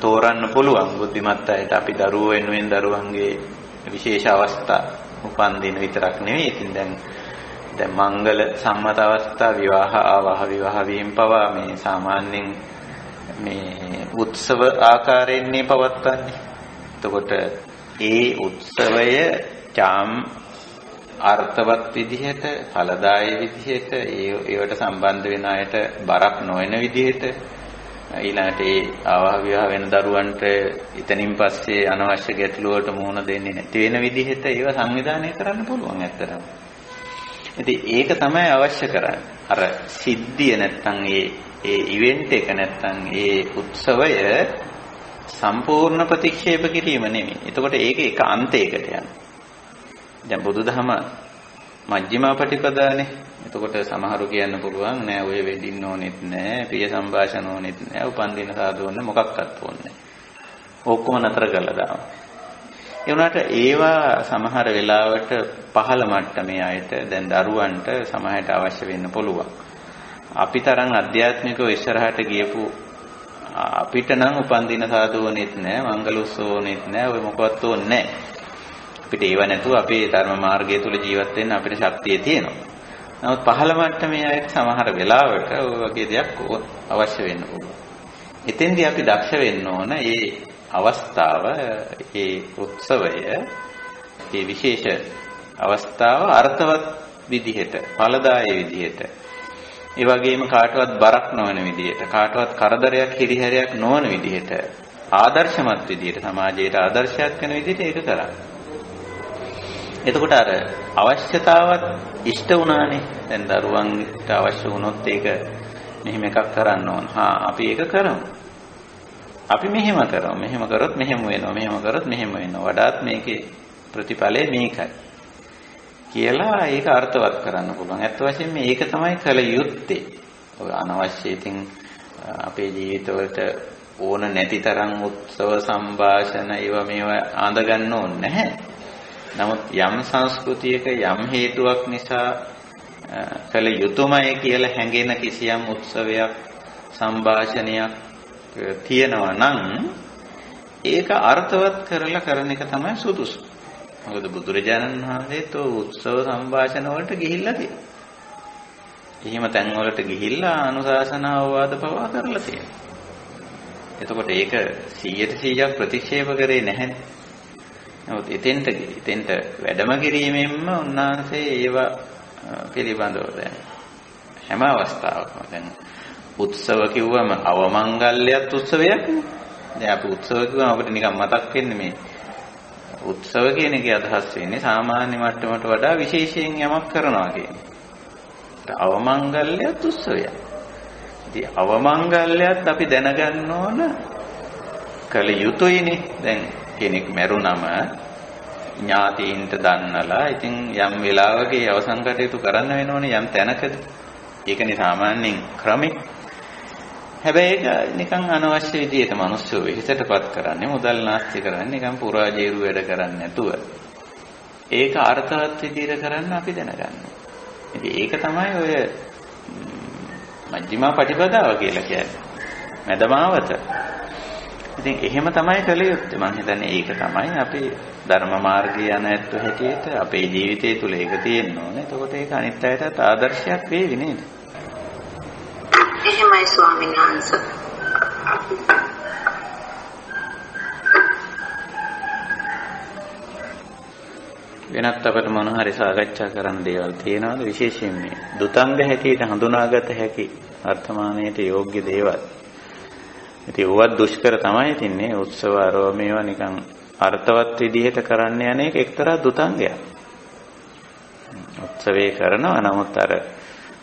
තෝරන්න පුළුවන්. බුද්ධිමත් අයට අපි දරුවෝ වෙනුවෙන් දරුවන්ගේ විශේෂ අවස්ථා උපන්දින විතරක් නෙවෙයි. ඉතින් දැන් මංගල සම්මත අවස්ථා විවාහ ආවාහ විවාහ වීම පවා මේ සාමාන්‍යයෙන් මේ උත්සව ආකාරයෙන් පවත්වන්නේ. එතකොට ඒ උත්සවය අර්ථවත් විදිහට ඵලදායී විදිහට ඒවට සම්බන්ධ වෙන අයට බරක් නොවන විදිහට ඊළඟට ඒ ආවාහ විවාහ වෙන දරුවන්ට ඉතින් පස්සේ අනවශ්‍ය ගැටලු වලට මුහුණ දෙන්නේ නැති වෙන විදිහට ඒව සංවිධානය කරන්න පුළුවන් ඇත්තටම. ඉතින් ඒක තමයි අවශ්‍ය කරන්නේ. අර සිද්ධිය නැත්තම් ඒ ඉවෙන්ට් එක නැත්තම් ඒ උත්සවය සම්පූර්ණ ප්‍රතික්ෂේප කිරීම නෙමෙයි. එතකොට ඒක එක අන්තයකට යනවා. දැන් බුදුදහම මජ්ක්‍ධිමා පටිපදානේ. එතකොට සමහරු කියන්න පුළුවන් නෑ ඔය වෙඩින්න ඕනෙත් නෑ, ප්‍රිය සංഭാෂණ ඕනෙත් නෑ, උපන්දින සාදු ඕනේ මොකක්වත් ඕනේ නෑ. ඔක්කොම නතර කරලා දානවා. ඒ වුණාට ඒවා සමහර වෙලාවට පහළ මට්ටමේ අයට දැන් දරුවන්ට සමහරට අවශ්‍ය වෙන්න පුළුවන්. අපි තරම් අධ්‍යාත්මිකව ඉස්සරහට ගියපු අපිට නම් උපන්දින සාදු ඕනෙත් නෑ, මංගල උත්සව ඕනෙත් නෑ, ඔය මොකවත් ඕනේ නෑ. අපිට ඒව නැතුව අපේ ධර්ම මාර්ගය තුල ජීවත් වෙන්න අපිට ශක්තිය තියෙනවා. නමුත් පහළ මට්ටමේ අයට සමහර වෙලාවට ඔය වගේ දෙයක් අවශ්‍ය වෙන්න පුළුවන්. එතෙන්දී අපි දක්ෂ වෙන්න ඕන මේ අවස්ථාව, මේ උත්සවය, මේ විශේෂ අවස්ථාව අර්ථවත් විදිහට, ඵලදායී විදිහට, ඒ වගේම කාටවත් බරක් නොවන විදිහට, කාටවත් කරදරයක් හිරිහැරයක් නොවන විදිහට, ආදර්ශමත් විදිහට, සමාජයට ආදර්ශයක් වෙන විදිහට ඒක කරන්න. එතකොට අර අවශ්‍යතාවත් ඉෂ්ට වුණානේ. දැන් දරුවන්ට අවශ්‍ය වුණොත් ඒක මෙහෙම එකක් කරන්න ඕන. අපි ඒක කරමු. අපි මෙහෙම කරමු. මෙහෙම කරොත් මෙහෙම වෙනවා. මෙහෙම කරොත් මෙහෙම වෙනවා. වඩාත් මේකේ ප්‍රතිඵලය මේකයි කියලා ඒක අර්ථවත් කරන්න පුළුවන්. ඇත්ත වශයෙන්ම මේක තමයි කල යුත්තේ. ඔය අනවශ්‍ය ඉතින් අපේ ජීවිතවලට ඕන නැති තරම් උත්සව සම්භාෂණ ඒවා මේවා ආඳ ගන්න ඕනේ නැහැ. නමුත් යම් සංස්කෘතියක යම් හේතුවක් නිසා කල යුතුයමයි කියලා හැඟෙන කිසියම් උත්සවයක් සම්භාෂණයක් තියෙනවා නම් ඒක අර්ථවත් කරලා කරන එක තමයි සුදුසු. මොකද බුදුරජාණන් වහන්සේත් උත්සව සම්භාෂණ වලට ගිහිල්ලා තියෙනවා. එහෙම තැන් වලට ගිහිල්ලා අනුශාසනා අවවාද පවා කරලා තියෙනවා. එතකොට ඒක 100% ප්‍රතික්ෂේප කරේ නැහැ. නමුත් එතෙන්ට වැඩම කිරීමෙන්ම උන්වහන්සේ ඒවා පිළිබඳව දැන් හැම අවස්ථාවකම දැන් උත්සව කිව්වම අවමංගල්‍යත් උත්සවයක් නේ. දැන් අපි උත්සව කිව්වම අපිට නිකන් මතක් වෙන්නේ මේ උත්සව කියන එකේ අදහස් වෙන්නේ සාමාන්‍ය මට්ටමට වඩා විශේෂයෙන් යමක් කරනවා කියන එක. අවමංගල්‍යත් උත්සවයක්. ඉතින් අවමංගල්‍යත් අපි දැනගන්න ඕන කල යුතුයනේ. දැන් කෙනෙක් මැරුණම ඥාතීන්ට දන්නලා ඉතින් යම් වෙලාවක ඒ අවසන් කටයුතු කරන්න වෙනෝනේ යම් තැනකද. ඒකනේ සාමාන්‍යයෙන් ක්‍රමේ. හැබැයි ඒක නිකන් අනවශ්‍ය විදිහට මිනිස්සු වෙහෙසටපත් කරන්නේ මුදල් නාස්ති කරන්නේ නිකන් පුරාජේරු වැඩ කරන්නේ නැතුව. ඒක අර්ථවත් විදිහට කරන්න අපි දැනගන්න. ඉතින් ඒක තමයි ඔය මජ්ක්‍ධිමා පටිපදාව කියලා කියන්නේ. මැදමාවත. ඉතින් එහෙම තමයි කළ යුත්තේ. මම හිතන්නේ ඒක තමයි අපි ධර්ම මාර්ගය යන ඇත්ත හැටියට අපේ ජීවිතය තුළ ඒක තියෙන්න ඕනේ. එතකොට ඒක අනිත් අයටත් ආදර්ශයක් වේවි නේද? එහෙමයි ස්වාමීන් වහන්සේ. වෙනත් අපිට මොන හරි සාකච්ඡා කරන්න දේවල් තියෙනවද විශේෂයෙන් මේ දුතංග හැටියට හඳුනාගත හැකි වර්තමානයේට යෝග්‍ය දේවල්. ඉතින් ඕවත් දුෂ්කර තමයි තින්නේ උත්සව ආරෝ මේවා නිකන් අර්ථවත් විදිහට කරන්න යන එක එක්තරා දුතංගයක්. උත්සවේ කරනවා නමුත් අර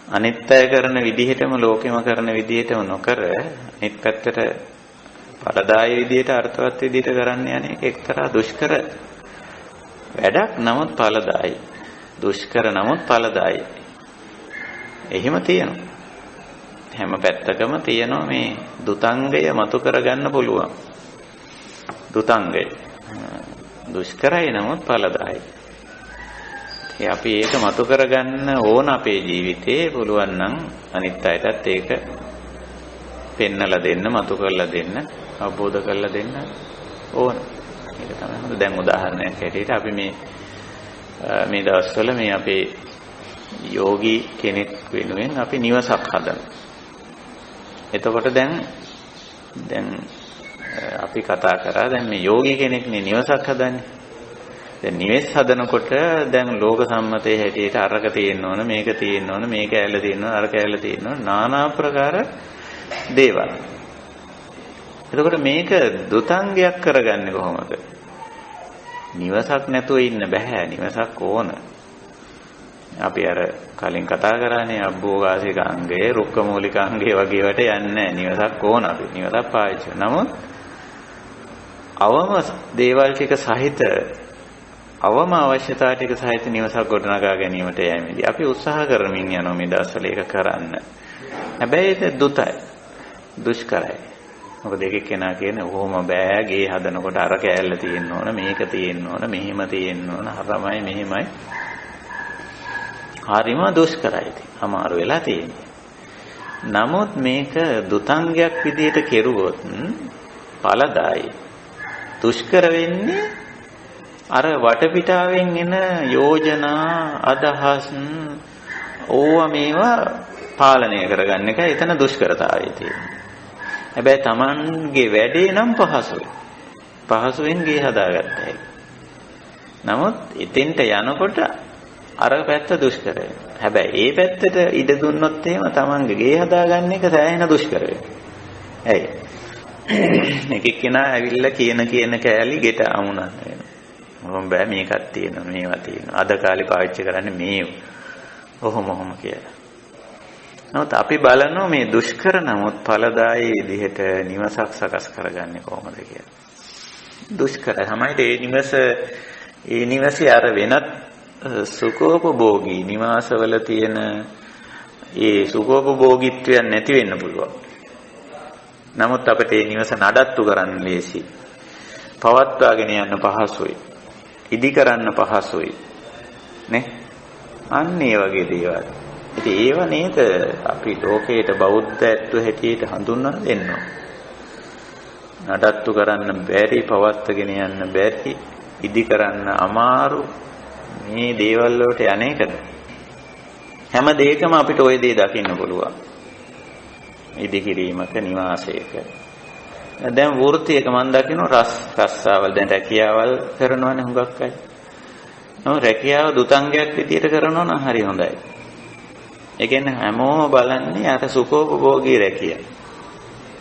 අනිත්‍ය කරන විදිහටම ලෝකෙම කරන විදිහටම නොකර අනිත් පැත්තට පරදායි විදිහට අර්ථවත් විදිහට කරන්න යන එක එක්තරා දුෂ්කර වැඩක්. නමුත් ඵලදායි. දුෂ්කර නමුත් ඵලදායි. එහෙම තියෙනවා. හැම පැත්තකම තියෙනවා මේ දුතංගය මතු කරගන්න පුළුවන්. දුතංගය. දුෂ්කරයි නමුත් ඵලදායි. අපි ඒක මතු කරගන්න ඕන අපේ ජීවිතේ පුළුවන් නම් අනිත් අයටත් ඒක පෙන්නලා දෙන්න, මතු කරලා දෙන්න, අවබෝධ කරලා දෙන්න ඕන. ඒක තමයි හොඳ. දැන් උදාහරණයක් හැටියට අපි මේ දවස්වල මේ අපේ යෝගී කෙනෙක් වෙනුවෙන් අපි නිවසක් හදනවා. එතකොට දැන් අපි කතා කරා දැන් මේ යෝගී කෙනෙක්නේ නිවසක් හදන්නේ. දැන් නිවෙස් හදනකොට දැන් ලෝක සම්මතයේ හැටියට අරක තියෙන්න ඕන, මේක තියෙන්න ඕන, මේක ඇල්ල තියෙන්න ඕන, අරක ඇල්ල තියෙන්න ඕන, নানা ප්‍රකාර දේවල්. එතකොට මේක දුතංගයක් කරගන්නේ කොහොමද? නිවසක් නැතුව ඉන්න බෑ. නිවසක් ඕන. අපි අර කලින් කතා කරානේ අබ්බෝගාසික අංගය, රුක්කමූලික අංගය වගේ වට යන්නේ නැහැ. නිවසක් ඕන අපි. නිවසක් පාවිච්චි කරනවා. නමුත් අවම දේවල් ටික සහිත අවම අවශ්‍යතා ටික සහිත නිවසක් ගොඩනගා ගැනීමට යෑමේදී අපි උත්සාහ කරමින් යනවා මේ දවස්වල ඒක කරන්න. හැබැයි ඒක දුතයි. දුෂ්කරයි. මොකද ඒක කෙනා කියන්නේ ඔහොම බෑ. ගේ හදනකොට අර කෑල්ල තියෙන්න ඕන, මේක තියෙන්න ඕන, මෙහෙම තියෙන්න ඕන, හරමයි මෙහෙමයි. හරිම දුෂ්කරයි. අමාරු වෙලා තියෙන්නේ. නමුත් මේක දුතංගයක් විදිහට කෙරුවොත් ඵලදායි. දුෂ්කර වෙන්නේ අර වටපිටාවෙන් එන යෝජනා අදහස් ඕවා මේවා පාලනය කරගන්න එකයි එතන දුෂ්කරතාවය තියෙන්නේ. හැබැයි Tamanගේ වැඩේ නම් පහසුයි. පහසුවෙන් ගේ හදාගත්තා. නමුත් එතෙන්ට යනකොට අර පැත්ත දුෂ්කරයි. හැබැයි ඒ පැත්තට ඉඩ දුන්නොත් එහෙම Tamanගේ ගේ හදාගන්න එක සෑහෙන දුෂ්කර වෙනවා. ඇයි? එක කෙනා ඇවිල්ලා කියන කෑලි ගෙට අමුණන්න වෙනවා. මොකම් බෑ මේකක් තියෙනවා මේවා තියෙනවා. අද කාලේ පාවිච්චි කරන්නේ මේව. ඔහොම කියලා. නමුත් අපි බලනවා මේ දුෂ්කර නමුත් ඵලදායී විදිහට නිවසක් සකස් කරගන්නේ කොහොමද කියලා. දුෂ්කර තමයි ඒ නිවසේ අර වෙනත් සුඛෝපභෝගී නිවාසවල තියෙන ඒ සුඛෝපභෝගීත්වයන් නැති වෙන්න පුළුවන්. නමුත් අපිට මේ නිවස නඩත්තු කරන්න ලේසි. පවත්වාගෙන යන්න පහසුයි. ඉදි කරන්න පහසුයි. නේ? අන්න ඒ වගේ දේවල්. ඉතින් ඒව නේද අපි ලෝකයට බෞද්ධත්ව හැටියට හඳුන්වලා දෙන්නවා. නඩත්තු කරන්න බැරි, පවත්වාගෙන යන්න බැරි, ඉදි කරන්න අමාරු මේ දේවල් වලට යන්නේකද? හැම දෙයකම අපිට ওই දේ දකින්න පුළුවන්. ඉදිකිරීමක නිවාසයක. දැන් වෘත්තියක මම දකින්න රස්සාවල් දැන් රැකියාවල් කරනවනේ හුඟක් අය. නෝ රැකියාව දුතංගයක් විදියට කරනවා නම් හරි හොඳයි. ඒ කියන්නේ හැමෝම බලන්නේ අර සුඛෝපභෝගී රැකියාව.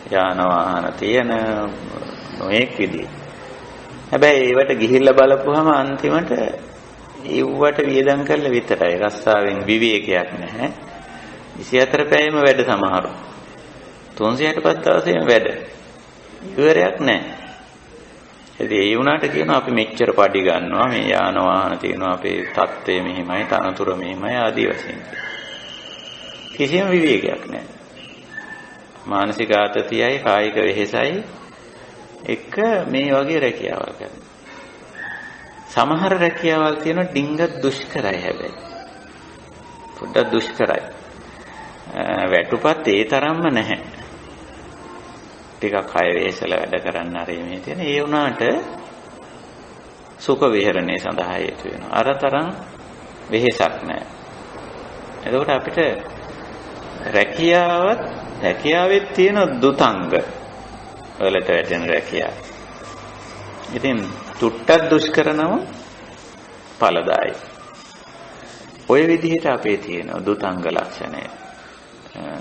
යාන වාහන තියෙන නොඑක් විදිය. හැබැයි ඒවට ගිහිල්ලා බලපුවම අන්තිමට ඒවට වියදම් කරලා විතරයි. රස්සාවෙන් විවේකයක් නැහැ. 24 පැයම වැඩ සමහරු. 365 දවසෙම වැඩ. ඉවරයක් නැහැ. ඉතින් ඒ වුණාට කියනවා අපි මෙච්චර පඩි ගන්නවා මේ යාන වාහන තියෙනවා අපේ තත්ත්වය මෙහිමයි තනතුර මෙහිමයි ආදී වශයෙන්. කිසිම විවේකයක් නැහැ. මානසික ආතතියයි කායික වෙහෙසයි එක මේ වගේ රැකියාවල් කරනවා. සමහර රැකියාවල් තියෙනවා ඩිංගක් දුෂ්කරයි හැබැයි. පොඩ්ඩක් දුෂ්කරයි. වැටුපත් ඒ තරම්ම නැහැ. ටිකක් කය වේසලා වැඩ කරන්න ආරෙ මේ තියෙන. ඒ වුණාට සුඛ විහරණය සඳහා හේතු වෙනවා. අර තරම් වෙහෙසක් නැහැ. එතකොට අපිට රැකියාවෙත් තියෙන දුතංග වලට වැටෙන රැකියාව. ඉතින් තුට්ටක් දුෂ්කරනම ඵලදායි. ওই විදිහට අපේ තියෙන දුතංග ලක්ෂණය.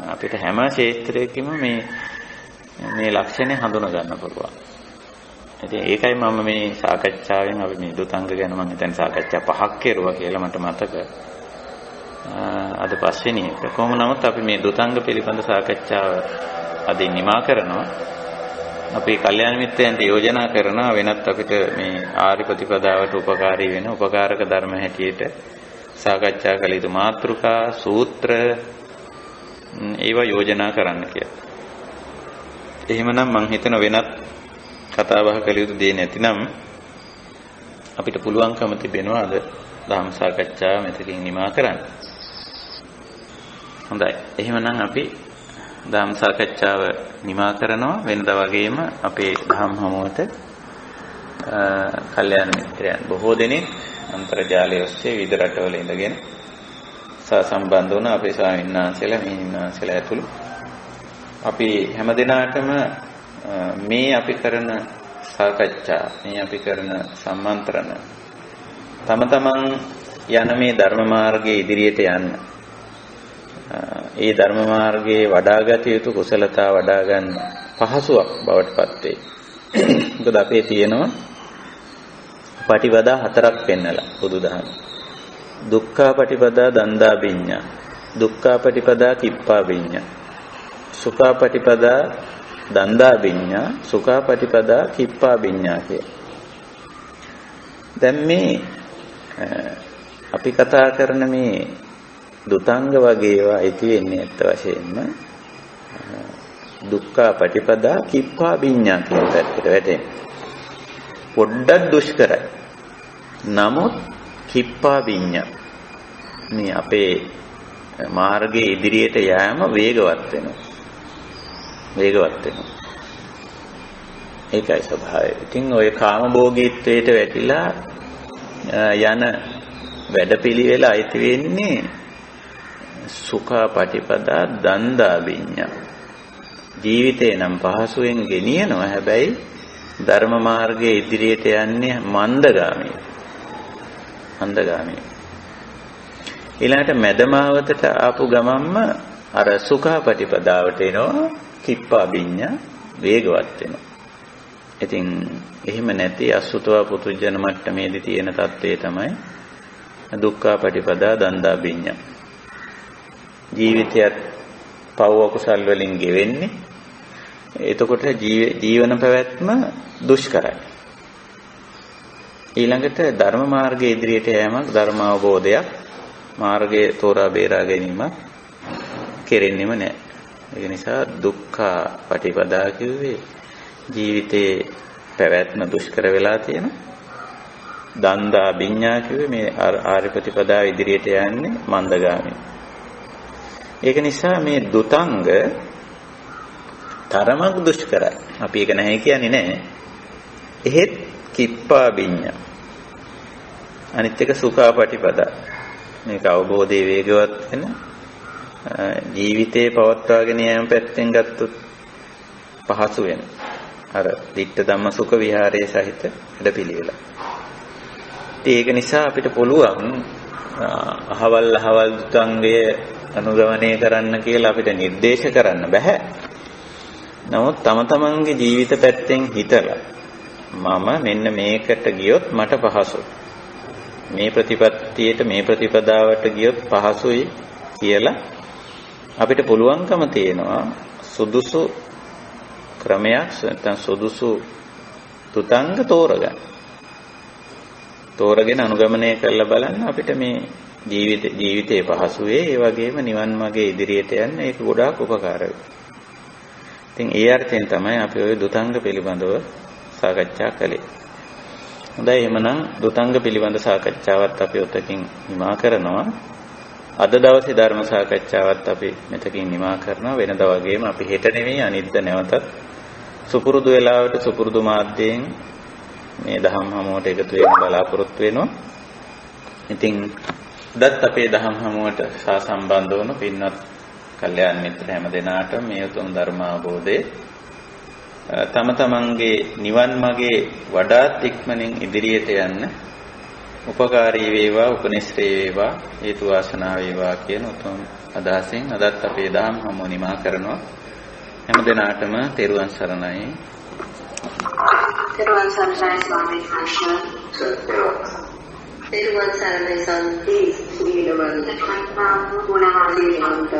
අපිට හැම ක්ෂේත්‍රයකම මේ ලක්ෂණය හඳුනා ගන්න පුළුවන්. ඉතින් ඒකයි මම මේ සාකච්ඡාවෙන් අපි මේ දුතංග ගැන මම හිතන්නේ සාකච්ඡා 5ක් කෙරුවා කියලා මට මතක. අද පස්වෙනි එක. කොහොම නමුත් අපි මේ දුතංග පිළිබඳ සාකච්ඡාව අදින් නිමා කරනවා. අපි කල්යාණ මිත්‍රයන්ට යෝජනා කරනවා වෙනත් අපිට මේ ආර්ය ප්‍රතිපදාවට උපකාරී වෙන උපකාරක ධර්ම හැටියට සාකච්ඡා කළ යුතු මාතෘකා සූත්‍ර ඒවා යෝජනා කරන්න කියලා. එහෙමනම් මම හිතන වෙනත් කතා බහ කළ යුතු දේ නැතිනම් අපිට පුළුවන්කම තිබෙනවා අද ධම්ම සාකච්ඡාව මෙතකින් නිමා කරන්න. හොඳයි. එහෙමනම් අපි ධම්ම සාකච්ඡාව නිමා කරනවා. වෙනදා වගේම අපේ ධම්ම හමුවට කල්යාණ මිත්‍රයන් බොහෝ දෙනෙක් අන්තර්ජාලය ඔස්සේ විවිධ රටවල ඉඳගෙන සම්බන්ධ වුණ අපේ ස්වාමීන් වහන්සේලා මෙහින්වහන්සේලා ඇතුළු අපි හැමදෙනාටම මේ අපි කරන සාකච්ඡා මේ අපි කරන සම්මන්ත්‍රණ තම තමන් යන මේ ධර්ම මාර්ගයේ ඉදිරියට යන්න ඒ ධර්ම මාර්ගයේ වඩාගත යුතු කුසලතා වඩා ගන්න පහසුවක් බවට පත් වේ. මොකද අපේ තියෙනවා පටිපදා 4ක් පෙන්නලා බුදුදහම. දුක්ඛා පටිපදා දන්දා විඤ්ඤා, දුක්ඛා පටිපදා කිප්පා විඤ්ඤා, සුඛා පටිපදා දන්දා විඤ්ඤා, සුඛා පටිපදා කිප්පා විඤ්ඤා කිය. දැන් මේ අපි කතා කරන මේ දුතංග වගේ ඒවා ඇති වෙන්නේ ඇත්ත වශයෙන්ම දුක්ඛා පටිපදා කිප්පා විඤ්ඤා කියන පැත්තට වැටෙන. පොඩ්ඩක් දුෂ්කරයි. නමුත් කිප්පා විඤ්ඤා මේ අපේ මාර්ගයේ ඉදිරියට යෑම වේගවත් වෙනවා. ඒකයි ස්වභාවය. ඉතින් ඔය කාමභෝගීත්වයට වැටිලා යන වැඩපිළිවෙල අයිති වෙන්නේ සුඛා පටිපදා දන්දා විඤ්ඤා. ජීවිතේ නම් පහසුවෙන් ගෙනියනවා. හැබැයි ධර්ම මාර්ගයේ ඉදිරියට යන්නේ මන්දගාමී. ඊළඟට මැදමාවතට ආපු ගමන්ම අර සුඛා පටිපදාවට එනවා කිප්පා විඤ්ඤා වේගවත් වෙනවා. ඉතින් එහෙම නැති අසුතවා පුතුජන මට්ටමේදී තියෙන தත්ත්වය තමයි දුක්ඛා පටිපදා දන්දා විඤ්ඤා. ජීවිතයත් පව කුසල් වලින් ගෙවෙන්නේ. එතකොට ජීවන පැවැත්ම දුෂ්කරයි. ඊළඟට ධර්ම මාර්ගයේ ඉදිරියට යෑමක් ධර්ම අවබෝධයක් මාර්ගයේ තෝරා බේරා ගැනීමක් කෙරෙන්නෙම නැහැ. ඒ නිසා දුක්ඛා පටිපදා කිව්වේ ජීවිතේ පැවැත්ම දුෂ්කර වෙලා තියෙන. දන්දා විඤ්ඤා කිව්වේ මේ ආර්ය ප්‍රතිපදාව ඉදිරියට යන්නේ මන්දගාමී. ඒක නිසා මේ දුතංග තරමක් දුෂ්කරයි. අපි ඒක නැහැ කියන්නේ නැහැ. එහෙත් කිප්පා විඤ්ඤා. අනිත් එක සුඛා පටිපදා. මේක අවබෝධයේ වේගවත් වෙන ජීවිතේ පවත්වාගෙන යාම පැත්තෙන් ගත්තොත් පහසු වෙන අර ditta dhamma sukha විහාරයේ සහිත වැඩපිළිවෙල. ඒක නිසා අපිට පුළුවන් අහවල් දුතංගය අනුගමනය කරන්න කියලා අපිට නිර්දේශ කරන්න බෑ. නමුත් තම තමන්ගේ ජීවිත පැත්තෙන් හිතලා මම මෙන්න මේකට ගියොත් මට පහසුයි. මේ ප්‍රතිපත්තියට මේ ප්‍රතිපදාවට ගියොත් පහසුයි කියලා අපිට පුළුවන්කම තියෙනවා සුදුසු ක්‍රමයක් නැත්නම් සුදුසු තුතංග තෝරගෙන අනුගමනය කරලා බලන්න අපිට මේ ජීවිතේ පහසු වේ. ඒ වගේම නිවන් මාගේ ඉදිරියට යන්න ඒක ගොඩාක් උපකාර වෙයි. ඉතින් ඒ අර්ථයෙන් තමයි අපි ওই දුතංග පිළිබඳව සාකච්ඡා කළේ. හොඳයි එහෙනම් දුතංග පිළිබඳ සාකච්ඡාවත් අපි ඔතකින් නිමා කරනවා. අද දවසේ ධර්ම සාකච්ඡාවත් අපි මෙතකින් නිමා කරනවා. වෙනදා වගේම අපි හෙට නෙමෙයි අනිද්දා නැවතත් සුපුරුදු වේලාවට සුපුරුදු මාධ්‍යයෙන් මේ දහම් හමුවට එකතු වෙන්න බලාපොරොත්තු වෙනවා. ඉතින් අදත් අපේ දහම් හමුවට සහසම්බන්ධ වුණු පින්වත් කල්යාණ මිත්‍ර හැම දෙනාටම මේ උතුම් ධර්ම අවබෝධය තම තමන්ගේ නිවන් මාගේ වඩාත් ඉක්මනින් ඉදිරියට යන්න උපකාරී වේවා, උපනිශ්‍රේ වේවා, හේතු වාසනා වේවා කියන උතුම් අදහසින් අදත් අපේ දහම් හමුව නිමා කරනවා. හැම දෙනාටම තෙරුවන් සරණයි. තෙරුවන් සරණයි ස්වාමීන් වහන්සේ. තෙරුවන් සරණයි සම්පි සීලවන්ත ගුණවන්ත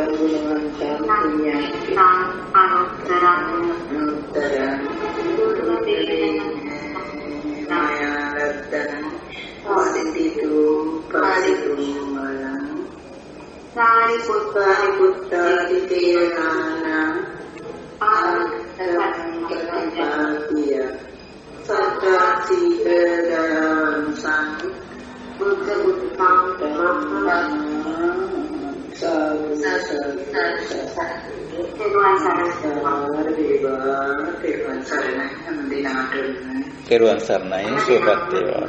තෙරුවන් සරණයි සුවපත් වේවා.